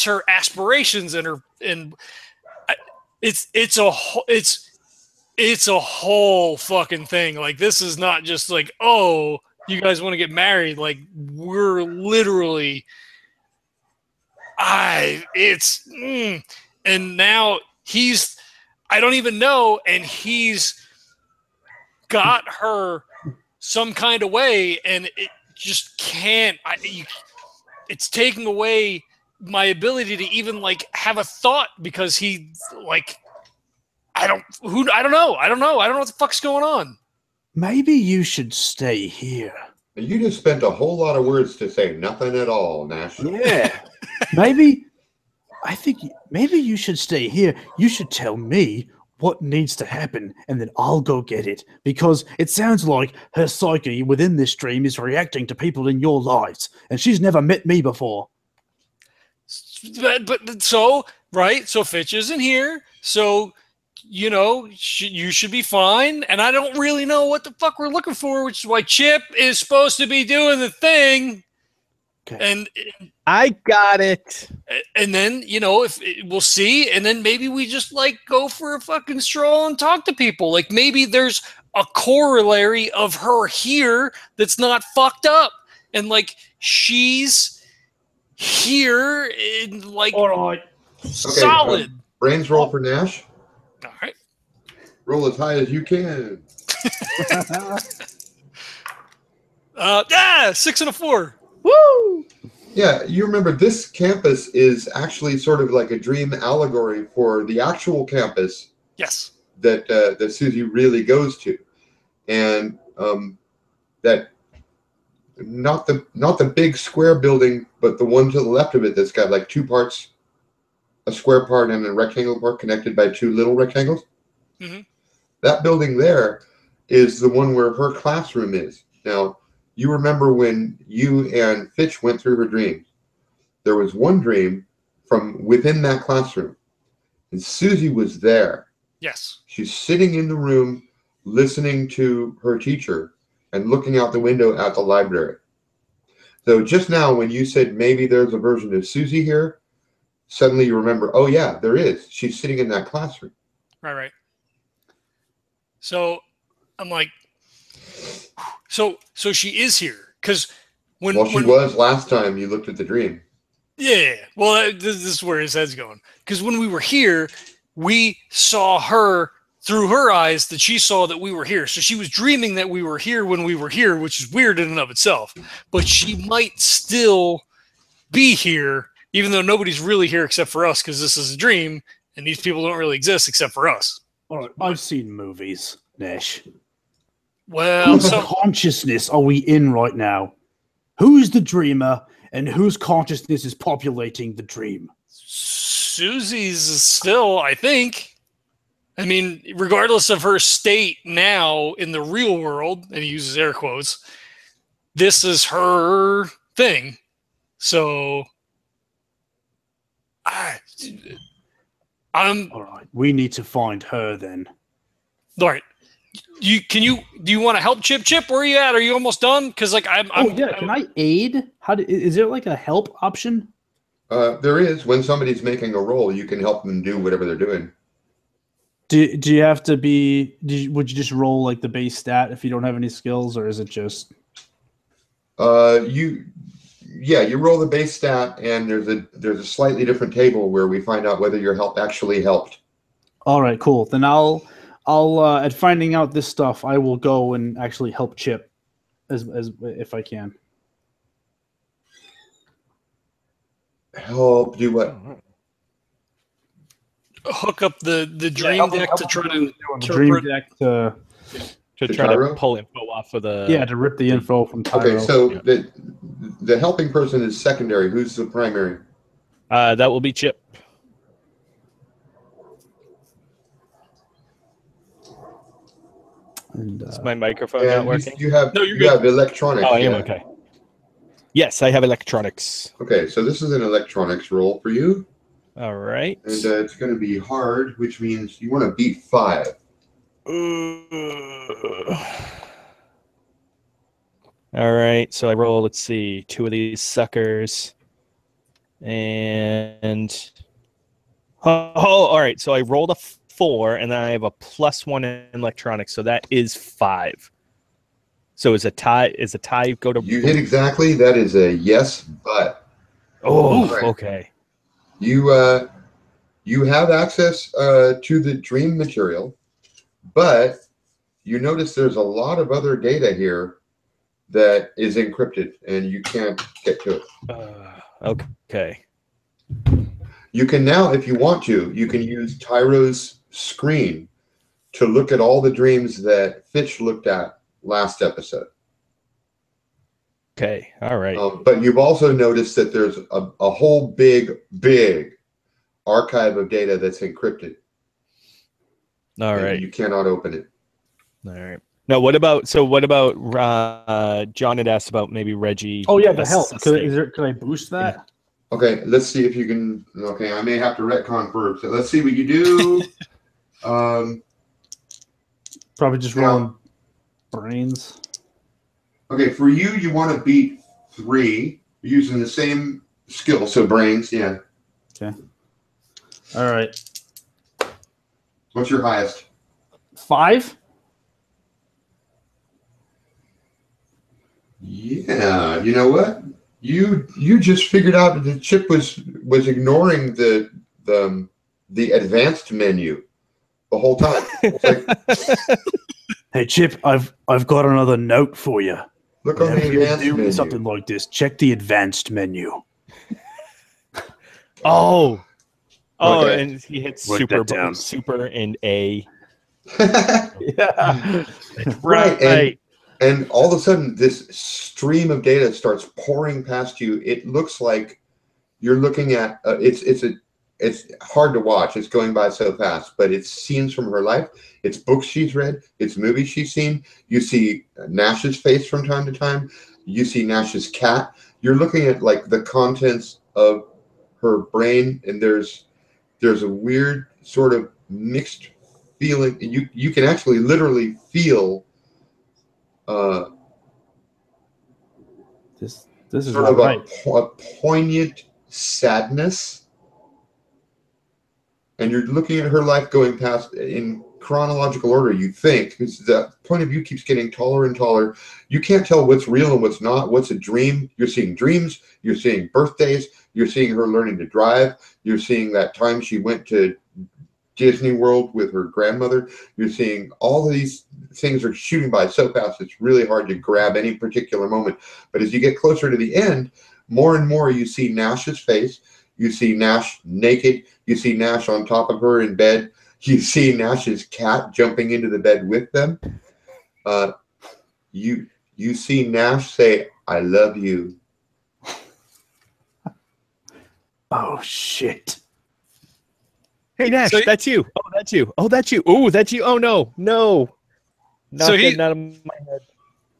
her aspirations and it's a whole fucking thing. Like, this is not just like, oh, you guys want to get married. Like, we're literally, and now I don't even know, and he's got her some kind of way, and it just can't. It's taking away my ability to even like have a thought, because he like, I don't know what the fuck's going on. Maybe you should stay here. You just spent a whole lot of words to say nothing at all, Nash. Yeah. Maybe you should stay here. You should tell me what needs to happen, and then I'll go get it. Because it sounds like her psyche within this dream is reacting to people in your lives, and she's never met me before. But so Fitch isn't here, so you know you should be fine. And I don't really know what the fuck we're looking for, which is why Chip is supposed to be doing the thing. Okay. And I got it. And then, you know, if we'll see, and then maybe we just like go for a fucking stroll and talk to people. Like, maybe there's a corollary of her here that's not fucked up, and like she's here in like, all right, solid. Brains roll for Nash. All right, roll as high as you can. 6 and a 4. Woo! Yeah, you remember this campus is actually sort of like a dream allegory for the actual campus. Yes. That Susie really goes to, and that not the big square building, but the one to the left of it that's got like two parts, a square part and a rectangle part connected by two little rectangles. Mm-hmm. That building there is the one where her classroom is. Now, you remember when you and Fitch went through her dreams, there was one dream from within that classroom, and Susie was there. Yes. She's sitting in the room listening to her teacher and looking out the window at the library. So just now when you said maybe there's a version of Susie here, suddenly you remember, oh yeah, there is. She's sitting in that classroom. Right. So I'm like, so she is here, because Well, she was last time you looked at the dream. Yeah. Well, this is where his head's going. Because when we were here, we saw her through her eyes that she saw that we were here. So she was dreaming that we were here when we were here, which is weird in and of itself. But she might still be here, even though nobody's really here except for us, because this is a dream, and these people don't really exist except for us. All right, I've seen movies, Nash. Well, whose consciousness are we in right now? Who's the dreamer, and whose consciousness is populating the dream? Susie's still, I think. I mean, regardless of her state now in the real world, and he uses air quotes, this is her thing. So, I'm all right. We need to find her then. All right. Do you want to help Chip? Where are you at? Are you almost done? Because like I'm. Can I aid? Is there like a help option? There is. When somebody's making a roll, you can help them do whatever they're doing. Do you have to be? Would you just roll like the base stat if you don't have any skills, or is it just? You roll the base stat, and there's a slightly different table where we find out whether your help actually helped. All right, cool. Then I'll at finding out this stuff, I will go and actually help Chip, as if I can. Help do what? Hook up the dream deck to try to dream deck to try to pull info off of the to rip the info from Tyro. Okay, so the helping person is secondary. Who's the primary? That will be Chip. And, is my microphone not working? You have electronics. Oh, I am okay. Yes, I have electronics. Okay, so this is an electronics roll for you. All right. And it's going to be hard, which means you want to beat 5. All right, so I roll, let's see, 2 of these suckers. And... all right, so I rolled a 4, and then I have a +1 in electronics, so that is 5. So is a tie go to... You hit exactly. That is a yes, but... Oh, right. Okay. You have access to the dream material, but you notice there's a lot of other data here that is encrypted, and you can't get to it. Okay. You can now, if you want to, you can use Tyro's screen to look at all the dreams that Fitch looked at last episode. Okay, all right. But you've also noticed that there's a whole big archive of data that's encrypted. All right. You cannot open it. All right. Now, what about John had asked about maybe Reggie? Oh yeah, the help. Can I boost that? Yeah. Okay, let's see if you can. Okay, I may have to retcon first. So let's see what you do. Probably just rolling brains. Okay, for you, you want to beat 3 using the same skill. So brains, yeah. Okay. All right. What's your highest? 5. Yeah, you know what? You just figured out that Chip was ignoring the advanced menu the whole time. It's like, hey Chip, I've got another note for you. Look on the advanced menu. Something like this. Check the advanced menu. Oh, okay. And he hits super and A. Yeah. Right. And all of a sudden, this stream of data starts pouring past you. It looks like you're looking at it's hard to watch. It's going by so fast, but it's scenes from her life. It's books she's read. It's movies she's seen. You see Nash's face from time to time. You see Nash's cat. You're looking at like the contents of her brain, and there's a weird sort of mixed feeling. You can actually literally feel this is sort of a poignant sadness. And you're looking at her life going past in chronological order you think, because the point of view keeps getting taller and taller. You can't tell what's real and what's not, what's a dream. You're seeing dreams, you're seeing birthdays, you're seeing her learning to drive, you're seeing that time she went to Disney World with her grandmother. You're seeing all of these things are shooting by so fast, it's really hard to grab any particular moment. But as you get closer to the end, more and more you see Nash's face, you see Nash naked, you see Nash on top of her in bed, you see Nash's cat jumping into the bed with them. You see Nash say, "I love you." Oh shit. Hey Nash, So- that's you. Oh, that's you. Oh, that's you. Oh, that's you. Oh no, no. Not So he- getting out of my head.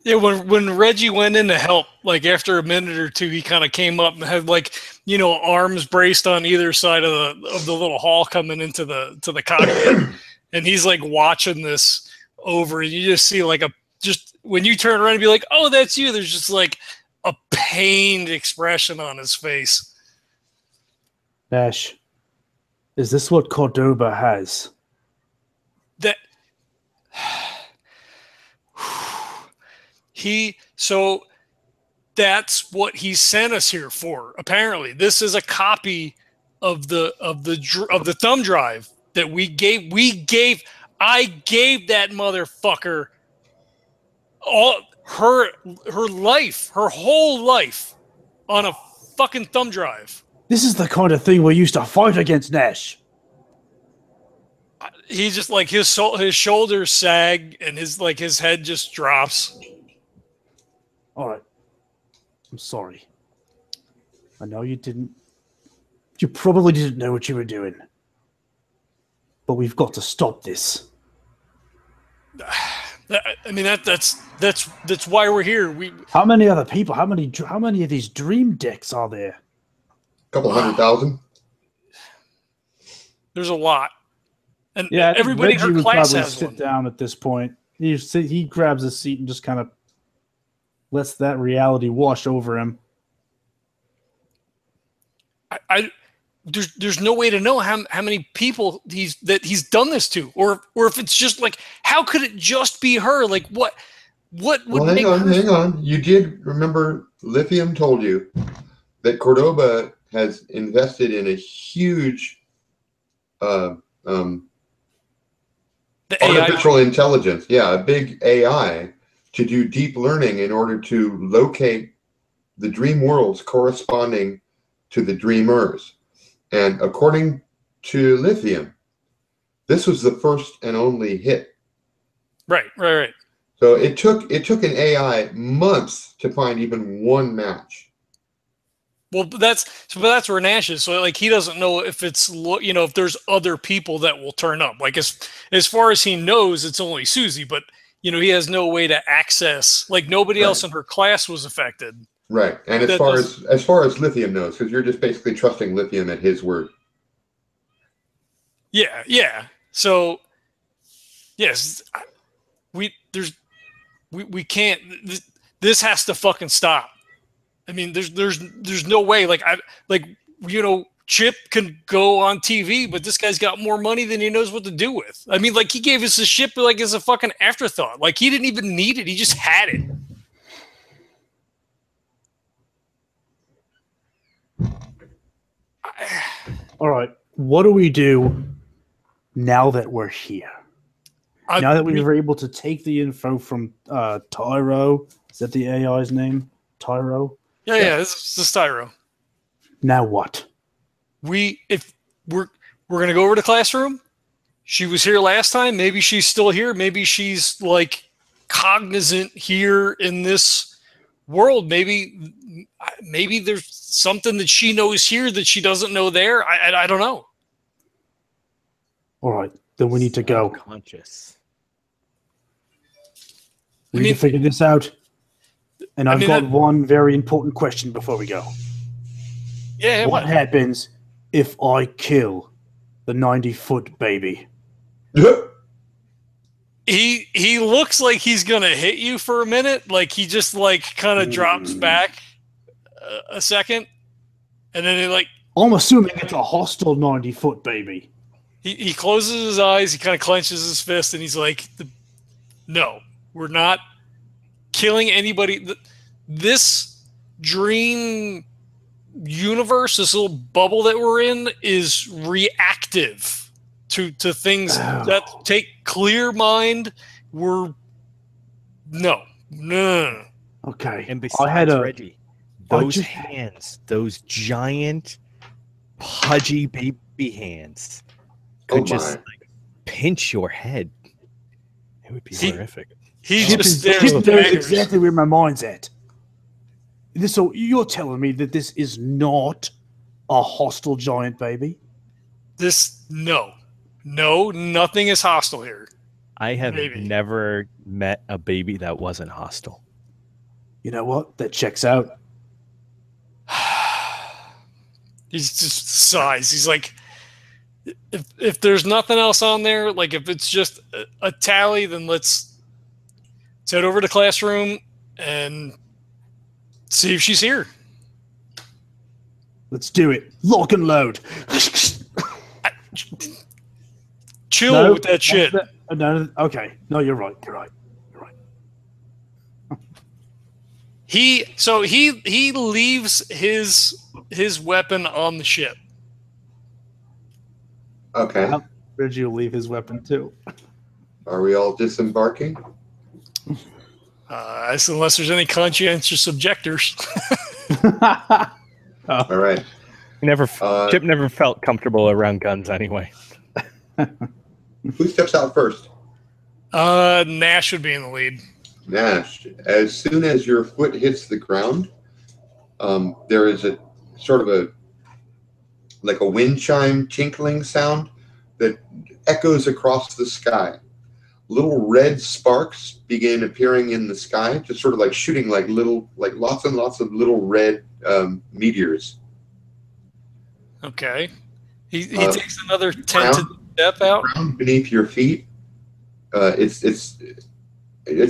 Yeah, when Reggie went in to help, like after a minute or two, he kind of came up and had like, you know, arms braced on either side of the little hall coming into the cockpit, and he's like watching this over, and you just see like just when you turn around and be like, "Oh, that's you." There's just like a pained expression on his face. Nash, is this what Cordoba has? That so that's what he sent us here for. Apparently, this is a copy of the thumb drive that we gave. I gave that motherfucker all her life, her whole life, on a fucking thumb drive. This is the kind of thing we used to fight against, Nash. He just like his shoulders sag and his head just drops. All right. I'm sorry. I know you didn't. You probably didn't know what you were doing. But we've got to stop this. I mean that's why we're here. How many other people? How many of these dream decks are there? Couple 100,000. There's a lot, and Yeah, everybody in Reggie her would class probably has sit one. down at this point. He grabs a seat and just kind of lets that reality wash over him. There's no way to know how many people he's done this to, or if it's just like, how could it just be her? Like what would Well, make hang on. You did remember Lithium told you that Cordoba has invested in a huge the artificial intelligence. Yeah, a big AI to do deep learning in order to locate the dream worlds corresponding to the dreamers. And according to Lithium, this was the first and only hit. Right. So it took an AI months to find even one match. Well, that's where Nash is. So like he doesn't know if it's if there's other people that will turn up. Like as far as he knows, it's only Susie, but he has no way to access. Like nobody else in her class was affected. Right, and as far as Lithium knows, because you're just basically trusting Lithium at his word. Yeah. So yes, we can't. This has to fucking stop. I mean, there's no way. Chip can go on TV, but this guy's got more money than he knows what to do with. I mean, like he gave us his ship like as a fucking afterthought. Like he didn't even need it; he just had it. All right. What do we do now that we're here? Now that we were able to take the info from Tyro, is that the AI's name? Tyro? Yeah. This is Tyro. Now what? We're gonna go over to classroom. She was here last time. Maybe she's still here. Maybe she's like cognizant here in this world. Maybe there's something that she knows here that she doesn't know there. I don't know. All right, then we need to go. Conscious. We need to figure this out. And I've got one very important question before we go. Yeah. What happens if I kill the 90-foot baby? He looks like he's gonna hit you for a minute. Like he just kind of drops back a second, and then I'm assuming it's a hostile 90-foot baby. he closes his eyes, he kind of clenches his fist, and he's like, no, we're not killing anybody. This dream universe, this little bubble that we're in, is reactive to things that take clear mind. We're no. Okay. And besides, Reggie, those hands, those giant, pudgy baby hands, could just like, pinch your head. It would be horrific. He just stares knows exactly where my mind's at. So you're telling me that this is not a hostile giant baby? No, nothing is hostile here. I have never met a baby that wasn't hostile. You know what? That checks out. He's just sighs. He's like, if there's nothing else on there, like if it's just a tally, then let's head over to classroom and see if she's here. Let's do it. Lock and load. Chill with that shit. No, okay. No, you're right. You're right. He leaves his weapon on the ship. Okay. Reggie will leave his weapon too. Are we all disembarking? Unless there's any conscientious objectors. All right. Chip never felt comfortable around guns anyway. Who steps out first? Nash would be in the lead. Nash, as soon as your foot hits the ground, there is a sort of a wind chime tinkling sound that echoes across the sky. Little red sparks begin appearing in the sky, just sort of like shooting like lots and lots of little red meteors. Okay. He takes another tentative step out. Ground beneath your feet, it's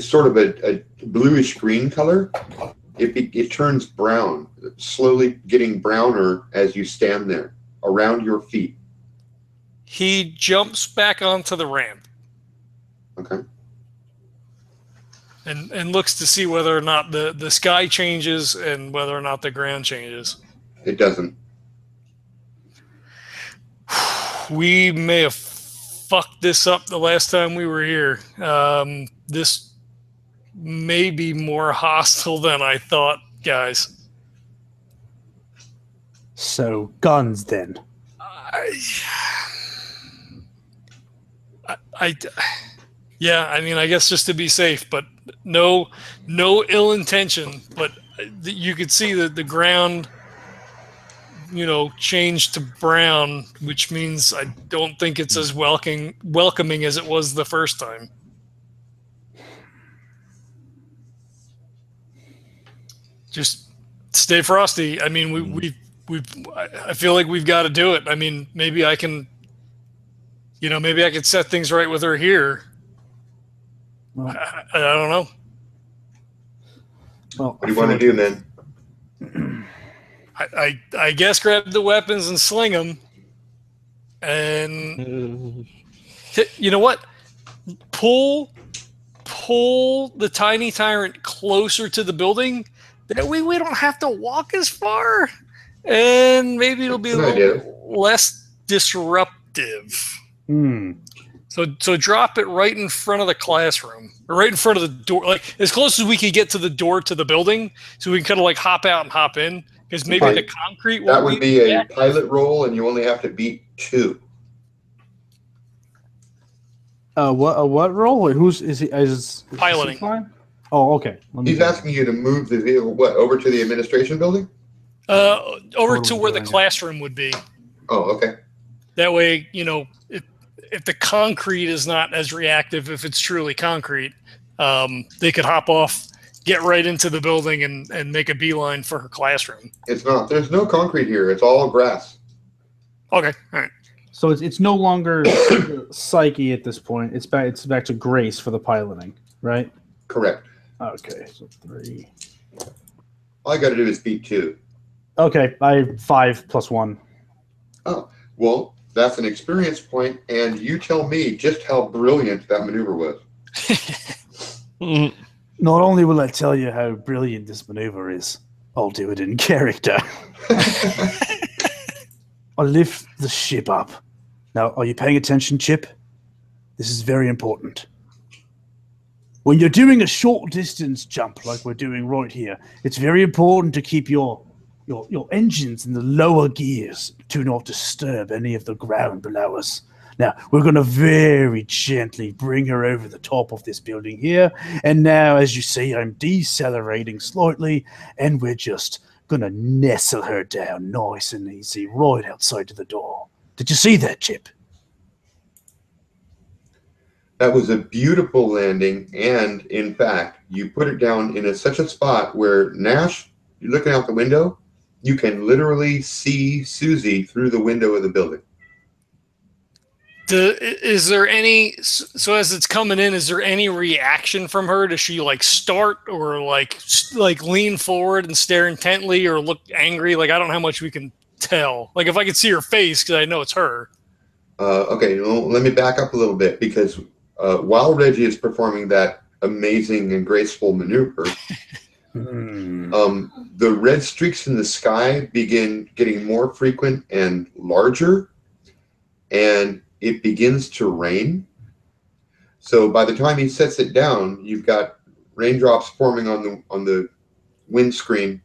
sort of a bluish green color. It turns brown, slowly getting browner as you stand there around your feet. He jumps back onto the ramp. Okay. And looks to see whether or not the sky changes and whether or not the ground changes. It doesn't. We may have fucked this up the last time we were here. This may be more hostile than I thought, guys. So, guns then. Yeah, I mean, I guess just to be safe, but no ill intention. But you could see that the ground, changed to brown, which means I don't think it's as welcoming as it was the first time. Just stay frosty. I mean, I feel like we've got to do it. I mean, maybe I can, maybe I could set things right with her here. Well, I don't know. Well, what do you want to do, man? I guess grab the weapons and sling them, and you know what? Pull the tiny tyrant closer to the building. That way we don't have to walk as far, and maybe it'll be a little less disruptive. So drop it right in front of the classroom, or right in front of the door, like as close as we could get to the door to the building, so we can kind of like hop out and hop in. Because maybe the concrete. That would be a pilot roll, and you only have to beat 2. What roll? Is he piloting? Oh, okay. He's asking you to move the vehicle over to the administration building. Over to where the classroom would be. Oh, okay. That way, if the concrete is not as reactive, if it's truly concrete, they could hop off, get right into the building, and make a beeline for her classroom. It's not. There's no concrete here. It's all grass. Okay. All right. So it's no longer Psyche at this point. It's back to Grace for the piloting, right? Correct. Okay. So 3. All I got to do is beat 2. Okay. I have 5 plus 1. Oh, well, That's an experience point, and you tell me just how brilliant that maneuver was. Not only will I tell you how brilliant this maneuver is, I'll do it in character. I'll lift the ship up. Now, are you paying attention, Chip? This is very important. When you're doing a short distance jump like we're doing right here, it's very important to keep your engines in the lower gears to not disturb any of the ground below us. Now, we're going to very gently bring her over the top of this building here. And now, as you see, I'm decelerating slightly, and we're just going to nestle her down nice and easy right outside of the door. Did you see that, Chip? That was a beautiful landing, and in fact, you put it down in such a spot where, Nash, you're looking out the window, you can literally see Susie through the window of the building. Is there any, so as it's coming in, is there any reaction from her? Does she like start or like lean forward and stare intently or look angry? Like, I don't know how much we can tell. Like, if I could see her face, because I know it's her. Okay, well, let me back up a little bit, because while Reggie is performing that amazing and graceful maneuver, the red streaks in the sky begin getting more frequent and larger, and it begins to rain. So by the time he sets it down, you've got raindrops forming on the windscreen,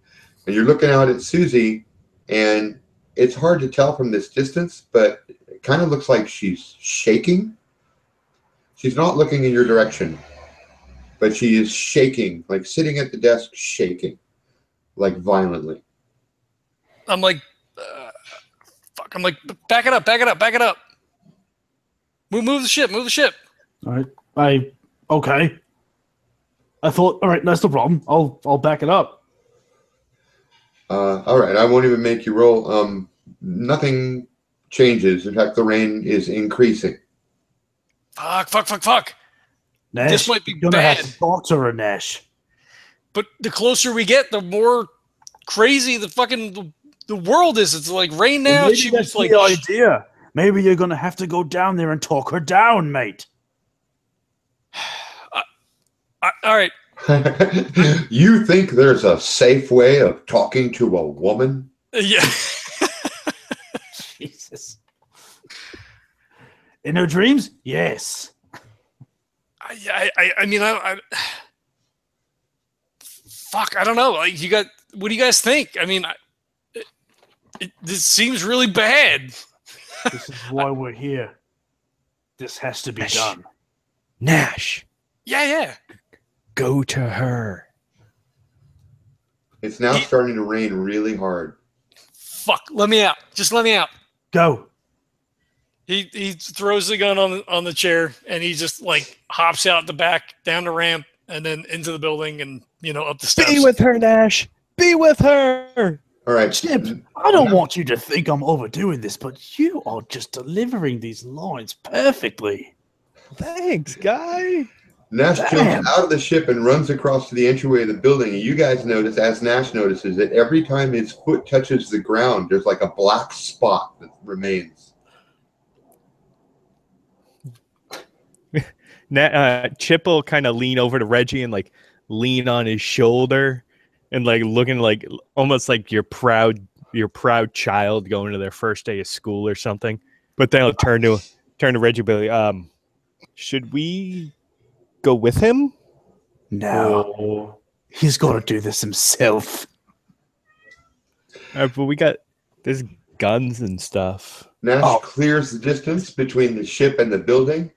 and you're looking out at Susie, and it's hard to tell from this distance, but it kind of looks like she's shaking. She's not looking in your direction, but she is shaking, like sitting at the desk, shaking, like violently. I'm like, fuck. I'm like, back it up, back it up, back it up. Move the ship, move the ship. All right. Okay. I thought, all right, that's the problem. I'll back it up. All right, I won't even make you roll. Nothing changes. In fact, the rain is increasing. Fuck. Nash, This might be you're gonna bad. have to talk to her, Nash. But the closer we get, the more crazy the world is. It's like rain now. Maybe She that's was like, the idea. Maybe you're gonna have to go down there and talk her down, mate. all right. You think there's a safe way of talking to a woman? Yeah. Jesus. In her dreams? Yes. I mean, fuck, I don't know. Like, what do you guys think? I mean, this seems really bad. This is why we're here. This has to be done. Nash, Yeah. go to her. It's now starting to rain really hard. Fuck, let me out. Just let me out. Go. He throws the gun on the chair, and he just like hops out the back, down the ramp, and then into the building, and up the steps. Be with her, Nash. Be with her. All right. Chip, I don't want you to think I'm overdoing this, but you are just delivering these lines perfectly. Thanks, guy. Nash Damn. jumps out of the ship and runs across to the entryway of the building. And you guys notice, as Nash notices, that every time his foot touches the ground, there's like a black spot that remains. Chip will kind of lean over to Reggie and like lean on his shoulder and like looking like almost like your proud child going to their first day of school or something. But then he'll turn to Reggie, Billy. Should we go with him? No, he's got to do this himself. But there's guns and stuff. Nash clears the distance between the ship and the building.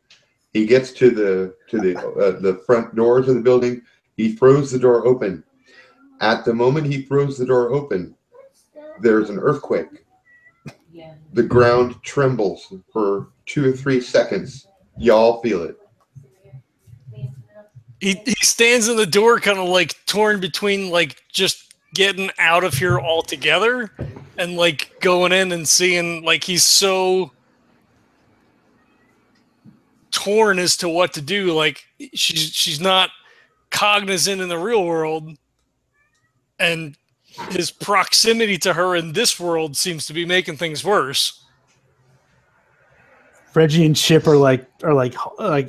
He gets to the front doors of the building. He throws the door open. At the moment he throws the door open, there's an earthquake. The ground trembles for 2 or 3 seconds. Y'all feel it. He stands in the door, kind of like torn between like just getting out of here altogether and like going in and seeing, like, he's so torn as to what to do. Like, she's not cognizant in the real world, and his proximity to her in this world seems to be making things worse. Reggie and Chip are like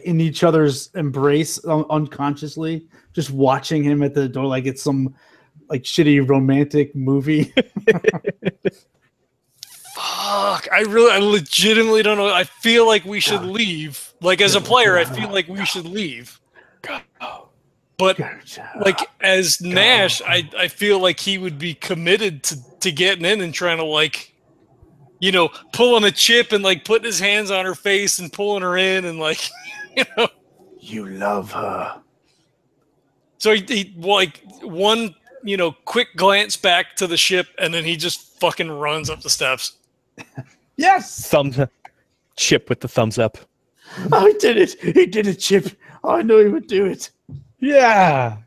in each other's embrace unconsciously, just watching him at the door like it's some like shitty romantic movie. Fuck! I legitimately don't know. I feel like we should leave. Like as a player, I feel like we should leave. But like as Nash, I feel like he would be committed to getting in and trying to like, you know, pulling a Chip and like putting his hands on her face and pulling her in and like, you know, you love her. So he like one, you know, quick glance back to the ship and then he just fucking runs up the steps. Yes, Thumbs up. Chip with the thumbs up. Oh, he did it! He did it, Chip. Oh, I knew he would do it. Yeah.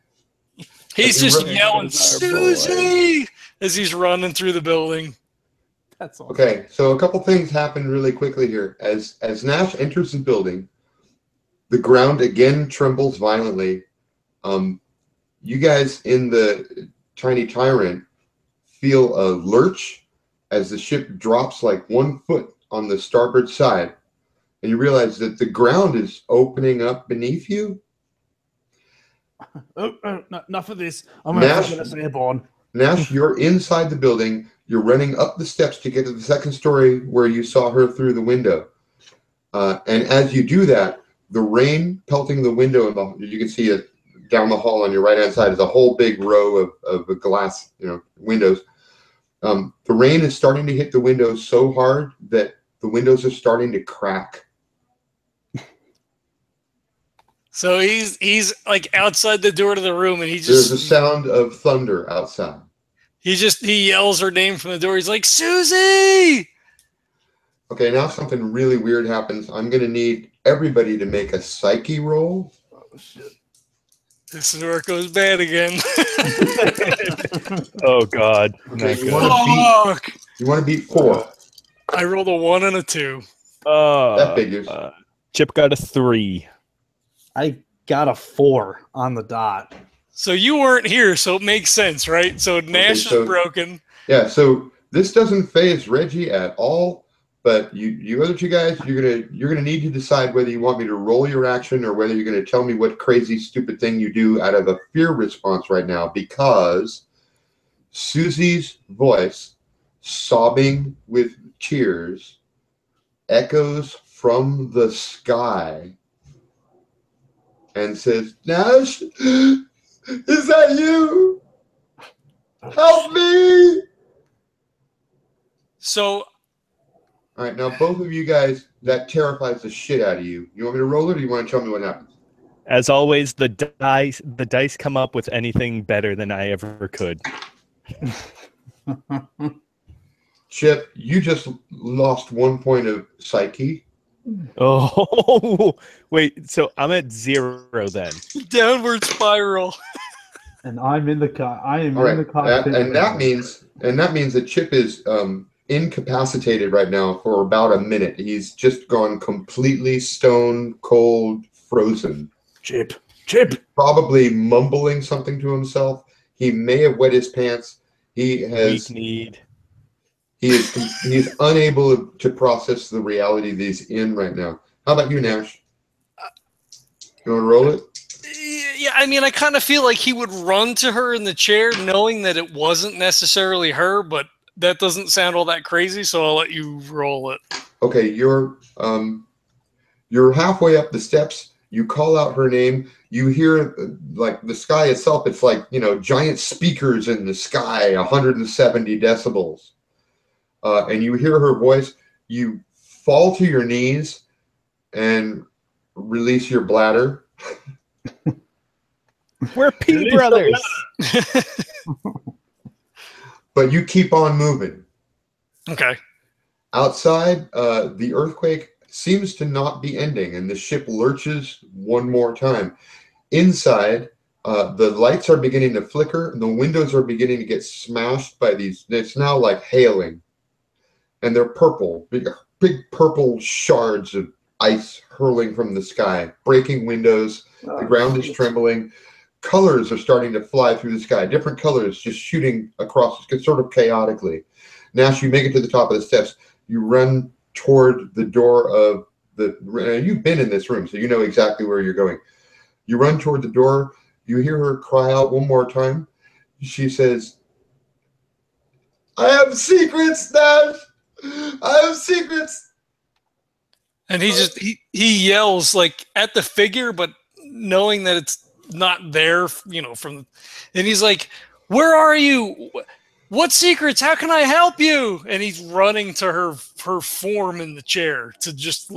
He's just yelling, Susie, as he's running through the building. That's awesome. Okay, so a couple things happen really quickly here. As Nash enters the building, the ground again trembles violently. You guys in the Tiny Tyrant feel a lurch as the ship drops like 1 foot on the starboard side, and you realize that the ground is opening up beneath you. Enough of this. I'm going to say airborne. Nash, you're inside the building. You're running up the steps to get to the second story where you saw her through the window. And as you do that, the rain pelting the window, you can see it down the hall on your right-hand side is a whole big row of glass, windows. The rain is starting to hit the windows so hard that the windows are starting to crack. So he's like outside the door to the room, and there's a sound of thunder outside. He yells her name from the door. He's like, Susie! Okay, now something really weird happens. I'm going to need everybody to make a psyche roll. Oh, shit. This is where it goes bad again. Oh, God. Okay, you want to beat 4. I rolled a 1 and a 2. That figures. Chip got a 3. I got a 4 on the dot. So you weren't here, so it makes sense, right? So Nash is broken. Yeah, so this doesn't faze Reggie at all. But you other two guys, you're gonna need to decide whether you want me to roll your action or whether you're gonna tell me what crazy stupid thing you do out of a fear response right now, because Susie's voice, sobbing with tears, echoes from the sky and says, Nash, is that you? Help me! So all right, now both of you guys, that terrifies the shit out of you. You want me to roll it, or you want to tell me what happens? As always, the dice come up with anything better than I ever could. Chip, you just lost 1 point of psyche. Oh, wait. So I'm at 0 then. Downward spiral. And I'm in the in the cockpit. And that means that Chip is incapacitated right now for about a minute. He's just gone completely stone cold frozen. Chip. Probably mumbling something to himself. He may have wet his pants. He is unable to process the reality that he's in right now. How about you, Nash? You want to roll it? Yeah, I mean, I kind of feel like he would run to her in the chair knowing that it wasn't necessarily her, but that doesn't sound all that crazy, so I'll let you roll it. Okay, you're halfway up the steps. You call out her name. You hear like the sky itself. It's like, giant speakers in the sky, 170 decibels. And you hear her voice. You fall to your knees and release your bladder. We're P brothers. But you keep on moving. Okay. Outside, the earthquake seems to not be ending, and the ship lurches one more time. Inside, the lights are beginning to flicker, and the windows are beginning to get smashed by these. It's now like hailing, and they're purple, big purple shards of ice hurling from the sky, breaking windows. The ground is trembling. Colors are starting to fly through the sky, different colors just shooting across sort of chaotically. Nash, you make it to the top of the steps. You run toward the door of you've been in this room, so you know exactly where you're going. You run toward the door. You hear her cry out one more time. She says, "I have secrets, Nash. I have secrets." And he yells like at the figure, but knowing that it's not there, and he's like, "Where are you? What secrets? How can I help you?" And he's running to her form in the chair to just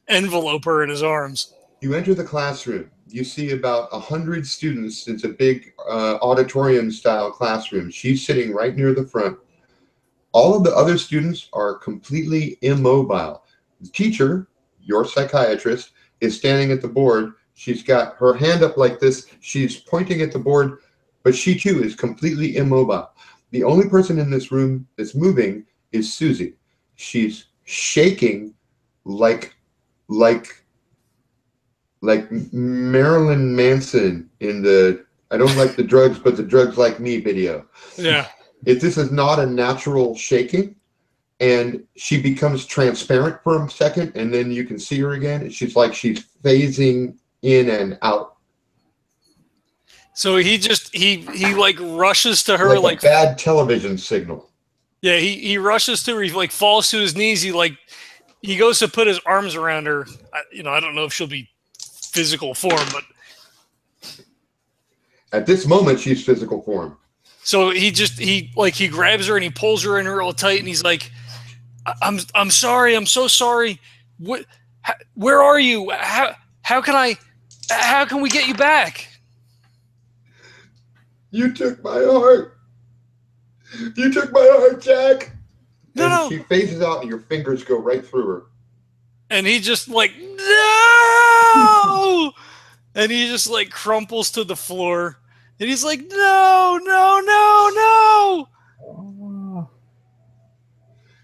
envelope her in his arms. You enter the classroom. You see about 100 students. It's a big auditorium-style classroom. She's sitting right near the front. All of the other students are completely immobile. The teacher, your psychiatrist, is standing at the board. She's got her hand up like this. She's pointing at the board, but she too is completely immobile. The only person in this room that's moving is Susie. She's shaking like Marilyn Manson in the "I don't like the drugs, but the drugs like me" video. Yeah. This is not a natural shaking, and she becomes transparent for a second, and then you can see her again. She's phasing in and out. So he rushes to her like a bad television signal. Yeah, he rushes to her. He falls to his knees. He goes to put his arms around her. I don't know if she'll be physical form, but at this moment she's physical form. So he grabs her and he pulls her in real tight, and he's like, I'm sorry, I'm so sorry. Where are you? How can we get you back? You took my heart. You took my heart, Jack. No. She phases out and your fingers go right through her. And he just no! And he just crumples to the floor. And he's like, no.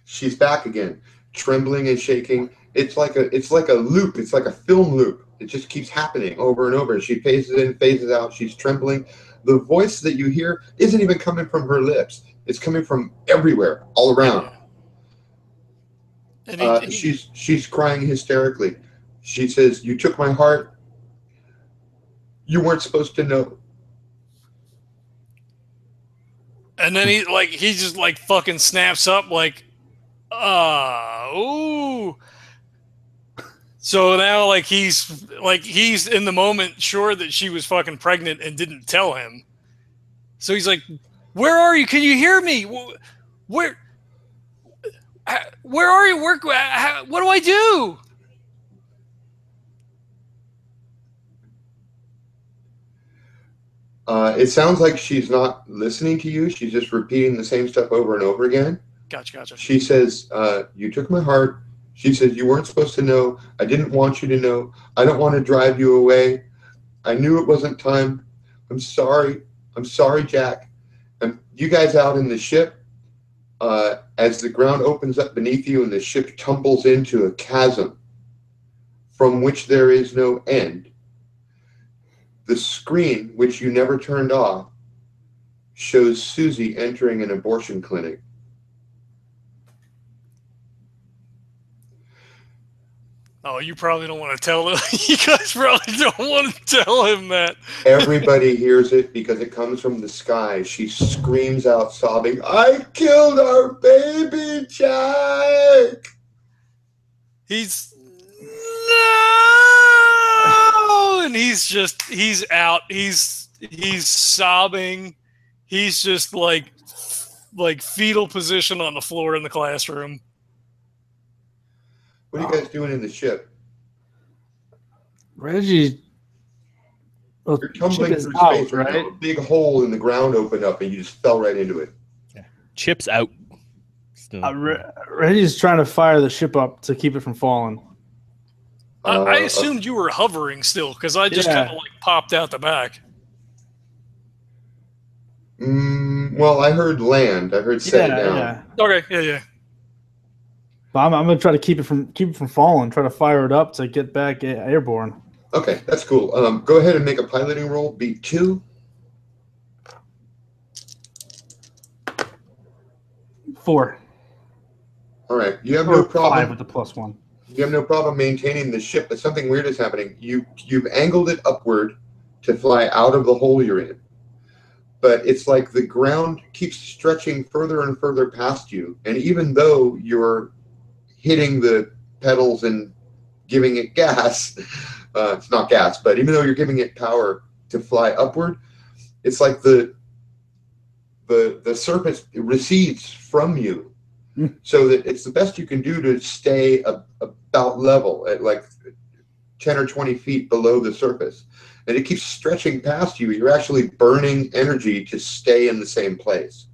She's back again, trembling and shaking. It's like a loop. It's like a film loop. It just keeps happening over and over. She phases in, phases out. She's trembling. The voice that you hear isn't even coming from her lips. It's coming from everywhere, all around. And she's crying hysterically. She says, "You took my heart. You weren't supposed to know." And then he just fucking snaps up ooh. So now he's in the moment sure that she was fucking pregnant and didn't tell him. So he's like, "Where are you? Can you hear me? Where are you? What do I do?" It sounds like she's not listening to you. She's just repeating the same stuff over and over again. Gotcha. She says, "You took my heart." She says, "You weren't supposed to know. I didn't want you to know. I don't want to drive you away. I knew it wasn't time. I'm sorry. I'm sorry, Jack." And you guys out in the ship, as the ground opens up beneath you and the ship tumbles into a chasm from which there is no end. The screen, which you never turned off, shows Susie entering an abortion clinic. Oh, you probably don't want to tell him. You guys probably don't want to tell him that. Everybody hears it because it comes from the sky. She screams out, sobbing, "I killed our baby, Jack!" He's no, and he's out. He's sobbing. He's just like fetal position on the floor in the classroom. What are you guys doing in the ship? Reggie, you're tumbling through space, right? A big hole in the ground opened up, and you just fell right into it. Yeah. Chip's out. Reggie's trying to fire the ship up to keep it from falling. I assumed you were hovering still because I just kind of popped out the back. Well, I heard land. I heard set it down. Yeah. Okay, yeah. But I'm gonna try to keep it from falling. Try to fire it up to get back airborne. Okay, that's cool. Go ahead and make a piloting roll. Beat 2. 4. All right, you have no problem 5 with the +1. You have no problem maintaining the ship, but something weird is happening. You've angled it upward to fly out of the hole you're in. But it's like the ground keeps stretching further and further past you. And even though you're hitting the pedals and giving it gas, it's not gas, but even though you're giving it power to fly upward, it's like the surface recedes from you. So that it's the best you can do to stay about level at like 10 or 20 feet below the surface. And it keeps stretching past you. You're actually burning energy to stay in the same place.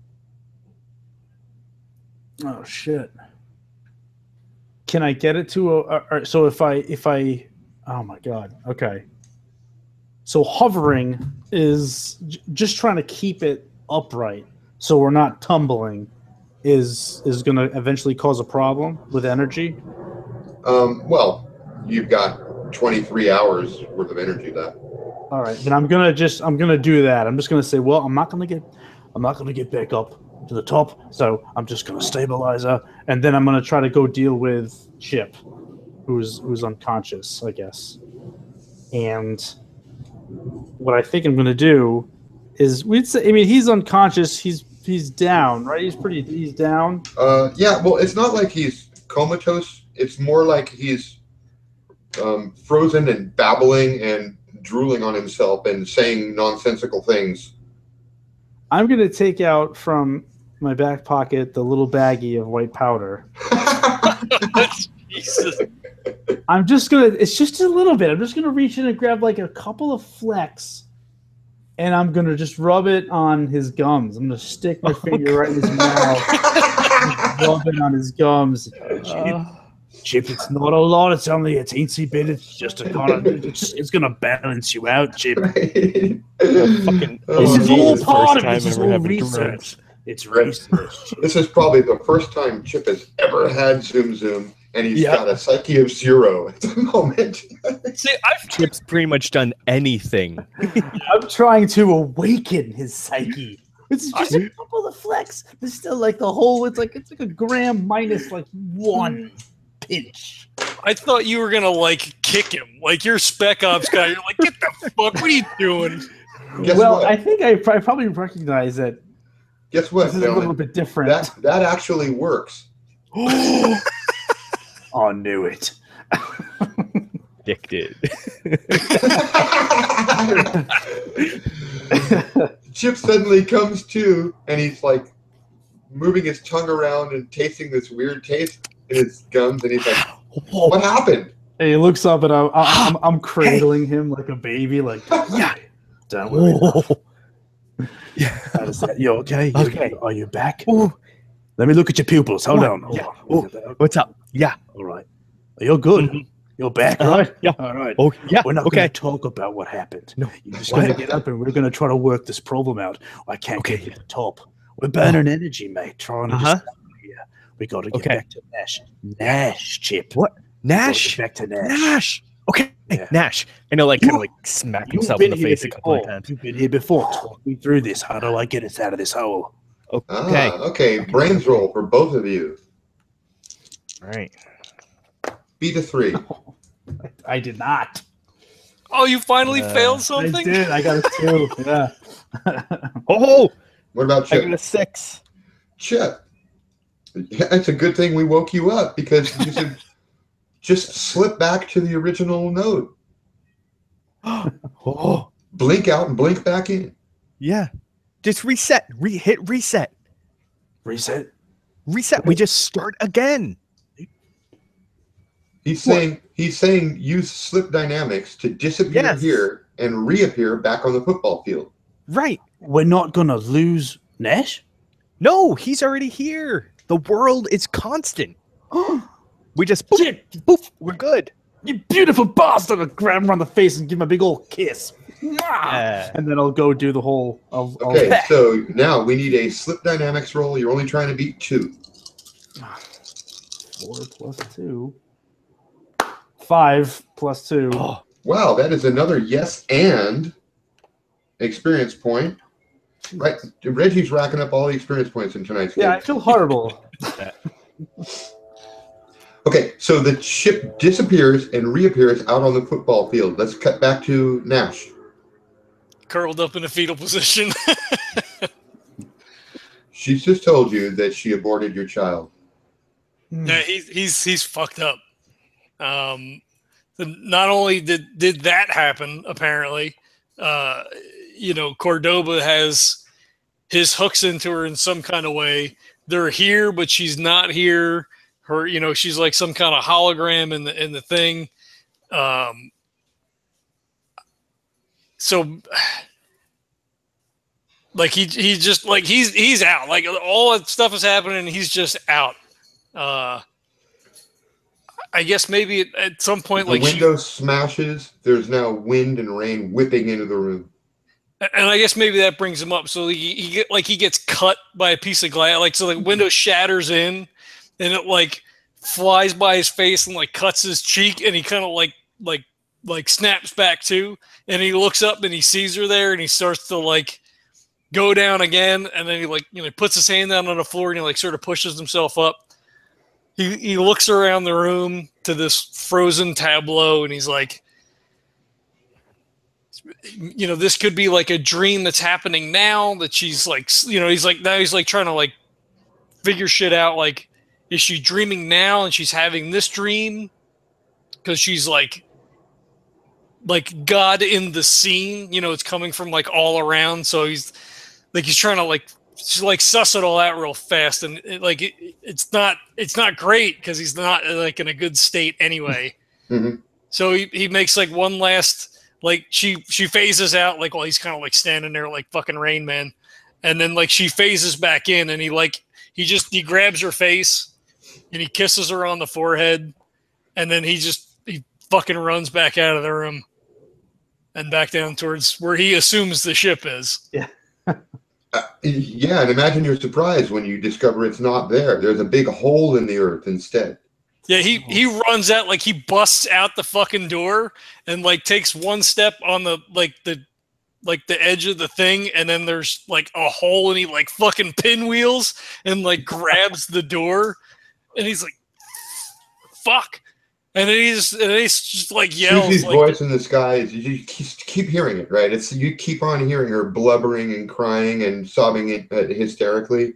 Oh, shit. Can I get it to so if I oh my God. Okay. So hovering is just trying to keep it upright so we're not tumbling is going to eventually cause a problem with energy? Well, you've got 23 hours worth of energy left. All right, then I'm gonna do that. I'm just gonna say, well, I'm not gonna get back up to the top, so I'm just gonna stabilize her, and then I'm gonna try to go deal with Chip, who's unconscious, I guess. And what I think I'm gonna do is he's unconscious. He's down, right? He's down. Yeah. Well, it's not like he's comatose. It's more like he's frozen and babbling and drooling on himself and saying nonsensical things. I'm going to take out from my back pocket the little baggie of white powder. Jesus. It's just a little bit. I'm just going to reach in and grab like a couple of flecks, and I'm going to just rub it on his gums. I'm going to stick my finger right in his mouth, rub it on his gums. Chip, it's not a lot. It's only a teensy bit. It's just it's gonna balance you out, Chip. Right. This is all part of it. This is all research. It's research. This is probably the first time Chip has ever had Zoom, and he's got a psyche of 0 at the moment. See, Chip's pretty much done anything. I'm trying to awaken his psyche. It's just a couple of flecks. There's still like the whole. It's like a gram minus like 1. Pinch. I thought you were gonna like kick him, like you're Spec Ops guy. You're like, get the fuck! What are you doing? Guess well, what? I think I probably recognize that. Guess what? This is a little bit different. That actually works. Oh, knew it. Addicted. Chip suddenly comes to, and he's like moving his tongue around and tasting this weird taste in his gums, and he's like, "What happened?" And he looks up, and I'm cradling him like a baby, like, "Yeah, don't worry." Yeah, you okay? Okay. Are you back? Ooh. Let me look at your pupils. Hold on. What's up? Yeah. All right. You're good. Mm-hmm. You're back, right? Yeah. All right. Oh, yeah. We're not Okay. going to talk about what happened. No. You're just going to get up, and we're going to try to work this problem out. I can't get to the top. We're burning energy, mate. Trying to just here. We got to get back to Nash. Nash, Chip. What? Nash? Back to Nash. Nash. Okay. Yeah. Nash. I know, like, kind of like smack himself in the face a couple of times. You've been here before. Talk me through this. How do I get us out of this hole? Okay. Okay. Brains roll for both of you. All right. Beat a 3. I did not. Oh, you finally failed something? I did. I got a 2. Yeah. Oh, What about I got Chip? a 6. Chip. Yeah, it's a good thing we woke you up, because you should just slip back to the original node. Oh, Blink out and blink back in. yeah. Just reset. Hit reset. Reset. Reset. We just start again. He's saying use slip dynamics to disappear here and reappear back on the football field. Right. We're not going to lose Nash? No, he's already here. The world is constant. We just poof, Chip, poof, we're good. you beautiful bastard! I'll grab him on the face and give him a big old kiss. And then I'll go do the whole... Okay, so now we need a slip dynamics roll. You're only trying to beat 2. 4 plus 2. 5 plus 2. Oh, Wow, that is another yes and experience point. Right, Reggie's racking up all the experience points in tonight's game. Yeah, I feel horrible. Okay, so the ship disappears and reappears out on the football field. Let's cut back to Nash. Curled up in a fetal position. She's just told you that she aborted your child. Yeah, he's fucked up. Not only did that happen, apparently, Cordoba has his hooks into her in some kind of way. They're here, but she's not here. Her, she's like some kind of hologram in the thing. So like he just like he's out. Like all that stuff is happening, and he's just out. I guess maybe at some point, the window smashes. There's now wind and rain whipping into the room. And I guess maybe that brings him up. So he gets cut by a piece of glass. Like, so the window shatters in, and it like flies by his face and like cuts his cheek, and he kind of like snaps back too. And he looks up and he sees her there, and he starts to like go down again. And then he puts his hand down on the floor, and he like sort of pushes himself up. He looks around the room to this frozen tableau, and he's like, this could be like a dream that's happening now, that she's like, he's like trying to like figure shit out. Like, is she dreaming now and she's having this dream because she's like God in the scene, it's coming from like all around. So he's trying to like suss it all out real fast, and it's not great because he's not like in a good state anyway. Mm-hmm. So he makes like one last, like she phases out like while he's kind of like standing there like fucking Rain Man, and then like she phases back in, and he grabs her face and he kisses her on the forehead, and then he fucking runs back out of the room and back down towards where he assumes the ship is. Yeah. Yeah, and imagine your surprise when you discover it's not there. There's a big hole in the earth instead. Yeah, he runs out, like he busts out the fucking door and like takes one step on the edge of the thing, and then there's like a hole, and he like fucking pinwheels and like grabs the door, and he's like, "Fuck!" And then he's just like yells. Susie's like, voice in the sky is, you keep hearing it, right? You keep on hearing her blubbering and crying and sobbing hysterically.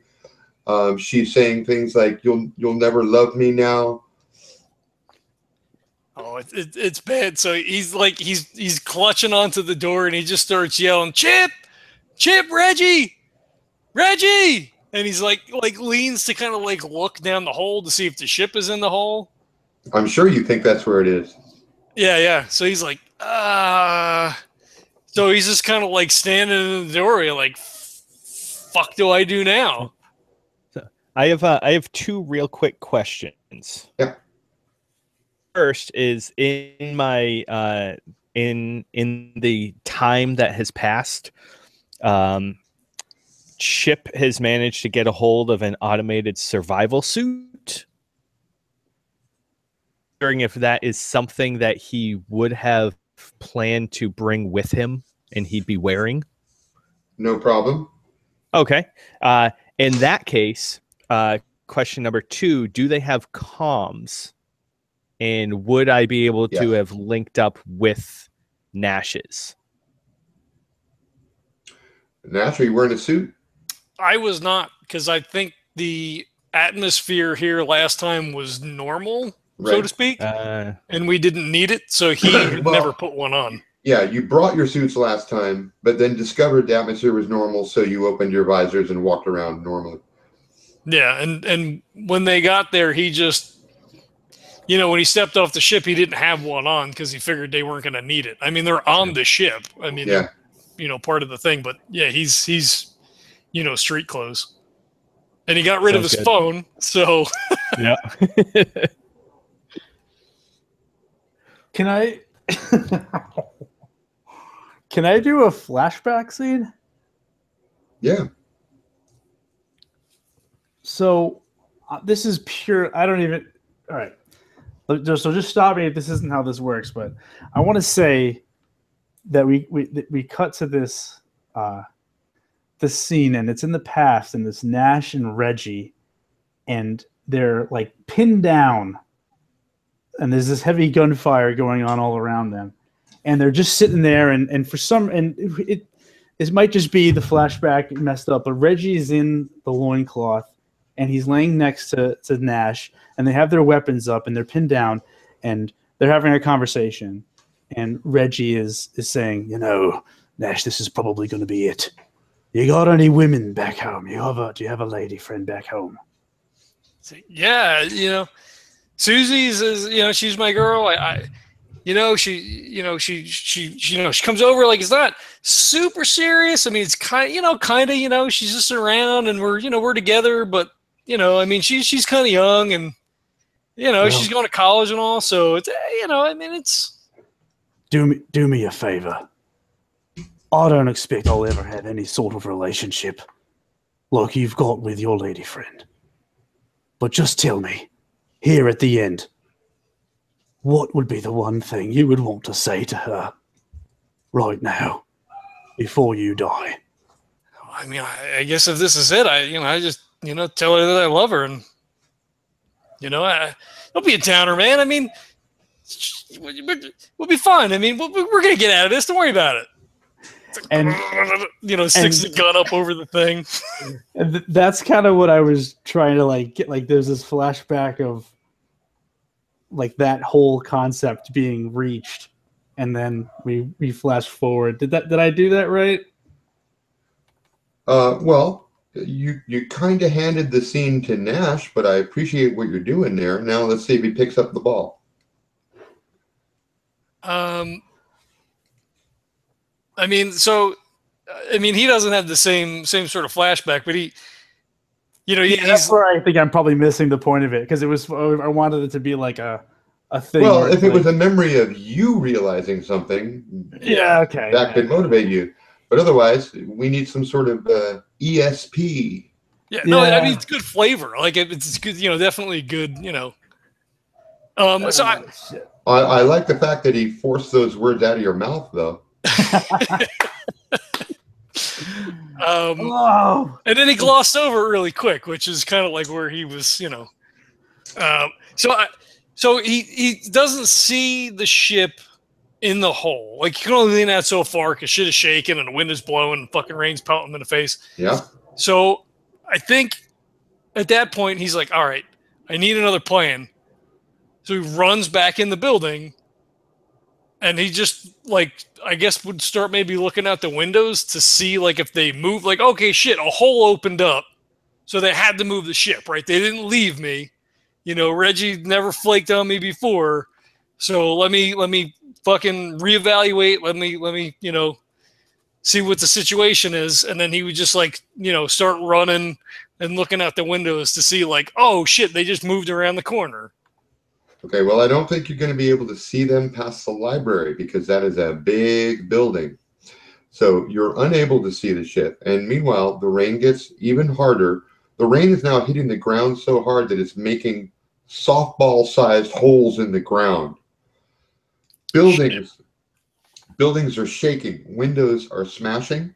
She's saying things like, "You'll never love me now." Oh, it's bad. So he's clutching onto the door, and he just starts yelling, "Chip, Reggie!" And he's like leans to kind of like look down the hole to see if the ship is in the hole. I'm sure you think that's where it is. Yeah. So he's like, So he's just kind of like standing in the doorway, like, "Fuck, do I do now?" So I have two real quick questions. Yeah. First is in my in the time that has passed, Chip has managed to get a hold of an automated survival suit. Wondering if that is something that he would have planned to bring with him and he'd be wearing. No problem. Okay. In that case, question number 2, do they have comms? And would I be able to have linked up with Nash's? Nash, are you wearing a suit? I was not, because I think the atmosphere here last time was normal, so to speak, and we didn't need it, so he never put one on. Yeah, you brought your suits last time, but then discovered the atmosphere was normal, so you opened your visors and walked around normally. Yeah, and when they got there, he just, when he stepped off the ship, he didn't have one on because he figured they weren't going to need it. I mean, they're on the ship. I mean, part of the thing, but yeah, he's street clothes. And he got rid of his phone, so. Yeah. Can I do a flashback scene? Yeah. So this is pure. I don't even. All right. So just stop me if this isn't how this works. But I want to say that we cut to this scene, and it's in the past, and it's Nash and Reggie, and they're like pinned down and there's this heavy gunfire going on all around them, and they're just sitting there, and for some, and it might just be the flashback messed up, but Reggie is in the loincloth, and he's laying next to Nash, and they have their weapons up, and they're pinned down, and they're having a conversation, and Reggie is saying, Nash, this is probably going to be it. You got any women back home? Do you have a lady friend back home? Yeah, Susie's is, she's my girl. She comes over like it's not super serious. I mean, it's kind of, she's just around and we're together, but she's kind of young and she's going to college and all. So it's, it's. Do me a favor. I don't expect I'll ever have any sort of relationship like you've got with your lady friend. But just tell me, here at the end, what would be the one thing you would want to say to her right now before you die? I mean, I guess if this is it, I just, tell her that I love her and, don't be a downer, man. I mean, we'll be fine. I mean, we're going to get out of this. Don't worry about it. And sticks the gun up over the thing. And that's kind of what I was trying to get. There's this flashback of that whole concept being reached, and then we flash forward. Did I do that right? Well, you kind of handed the scene to Nash, but I appreciate what you're doing there. Now let's see if he picks up the ball. He doesn't have the same sort of flashback, but that's where I think I'm probably missing the point of it, because I wanted it to be like a thing. Well, if it was a memory of you realizing something, okay, that could motivate you. But otherwise, we need some sort of ESP. Yeah, no, I mean, it's good flavor. Like it's good, definitely good. So I like the fact that he forced those words out of your mouth, though. And then he glossed over really quick, which is kind of like where he was, so he doesn't see the ship in the hole. Like, you can only lean out so far because shit is shaking and the wind is blowing and fucking rain's pelting him in the face. Yeah. So I think at that point he's like, all right, I need another plan. So he runs back in the building. And he just, I guess would start maybe looking out the windows to see, if they move. Okay, shit, a hole opened up. So they had to move the ship, right? They didn't leave me. Reggie never flaked on me before. So let me fucking reevaluate. Let me see what the situation is. And then he would just, start running and looking out the windows to see, oh, shit, they just moved around the corner. Okay, well, I don't think you're going to be able to see them past the library because that is a big building. So you're unable to see the ship. And meanwhile, the rain gets even harder. The rain is now hitting the ground so hard that it's making softball-sized holes in the ground. Buildings are shaking. Windows are smashing.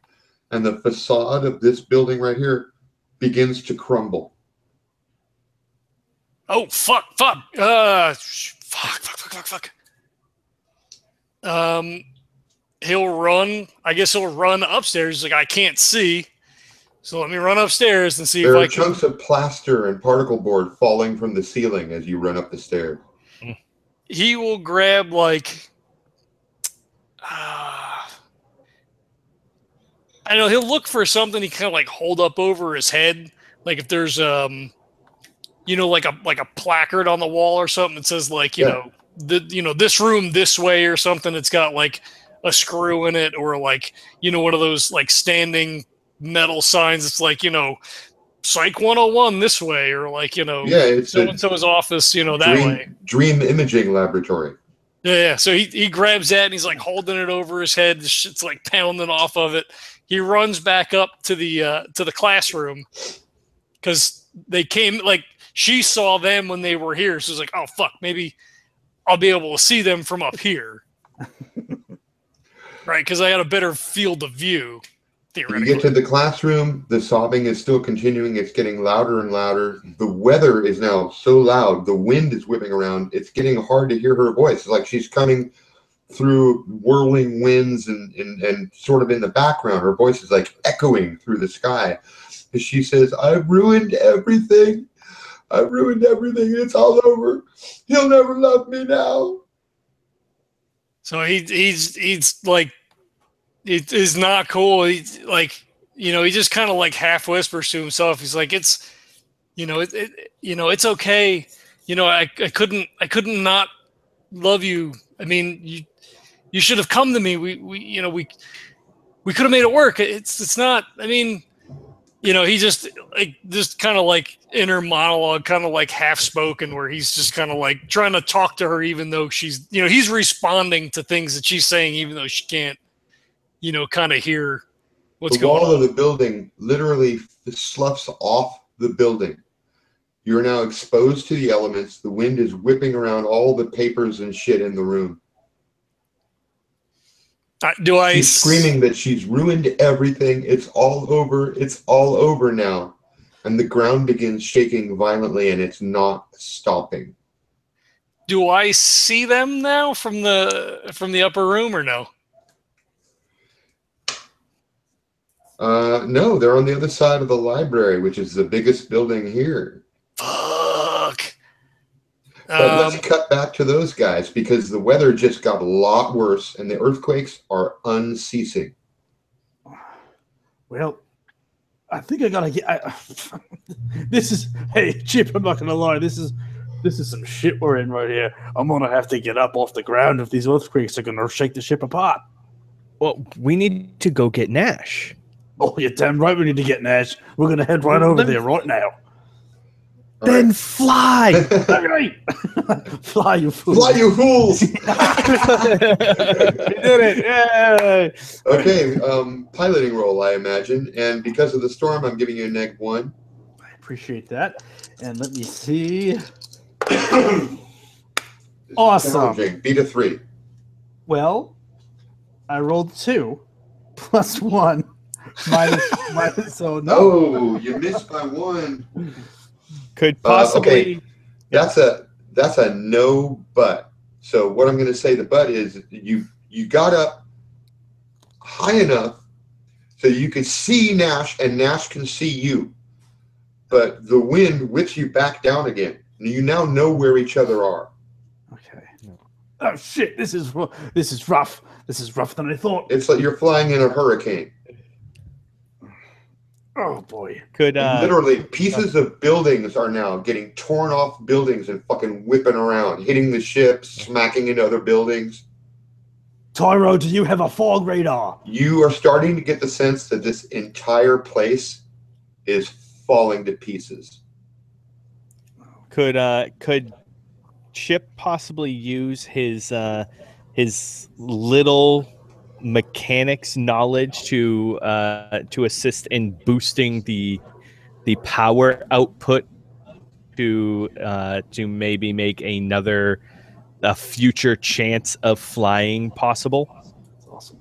And the facade of this building right here begins to crumble. Oh, fuck. Fuck. He'll run. I guess he'll run upstairs. He's like, I can't see. So let me run upstairs and see if I can. There are chunks of plaster and particle board falling from the ceiling as you run up the stairs. He will grab, I know, he'll look for something he kind of hold up over his head. Like if there's like a placard on the wall or something that says this room this way or something. It's got a screw in it, or one of those standing metal signs. It's Psych 101 this way, or it's so and so's office, that way. Dream imaging laboratory. Yeah. So he grabs that and he's holding it over his head. The shit's pounding off of it. He runs back up to the classroom because they came she saw them when they were here. So it's oh fuck, maybe I'll be able to see them from up here. Right, because I got a better field of view. You get to the classroom, the sobbing is still continuing. It's getting louder and louder. The weather is now so loud. The wind is whipping around. It's getting hard to hear her voice. It's like she's coming through whirling winds and sort of in the background. Her voice is like echoing through the sky. And she says, I've ruined everything. I've ruined everything. It's all over. He'll never love me now. So he's like, it is not cool. He's like, he just kind of like half whispers to himself. He's like, it's, it's okay. I couldn't not love you. I mean, you should have come to me. We could have made it work. It's not, I mean, he just kind of like inner monologue, kind of like half spoken, where he's just kind of like trying to talk to her, even though she's, he's responding to things that she's saying, even though she can't, kind of hear what's going on. The wall of the building literally sloughs off the building. You're now exposed to the elements. The wind is whipping around all the papers and shit in the room. She's screaming that she's ruined everything. It's all over. It's all over now. And the ground begins shaking violently, and it's not stopping. Do I see them now from the upper room, or no? No, they're on the other side of the library, which is the biggest building here. Fuck. But let's cut back to those guys, because the weather just got a lot worse and the earthquakes are unceasing. Well, I think I gotta get. Hey, Chip, I'm not gonna lie. This is some shit we're in right here. I'm gonna have to get up off the ground if these earthquakes are gonna shake the ship apart. Well, we need to go get Nash. Oh, you're damn right. We need to get Nash. We're gonna head right over there right now. Then fly! Fly, you fools! Fly, you fools! We did it! Yay! Okay, piloting roll, I imagine. And because of the storm, I'm giving you a -1. I appreciate that. And let me see. Awesome. Beat a 3. Well, I rolled 2 plus 1 minus. So no. Oh, you missed by 1. Could possibly. Okay. That's a no but. So what I'm going to say the but is you got up high enough so you could see Nash and Nash can see you, but the wind whips you back down again. You now know where each other are. Okay. Oh shit! This is rough. This is rougher than I thought. It's like you're flying in a hurricane. Oh boy! Could literally pieces of buildings are now getting torn off buildings and fucking whipping around, hitting the ship, smacking into other buildings. Tyro, do you have a fog radar? You are starting to get the sense that this entire place is falling to pieces. Could Chip possibly use his little mechanics knowledge to assist in boosting the power output to maybe make a future chance of flying possible? That's awesome.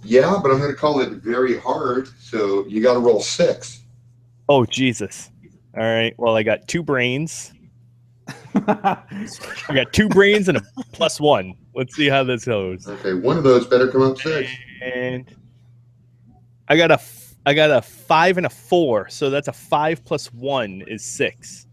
Yeah, but I'm going to call it very hard, so you got to roll 6. Oh, Jesus. All right. Well, I got 2 brains. I got 2 brains and a +1. Let's see how this goes. Okay, one of those better come up 6. And I got a 5 and a 4, so that's a 5 + 1 is 6.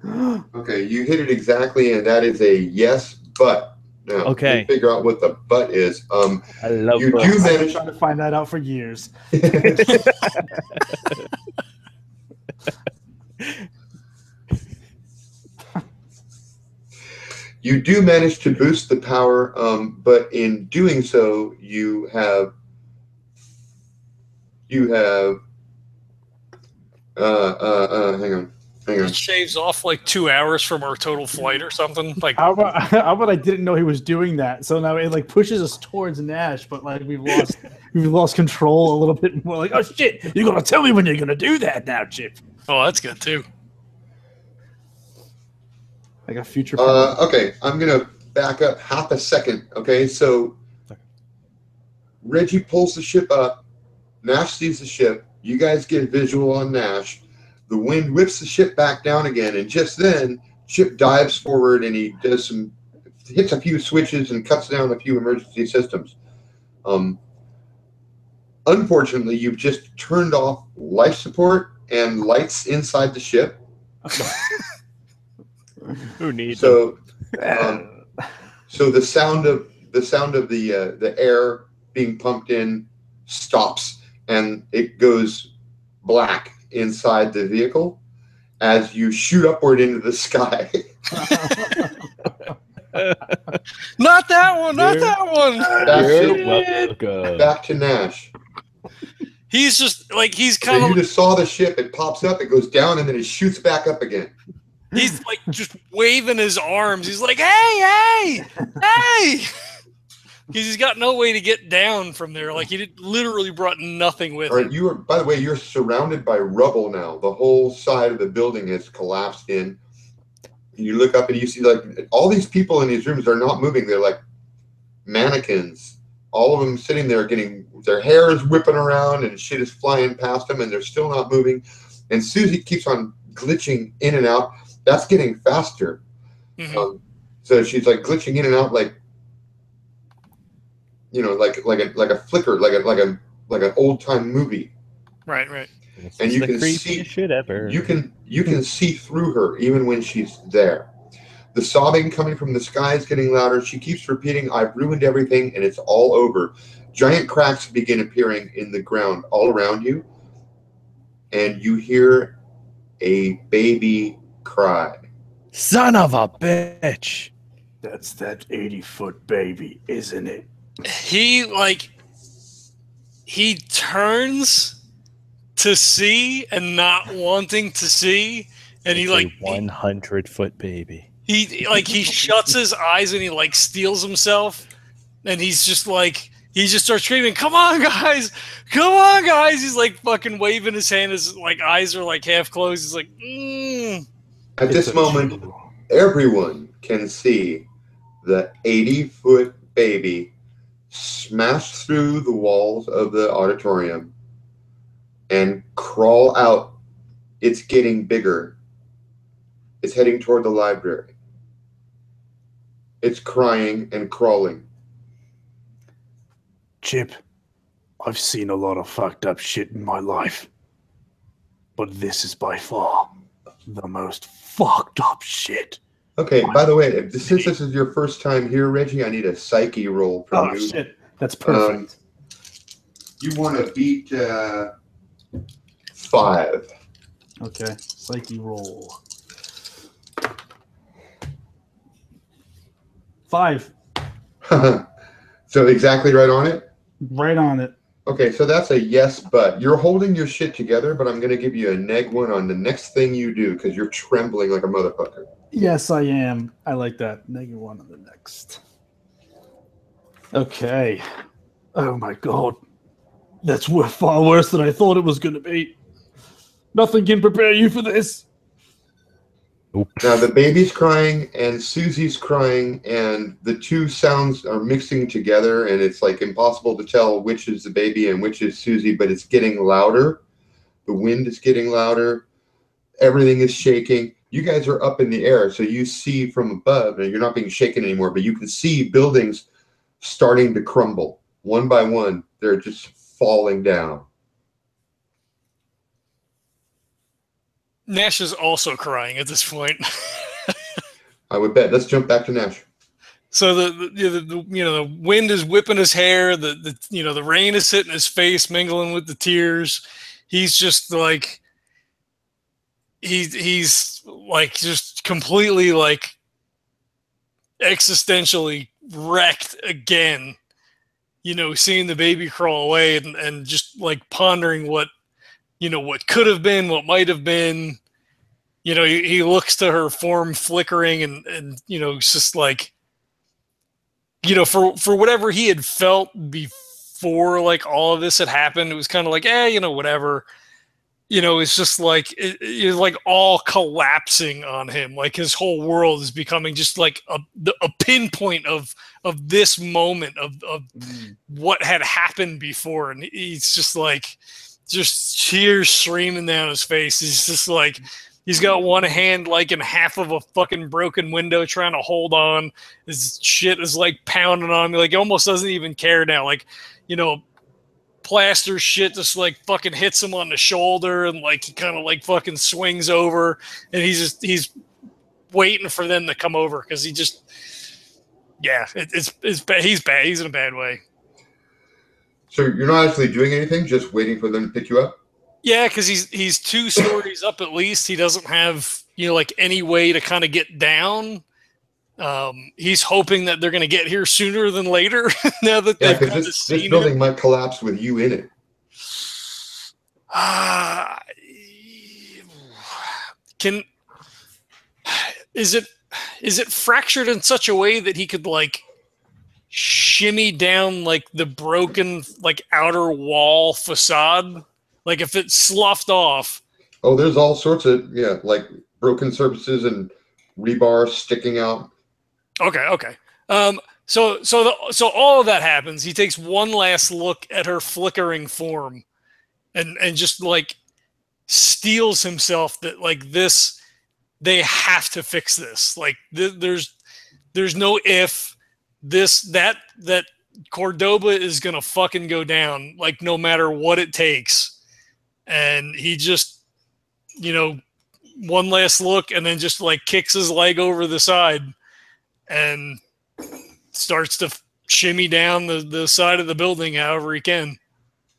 Okay, you hit it exactly, and that is a yes, but. Now, okay. Let me figure out what the but is. I love you buts. do I've been manage trying to find that out for years. You do manage to boost the power, but in doing so, you have hang on. It shaves off like 2 hours from our total flight or something. Like How about I didn't know he was doing that, so now it like pushes us towards Nash, but like we've lost control a little bit more. Like, oh shit, you're gonna tell me when you're gonna do that now, Chip. Oh, that's good too. I got future. Okay, I'm gonna back up half a second. Okay, so Reggie pulls the ship up. Nash sees the ship. You guys get visual on Nash. The wind whips the ship back down again, and just then, Chip dives forward and he hits a few switches and cuts down a few emergency systems. Unfortunately, you've just turned off life support and lights inside the ship. Who needs so? So the sound of the air being pumped in stops, and it goes black inside the vehicle as you shoot upward into the sky. Not that one. Not that one. Back to Nash. He's just like he's kind So of. you just saw the ship. It pops up. It goes down, and then it shoots back up again. He's like just waving his arms. He's like, "Hey, hey, hey!" Because he's got no way to get down from there. Like literally brought nothing with him. You are, by the way, you're surrounded by rubble now. The whole side of the building has collapsed in. You look up and you see like all these people in these rooms are not moving. They're like mannequins. All of them sitting there getting their hair is whipping around and shit is flying past them, and they're still not moving. And Susie keeps on glitching in and out. That's getting faster. Mm-hmm. So she's like glitching in and out, like like a flicker, like an old time movie. Right, right. And you can see shit ever. You can see through her even when she's there. The sobbing coming from the sky is getting louder. She keeps repeating, "I've ruined everything and it's all over." Giant cracks begin appearing in the ground all around you, and you hear a baby cry. Son of a bitch. That's that 80-foot baby, isn't it? He turns to see and not wanting to see, and it's a 100-foot baby. He shuts his eyes and he like steals himself, and he just starts screaming, "Come on, guys! Come on, guys!" He's like fucking waving his hand. His like eyes are like half closed. He's like, At this moment, everyone can see the 80-foot baby smash through the walls of the auditorium and crawl out. It's getting bigger. It's heading toward the library. It's crying and crawling. Chip, I've seen a lot of fucked up shit in my life, but this is by far the most fucked up shit. Okay, by the way, since this is your first time here, Reggie, I need a psyche roll from you. Oh, shit. That's perfect. You want to beat 5. Okay, psyche roll. 5. So exactly right on it? Right on it. Okay, so that's a yes, but you're holding your shit together, but I'm going to give you a -1 on the next thing you do because you're trembling like a motherfucker. Yes, I am. I like that. -1 on the next. Okay. Oh my god. That's far worse than I thought it was going to be. Nothing can prepare you for this. Now the baby's crying and Susie's crying, and the two sounds are mixing together, and it's like impossible to tell which is the baby and which is Susie, but it's getting louder. The wind is getting louder. Everything is shaking. You guys are up in the air, so you see from above, and you're not being shaken anymore, but you can see buildings starting to crumble. One by one, they're just falling down. Nash is also crying at this point. I would bet. Let's jump back to Nash. So the wind is whipping his hair. The rain is hitting his face, mingling with the tears. He's just like he's like just completely like existentially wrecked again. Seeing the baby crawl away and just like pondering what could have been, what might have been. He looks to her form flickering and it's just like, for whatever he had felt before, like all of this had happened, it was kind of like, whatever. it's just like it's like all collapsing on him. Like his whole world is becoming just like a pinpoint of this moment of what had happened before, and he's just like tears streaming down his face. He's just like he's got one hand like in half of a fucking broken window trying to hold on. His shit is like pounding on me. Like he almost doesn't even care now. Like plaster shit just like fucking hits him on the shoulder, and like he kind of like fucking swings over, and he's waiting for them to come over because he's bad. He's bad. He's in a bad way. So you're not actually doing anything, just waiting for them to pick you up? Yeah, because he's 2 stories up at least. He doesn't have like any way to kind of get down. He's hoping that they're going to get here sooner than later. Now that they've kind of seen this building might collapse with you in it. Is it fractured in such a way that he could like shimmy down like the broken like outer wall facade? Like if it sloughed off. Oh, there's all sorts of like broken surfaces and rebar sticking out. Okay. So all of that happens. He takes one last look at her flickering form, and just like steels himself that like this, they have to fix this. Like there's no if that Cordoba is gonna fucking go down. Like no matter what it takes, and he just one last look and then just like kicks his leg over the side and starts to shimmy down the side of the building however he can.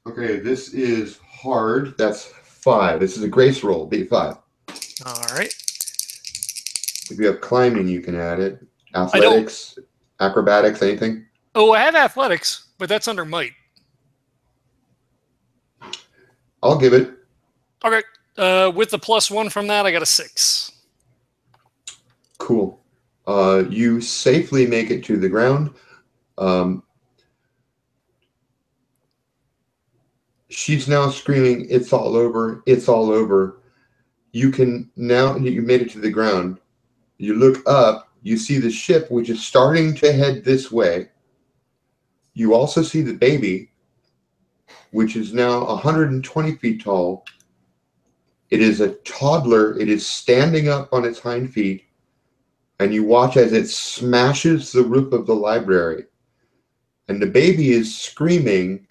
Okay, this is hard. That's 5. This is a grace roll, B5. All right. If you have climbing, you can add it. Athletics, acrobatics, anything? Oh, I have athletics, but that's under might. I'll give it. Okay. With the +1 from that, I got a 6. Cool. You safely make it to the ground. She's now screaming, "It's all over. It's all over." You made it to the ground. You look up, you see the ship, which is starting to head this way. You also see the baby, which is now 120 feet tall. It is a toddler. It is standing up on its hind feet, and you watch as it smashes the roof of the library. And the baby is screaming,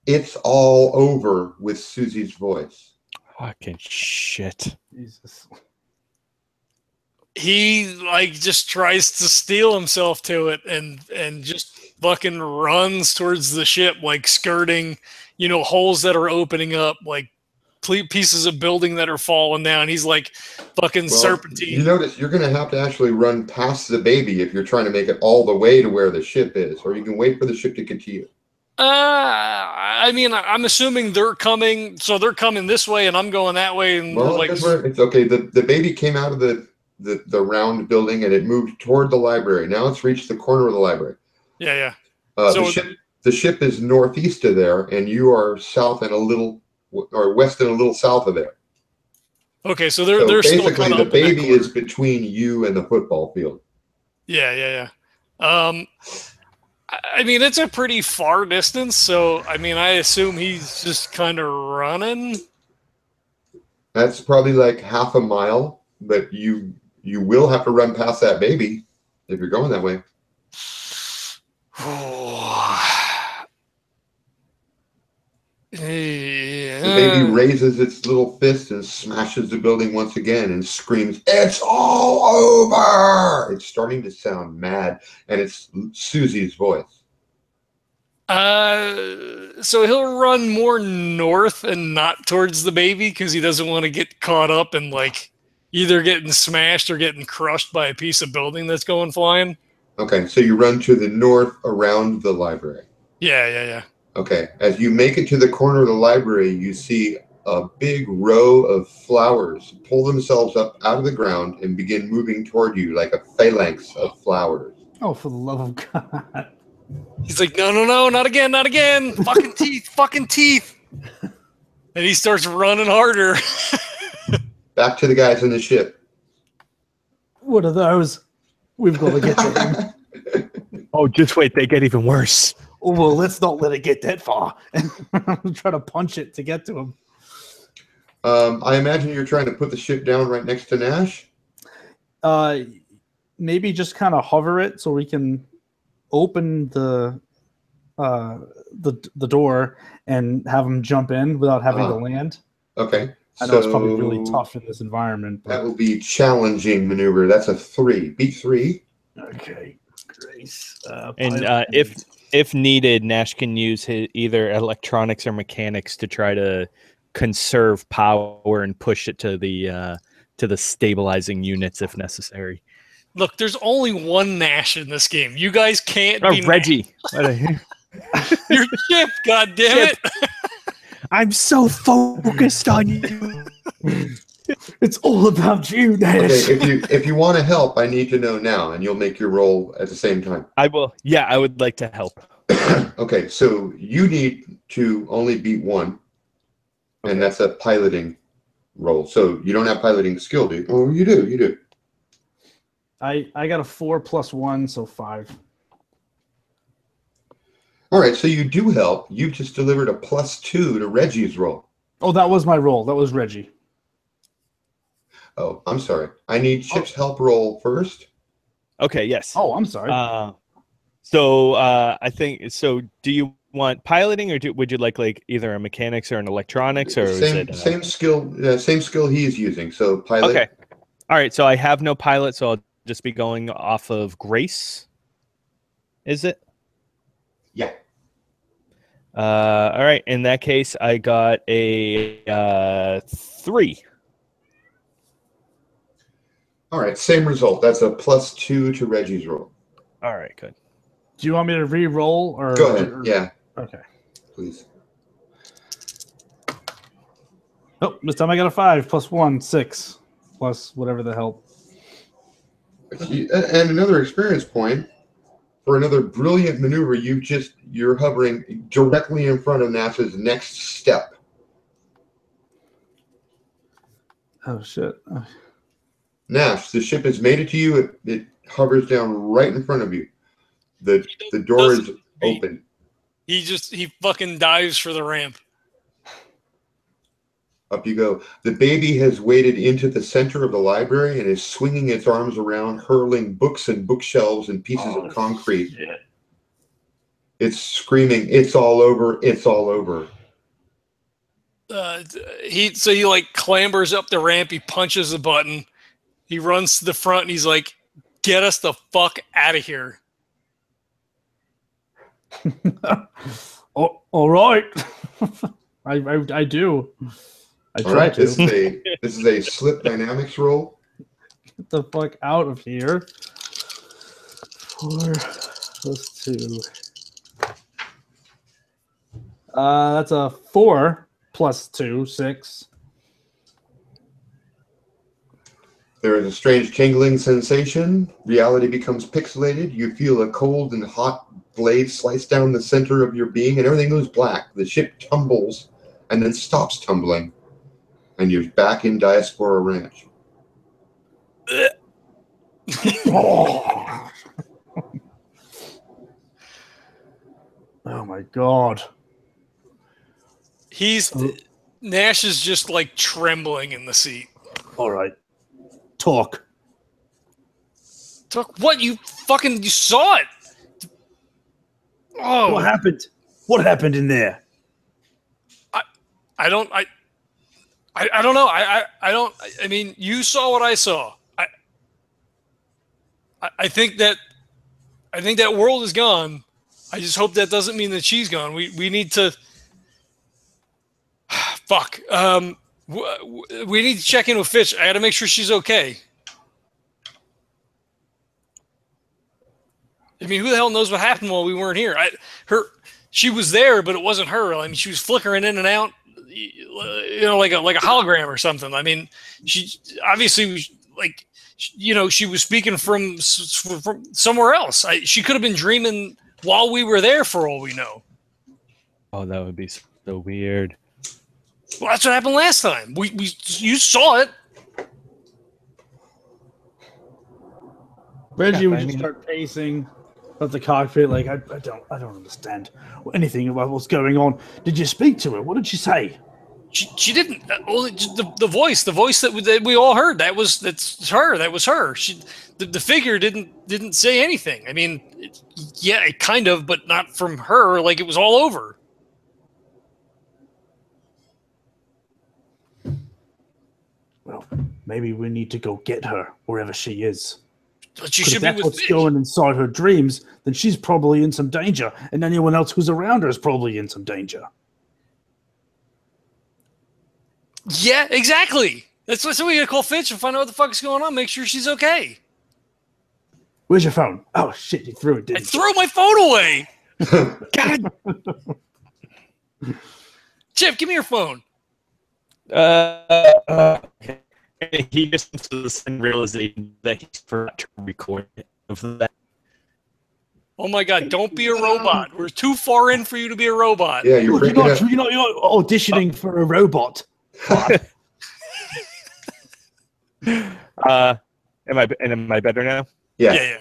"It's all over," with Susie's voice. Fucking shit. Jesus. He like just tries to steel himself to it and just fucking runs towards the ship, like skirting, holes that are opening up, like pieces of building that are falling down. He's like fucking serpentine. You notice you're going to have to actually run past the baby if you're trying to make it all the way to where the ship is, or you can wait for the ship to continue. I mean, I'm assuming they're coming, so they're coming this way, and I'm going that way, and it's okay. The baby came out of the round building, and it moved toward the library. Now it's reached the corner of the library. Yeah. The ship is northeast of there, and you are south and west and a little south of there. Okay, so they're basically still the baby is between you and the football field. Yeah. I mean, it's a pretty far distance, so I mean, I assume he's just kind of running. That's probably like half a mile, but you will have to run past that baby if you're going that way. Yeah. The baby raises its little fist and smashes the building once again and screams, "It's all over!" It's starting to sound mad, and it's Susie's voice. So he'll run more north and not towards the baby because he doesn't want to get caught up in like either getting smashed or getting crushed by a piece of building that's going flying. Okay, so you run to the north around the library. Yeah. Okay, as you make it to the corner of the library, you see a big row of flowers pull themselves up out of the ground and begin moving toward you like a phalanx of flowers. Oh, for the love of God. He's like, no, not again. Fucking teeth. And And he starts running harder. Back to the guys in the ship. What are those? We've got to get to him. Oh, just wait. They get even worse. Oh, well, let's not let it get that far. I'm trying to punch it to get to him. I imagine you're trying to put the ship down right next to Nash. Maybe just kind of hover it so we can open the door and have him jump in without having to land. Okay. I know it's probably really tough in this environment. But... That will be challenging maneuver. That's a 3. Beat 3. Okay. Grace. And if needed, Nash can use either electronics or mechanics to try to conserve power and push it to the stabilizing units if necessary. Look, there's only one Nash in this game. You guys can't be Reggie. Your ship, goddammit. I'm so focused on you. It's all about you, Nash. Okay, if you want to help, I need to know now, and you'll make your roll at the same time. I will. Yeah, I would like to help. Okay, so you need to only beat 1, and that's a piloting roll. So you don't have piloting skill, do you? Oh, you do. You do. I got a 4 + 1, so 5. All right, so you do help. You've just delivered a +2 to Reggie's roll. Oh, that was my roll. That was Reggie. Oh, I'm sorry. I need Chip's help roll first. Okay, yes. Oh, I'm sorry. I think so. Do you want piloting, or would you like either a mechanics or an electronics, or same skill he's using? So pilot. Okay. All right. So I have no pilot, so I'll just be going off of Grace. Is it? Yeah. All right. In that case, I got a 3. All right. Same result. That's a +2 to Reggie's roll. All right. Good. Do you want me to re-roll or go ahead? Yeah. Okay. Please. Oh, this time I got a 5 + 1, 6 plus whatever the hell. And another experience point for another brilliant maneuver. You're hovering directly in front of Nash's next step. Oh shit! Nash, the ship has made it to you. It hovers down right in front of you. The door is open. He fucking dives for the ramp. Up you go. The baby has waded into the center of the library and is swinging its arms around, hurling books and bookshelves and pieces of concrete. Shit. It's screaming, "It's all over! It's all over!" He like clambers up the ramp. He punches the button. He runs to the front and he's like, "Get us the fuck out of here!" Oh, all right. I do. I try to. This is a slip dynamics roll. Get the fuck out of here. 4 + 2. That's a 4 + 2, 6. There is a strange tingling sensation. Reality becomes pixelated. You feel a cold and hot blade slice down the center of your being, and everything goes black. The ship tumbles and then stops tumbling, and you're back in Diaspora Ranch. Oh my god. Nash is just like trembling in the seat. All right. Talk. What? You saw it. Oh. What happened? What happened in there? I don't know. I mean, you saw what I saw. I think that world is gone. I just hope that doesn't mean that she's gone. We need to fuck. We need to check in with Fitch. I got to make sure she's okay. I mean, who the hell knows what happened while we weren't here? She was there, but it wasn't her. I mean, she was flickering in and out, like a hologram or something. I mean, she obviously was like, she was speaking from somewhere else. She could have been dreaming while we were there, for all we know. Oh, that would be so weird. Well, that's what happened last time. You saw it. Reggie would just start pacing at the cockpit, like I don't understand anything about what's going on. Did you speak to her? What did she say? She didn't. Only the voice that we all heard. That's her. That was her. The figure didn't say anything. I mean, it kind of, but not from her. Like it was all over. Well, maybe we need to go get her wherever she is. But she If should be that's with what's Fitch. going inside her dreams, then she's probably in some danger, and anyone else who's around her is probably in some danger. Yeah, exactly. That's what we gotta call Fitch and find out what the fuck is going on. Make sure she's okay. Where's your phone? Oh shit, you threw it, didn't I threw my phone away. God. Chip, give me your phone. He just comes to the same realization that he's forgot to record it of that. Oh my God! Don't be a robot. We're too far in for you to be a robot. Yeah, you're You're not auditioning for a robot. Am I better now? Yeah.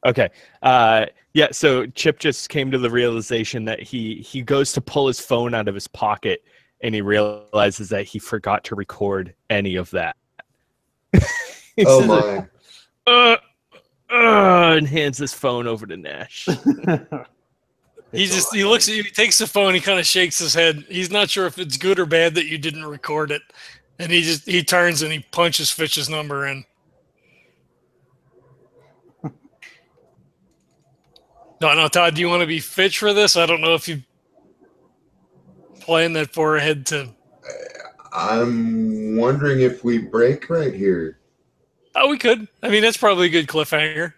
Okay. Yeah, so Chip just came to the realization that he goes to pull his phone out of his pocket and he realizes that he forgot to record any of that. Oh my. And hands his phone over to Nash. He looks at you, he takes the phone, he kind of shakes his head. He's not sure if it's good or bad that you didn't record it. And he turns and he punches Fitch's number in. No, Todd, do you want to be Fitch for this? I don't know if you plan that far ahead to. I'm wondering if we break right here. Oh, we could. I mean, that's probably a good cliffhanger.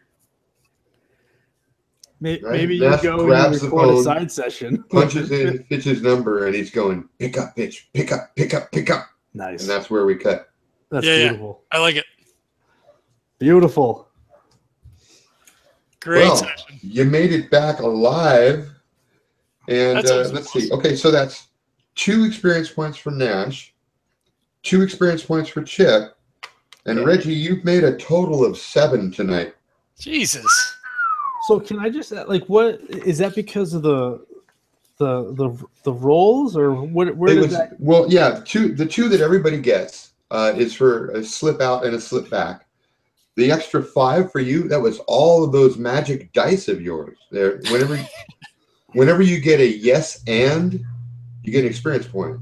Maybe Nash you go grabs and the record a phone, side session. punches in Fitch's number, and he's going, pick up, Fitch, pick up, pick up, pick up. Nice. And that's where we cut. That's Yeah. beautiful. I like it. Beautiful. Great Well, session. you made it back alive. And That's awesome. let's see. Okay, so that's 2 experience points for Nash, 2 experience points for Chip, and Reggie, you've made a total of 7 tonight. Jesus. So can I just what is that because of the rolls or where did that? Well, yeah, the two that everybody gets is for a slip out and a slip back. The extra 5 for you, that was all of those magic dice of yours. There, whenever you get a yes and, you get an experience point.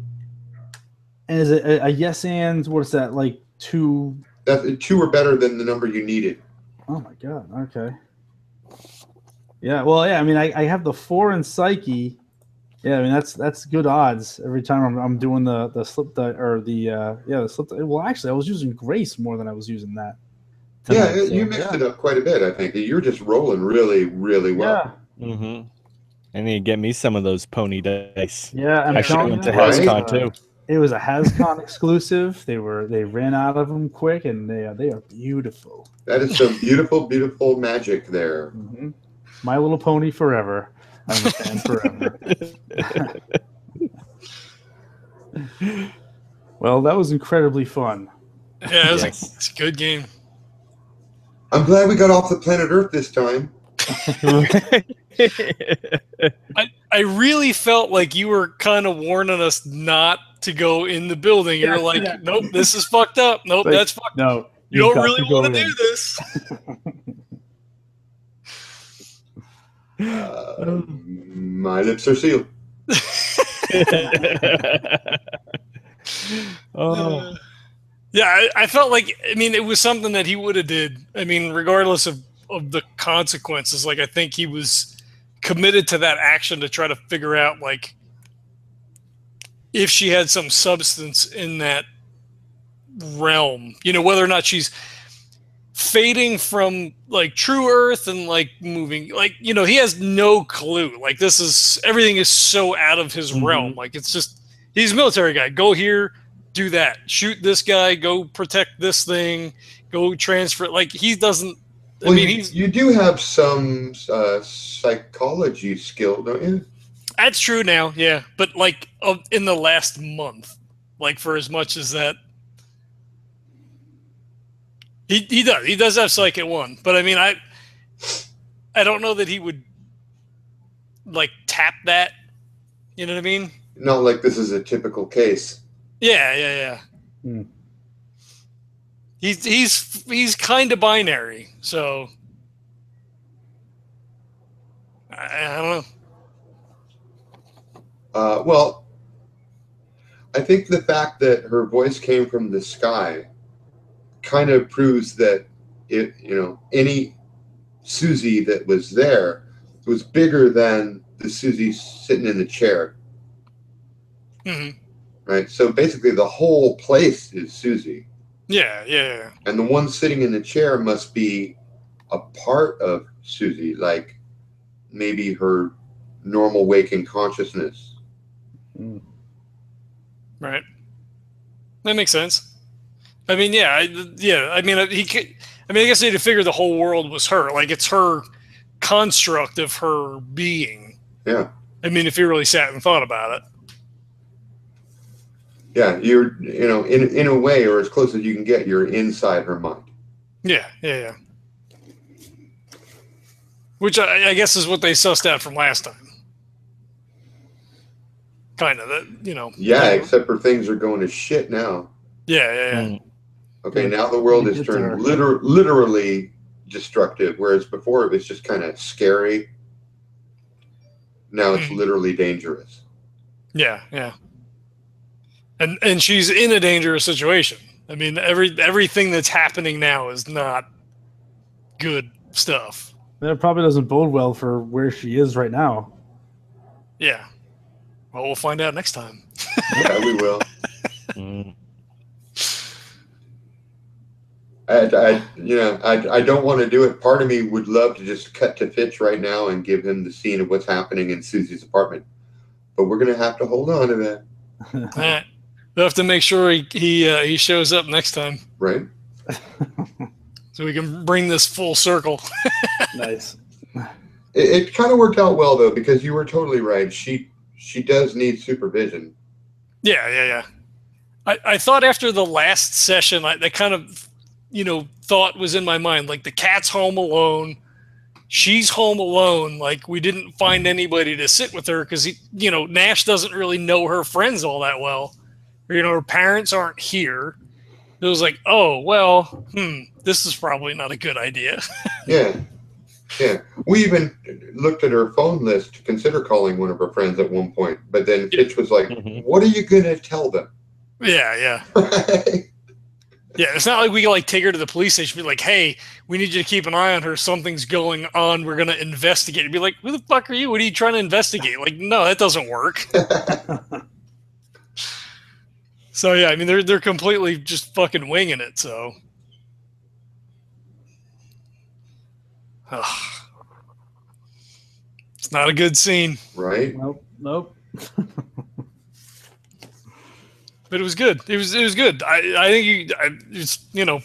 And is it a yes and what's that, like 2? That 2 are better than the number you needed. Oh my god, okay. Yeah, well, yeah, I mean I have the 4 in Psyche. Yeah, I mean that's good odds every time I'm doing the slip the slip. Well, actually I was using Grace more than I was using that. Yeah, you mixed it up quite a bit, I think. You're just rolling really, really well. Yeah. Mm-hmm. I need to get me some of those pony dice. Yeah, I should have went to Right? HasCon too. It was a HasCon exclusive. They ran out of them quick, and they are beautiful. That is some beautiful, beautiful magic there. Mm-hmm. My Little Pony forever. I'm a fan forever. Well, that was incredibly fun. Yeah, it was it's a good game. I'm glad we got off the planet Earth this time. I really felt like you were kind of warning us not to go in the building. You're like, nope, this is fucked up. Nope, Like, that's fucked up. No, You don't really want to do this. My lips are sealed. Oh. Yeah, I felt like, I mean, it was something that he would have did. I mean, regardless of the consequences, like I think he was committed to that action to try to figure out like if she had some substance in that realm, you know, whether or not she's fading from like true Earth and like moving, like, you know, he has no clue. Like this is, everything is so out of his realm. Like it's just, he's a military guy. Go here, do that, shoot this guy, go protect this thing, go transfer. Like he doesn't. Well, I mean, you do have some psychology skill, don't you? That's true now, yeah. But like in the last month, like for as much as that. He does have psych at 1, but I mean I don't know that he would like tap that. You know what I mean? Not like this is a typical case. Yeah. He's kind of binary, so I don't know. Well, I think the fact that her voice came from the sky kind of proves that any Susie that was there was bigger than the Susie sitting in the chair. Mm-hmm. Right? So basically the whole place is Susie. Yeah. And the one sitting in the chair must be a part of Susie, like maybe her normal waking consciousness. Right. That makes sense. I mean, I mean, I guess they had to figure the whole world was her. Like, it's her construct of her being. Yeah. I mean, if you really sat and thought about it. Yeah, you're, in a way, or as close as you can get, you're inside her mind. Yeah. Which I guess is what they sussed out from last time. Kind of, that. Yeah, except for things are going to shit now. Yeah. Okay, now the world has turned literally destructive, whereas before it was just kind of scary. Now it's literally dangerous. Yeah. And she's in a dangerous situation. I mean, everything that's happening now is not good stuff. That probably doesn't bode well for where she is right now. Yeah. Well, we'll find out next time. Yeah, we will. I don't want to do it. Part of me would love to just cut to Fitch right now and give him the scene of what's happening in Susie's apartment. But we're going to have to hold on to that. All right. We'll have to make sure he shows up next time. Right. So we can bring this full circle. Nice. It kind of worked out well, though, because you were totally right. She does need supervision. Yeah. I thought after the last session, I kind of, thought was in my mind, like the cat's home alone. She's home alone. Like we didn't find anybody to sit with her because, Nash doesn't really know her friends all that well. Or, her parents aren't here. It was like, oh, well, this is probably not a good idea. Yeah. We even looked at her phone list to consider calling one of her friends at one point. But then Fitch was like, what are you going to tell them? Yeah. Yeah, it's not like we can take her to the police station and be like, hey, we need you to keep an eye on her. Something's going on. We're going to investigate. You'd be like, who the fuck are you? What are you trying to investigate? Like, no, that doesn't work. So, yeah, I mean, they're completely just fucking winging it, so. It's not a good scene. Right? Nope. But it was good. It was good. I think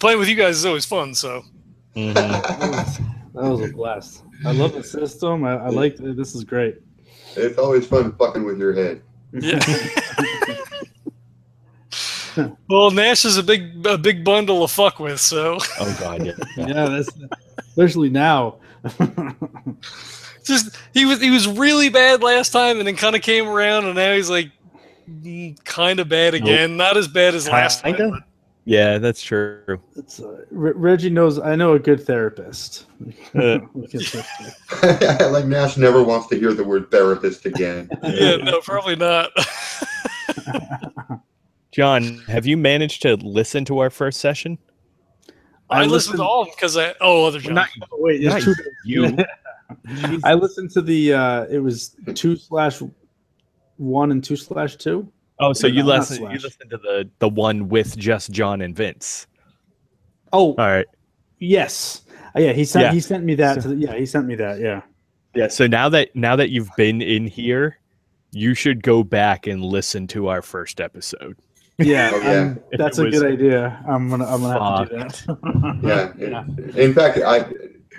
playing with you guys is always fun. So that was a blast. I love the system. I like it. This is great. It's always fun fucking with your head. Yeah. Well, Nash is a big bundle of fuck with. So. Oh God, yeah. That's especially now. Just he was really bad last time, and then kind of came around, and now he's like. Kind of bad again. Not as bad as last time. Yeah, that's true. It's, Reggie knows. I know a good therapist. Like Nash never wants to hear the word therapist again. Yeah, no, probably not. John, have you managed to listen to our first session? I listened to all of them because other John. Not you. I listened to the. It was 2/1 and 2/2. Oh, so you listened to the one with just John and Vince. Oh, all right. Yes. Yeah, he sent me that. He sent me that. Yeah. Yeah. So now that you've been in here, you should go back and listen to our first episode. Yeah, that's a good idea. I'm gonna have to do that. Yeah. In fact,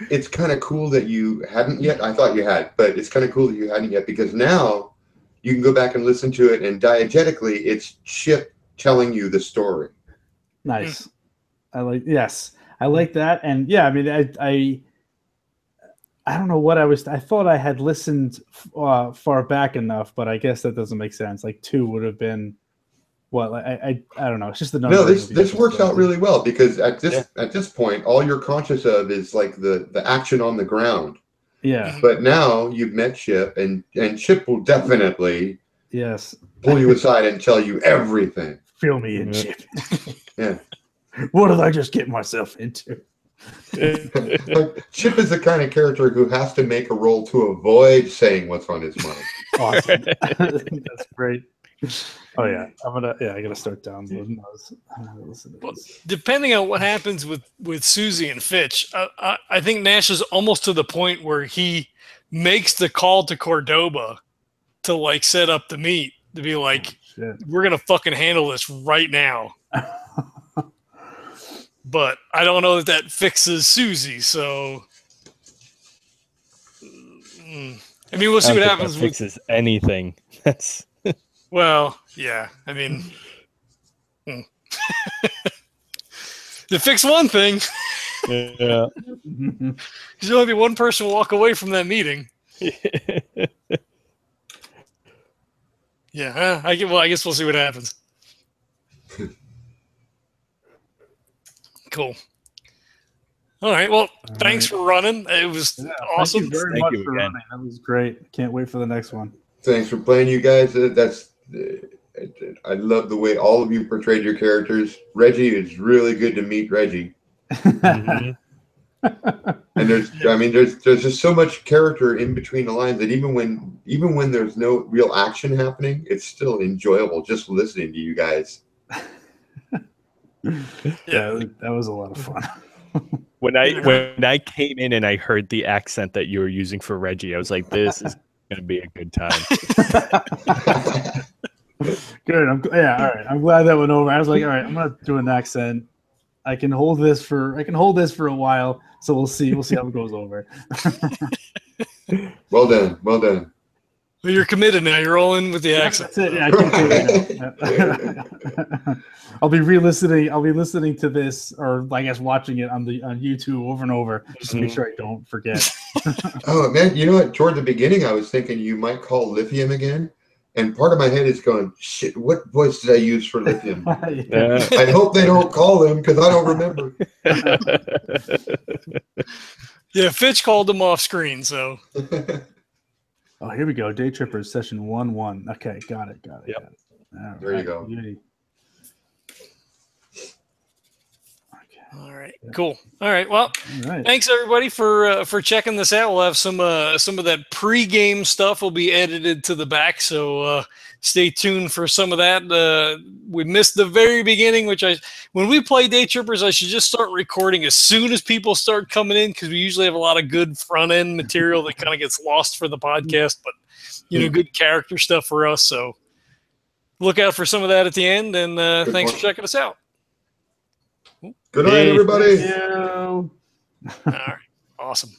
it's kind of cool that you hadn't yet. I thought you had, but it's kind of cool that you hadn't yet because now. You can go back and listen to it, and diegetically, it's Chip telling you the story. Nice. I like that. And yeah, I mean, I don't know what I thought I had listened far back enough, but I guess that doesn't make sense. Like 2 would have been what I don't know. It's just the number. No, this works out really well because at this point, all you're conscious of is like the action on the ground. Yeah. But now you've met Chip, and Chip will definitely pull you aside and tell you everything. Fill me in, Chip. Yeah. What did I just get myself into? Chip is the kind of character who has to make a roll to avoid saying what's on his mind. Awesome. That's great. Oh yeah, I gotta start downloading those. Well, depending on what happens with Susie and Fitch, I think Nash is almost to the point where he makes the call to Cordoba to like set up the meet to be like, we're gonna fucking handle this right now. But I don't know that fixes Susie, so I mean, we'll see what happens. That fixes anything. That's well, yeah. I mean, to fix one thing, yeah. there's only be one person walk away from that meeting. Yeah, I guess we'll see what happens. Cool. All right. Well, thanks for running. It was awesome. Thank you very much for running. That was great. Can't wait for the next one. Thanks for playing, you guys. I love the way all of you portrayed your characters. Reggie, is really good to meet Reggie. Mm-hmm. And there's just so much character in between the lines that even when there's no real action happening, it's still enjoyable just listening to you guys. Yeah, that was a lot of fun. When I came in and I heard the accent that you were using for Reggie, I was like, this is going to be a good time. Good. All right. I'm glad that went over. I was like, all right, I'm going to do an accent. I can hold this for a while, so we'll see how it goes over. Well done. Well, you're committed now. You're all in with the accent. That's it. Yeah, I can't do it now. I'll be listening to this, or I guess watching it on YouTube over and over, just to make sure I don't forget. Oh man, you know what? Toward the beginning, I was thinking you might call Lithium again, and part of my head is going, "Shit, what voice did I use for Lithium?" I hope they don't call him because I don't remember. Yeah, Fitch called him off screen, so. Oh, here we go. DayTrippers session 1-1. Okay, got it. Yep. There you go. All right, cool. All right, well, thanks everybody for checking this out. We'll have some of that pre-game stuff will be edited to the back, so stay tuned for some of that. We missed the very beginning, when we play DayTrippers, I should just start recording as soon as people start coming in because we usually have a lot of good front-end material that kind of gets lost for the podcast, but good character stuff for us. So look out for some of that at the end, and thanks for checking us out. Good night, everybody. Thank you. All right. Awesome.